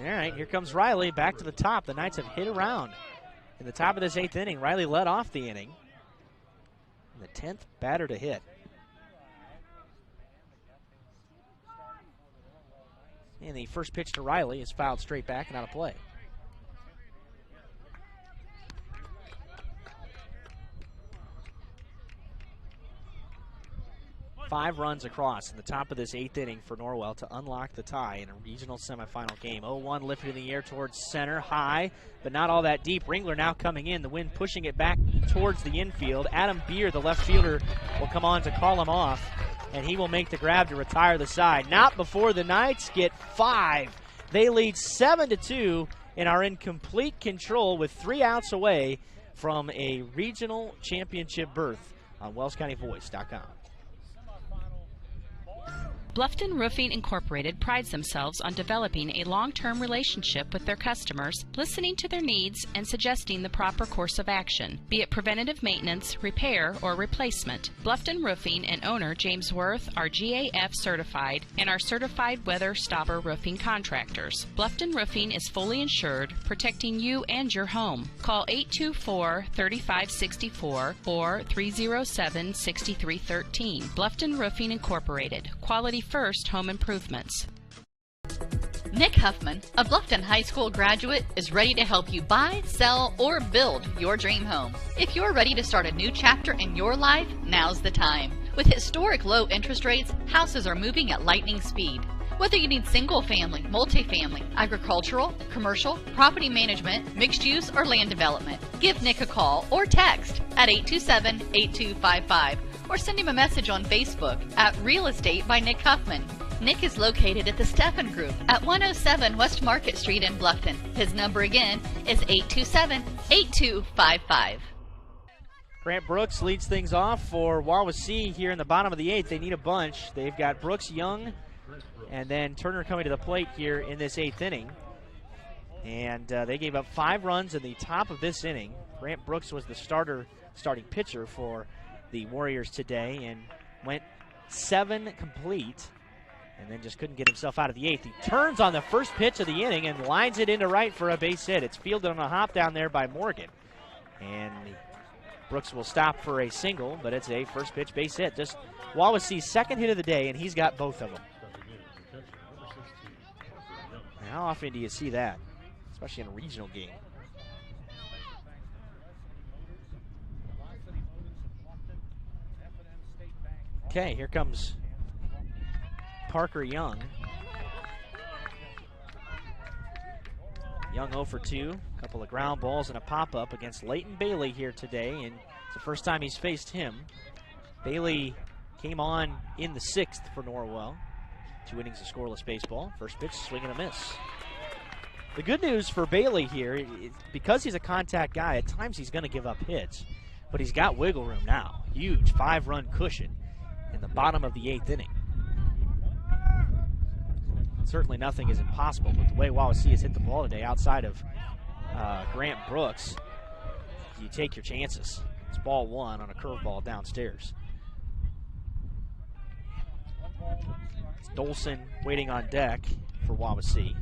All right, here comes Riley back to the top. The Knights have hit around in the top of this 8th inning. Riley led off the inning. And the 10th batter to hit. And the first pitch to Riley is fouled straight back and out of play. 5 runs across in the top of this 8th inning for Norwell to unlock the tie in a regional semifinal game. 0-1 lifted in the air towards center, high, but not all that deep. Ringler now coming in, the wind pushing it back towards the infield. Adam Beer, the left fielder, will come on to call him off, and he will make the grab to retire the side. Not before the Knights get 5. They lead 7-2 and are in complete control with 3 outs away from a regional championship berth on WellsCountyVoice.com. Bluffton Roofing Incorporated prides themselves on developing a long-term relationship with their customers, listening to their needs and suggesting the proper course of action, be it preventative maintenance, repair, or replacement. Bluffton Roofing and owner James Worth are GAF certified and are certified weather stopper roofing contractors. Bluffton Roofing is fully insured, protecting you and your home. Call 824-3564 or 307-6313. Bluffton Roofing Incorporated. Quality first home improvements. Nick Huffman, a Bluffton High School graduate, is ready to help you buy, sell, or build your dream home. If you're ready to start a new chapter in your life, now's the time. With historic low interest rates, houses are moving at lightning speed. Whether you need single-family, multifamily, agricultural, commercial, property management, mixed use, or land development, give Nick a call or text at 827-8255 or send him a message on Facebook at Real Estate by Nick Huffman. Nick is located at the Steffen Group at 107 West Market Street in Bluffton. His number again is 827-8255. Grant Brooks leads things off for Wawasee here in the bottom of the 8th. They need a bunch. They've got Brooks, Young, and then Turner coming to the plate here in this 8th inning. And they gave up 5 runs in the top of this inning. Grant Brooks was the starting pitcher for the Warriors today and went 7 complete and then just couldn't get himself out of the 8th. He turns on the first pitch of the inning and lines it into right for a base hit. It's fielded on a hop down there by Morgan. And Brooks will stop for a single, but it's a first pitch base hit. Just Wawasee's second hit of the day, and he's got both of them. How often do you see that, especially in a regional game? Okay, here comes Parker Young. Young 0 for 2, a couple of ground balls and a pop-up against Leighton Bailey here today, and it's the first time he's faced him. Bailey came on in the 6th for Norwell. 2 innings of scoreless baseball. First pitch, swing and a miss. The good news for Bailey here, because he's a contact guy, at times he's going to give up hits, but he's got wiggle room now. Huge 5-run cushion in the bottom of the 8th inning. Certainly nothing is impossible, but the way Wawasee has hit the ball today outside of Grant Brooks, you take your chances. It's ball 1 on a curveball downstairs. It's Dolson waiting on deck for Wawasee.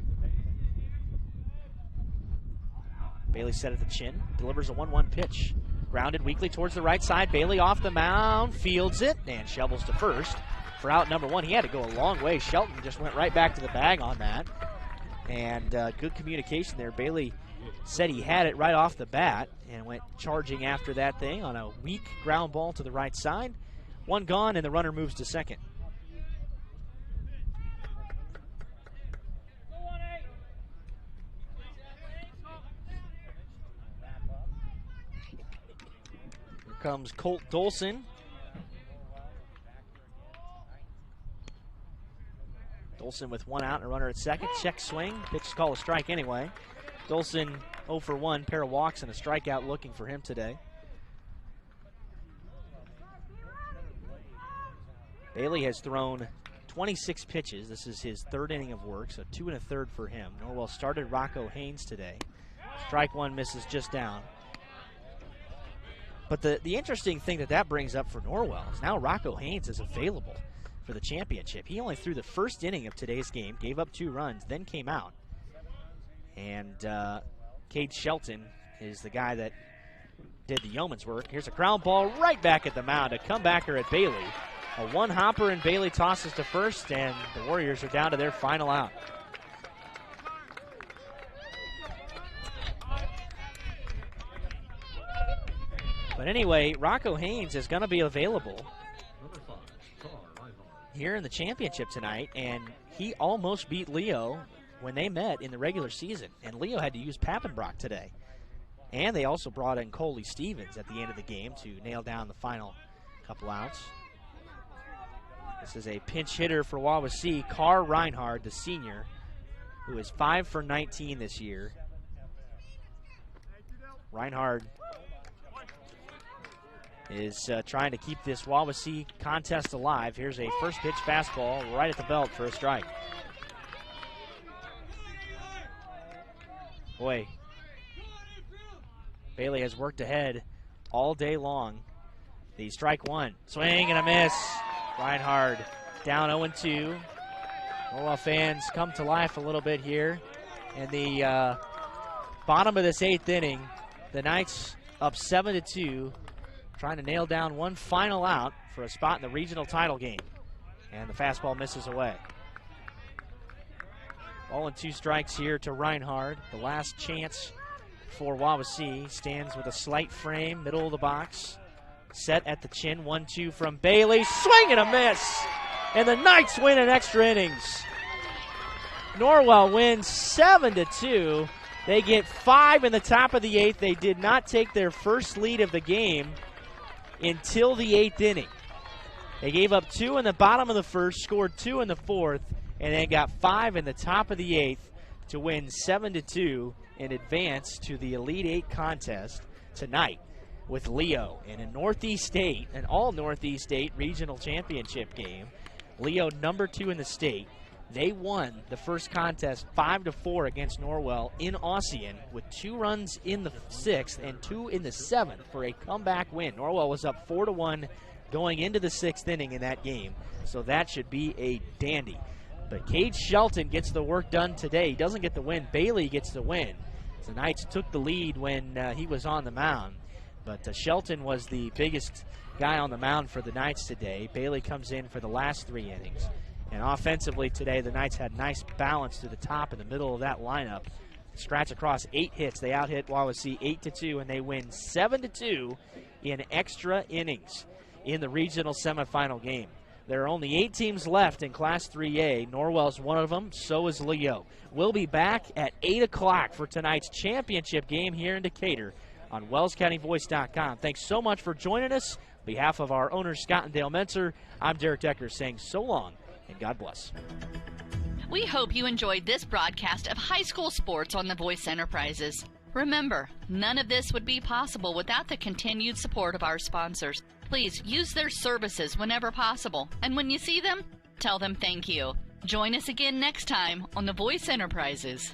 Bailey set at the chin, delivers a 1-1 pitch. Grounded weakly towards the right side. Bailey off the mound, fields it, and shovels to first for out number 1. He had to go a long way. Shelton just went right back to the bag on that. And good communication there. Bailey said he had it right off the bat and went charging after that thing on a weak ground ball to the right side. 1 gone, and the runner moves to second. Comes Colt Dolson. Dolson with 1 out and a runner at second. Check swing. Pitch is called a strike anyway. Dolson 0 for 1. Pair of walks and a strikeout looking for him today. Bailey has thrown 26 pitches. This is his 3rd inning of work, so 2 1/3 for him. Norwell started Rocco Haynes today. Strike 1 misses just down. But the interesting thing that brings up for Norwell is now Rocco Haynes is available for the championship. He only threw the 1st inning of today's game, gave up 2 runs, then came out. And Cade Shelton is the guy that did the yeoman's work. Here's a ground ball right back at the mound, a comebacker at Bailey. A 1-hopper, and Bailey tosses to first, and the Warriors are down to their final out. But anyway, Rocco Haynes is going to be available here in the championship tonight, and he almost beat Leo when they met in the regular season. And Leo had to use Pappenbrock today. And they also brought in Coley Stevens at the end of the game to nail down the final couple outs. This is a pinch hitter for Wawasee, Carr Reinhard, the senior, who is 5 for 19 this year. Reinhard is trying to keep this Wawasee contest alive. Here's a first pitch fastball right at the belt for a strike. Boy, Bailey has worked ahead all day long. The strike 1, swing and a miss. Reinhard down 0-2. Norwell fans come to life a little bit here. In the bottom of this 8th inning, the Knights up 7-2. Trying to nail down one final out for a spot in the regional title game. And the fastball misses away. Ball and 2 strikes here to Reinhard. The last chance for Wawasee. Stands with a slight frame, middle of the box. Set at the chin, 1-2 from Bailey. Swing and a miss! And the Knights win in extra innings. Norwell wins 7-2. They get 5 in the top of the 8th. They did not take their first lead of the game until the 8th inning. They gave up 2 in the bottom of the 1st, scored 2 in the 4th, and then got 5 in the top of the 8th to win 7-2 and advance to the Elite 8 contest tonight with Leo in a Northeast 8, an all Northeast 8 regional championship game. Leo number 2 in the state. They won the first contest 5-4 against Norwell in Ossian with 2 runs in the 6th and 2 in the 7th for a comeback win. Norwell was up 4-1 going into the 6th inning in that game, so that should be a dandy. But Cade Shelton gets the work done today. He doesn't get the win. Bailey gets the win. The Knights took the lead when he was on the mound, but Shelton was the biggest guy on the mound for the Knights today. Bailey comes in for the last 3 innings. And offensively today, the Knights had nice balance to the top and the middle of that lineup. Scratch across 8 hits. They out-hit Wawasee 8-2, and they win 7-2 in extra innings in the regional semifinal game. There are only 8 teams left in Class 3A. Norwell's one of them. So is Leo. We'll be back at 8 o'clock for tonight's championship game here in Decatur on WellsCountyVoice.com. Thanks so much for joining us. On behalf of our owners, Scott and Dale Mentzer, I'm Derek Decker saying so long and God bless. We hope you enjoyed this broadcast of high school sports on the Voice Enterprises. Remember, none of this would be possible without the continued support of our sponsors. Please use their services whenever possible, and when you see them, tell them thank you. Join us again next time on the Voice Enterprises.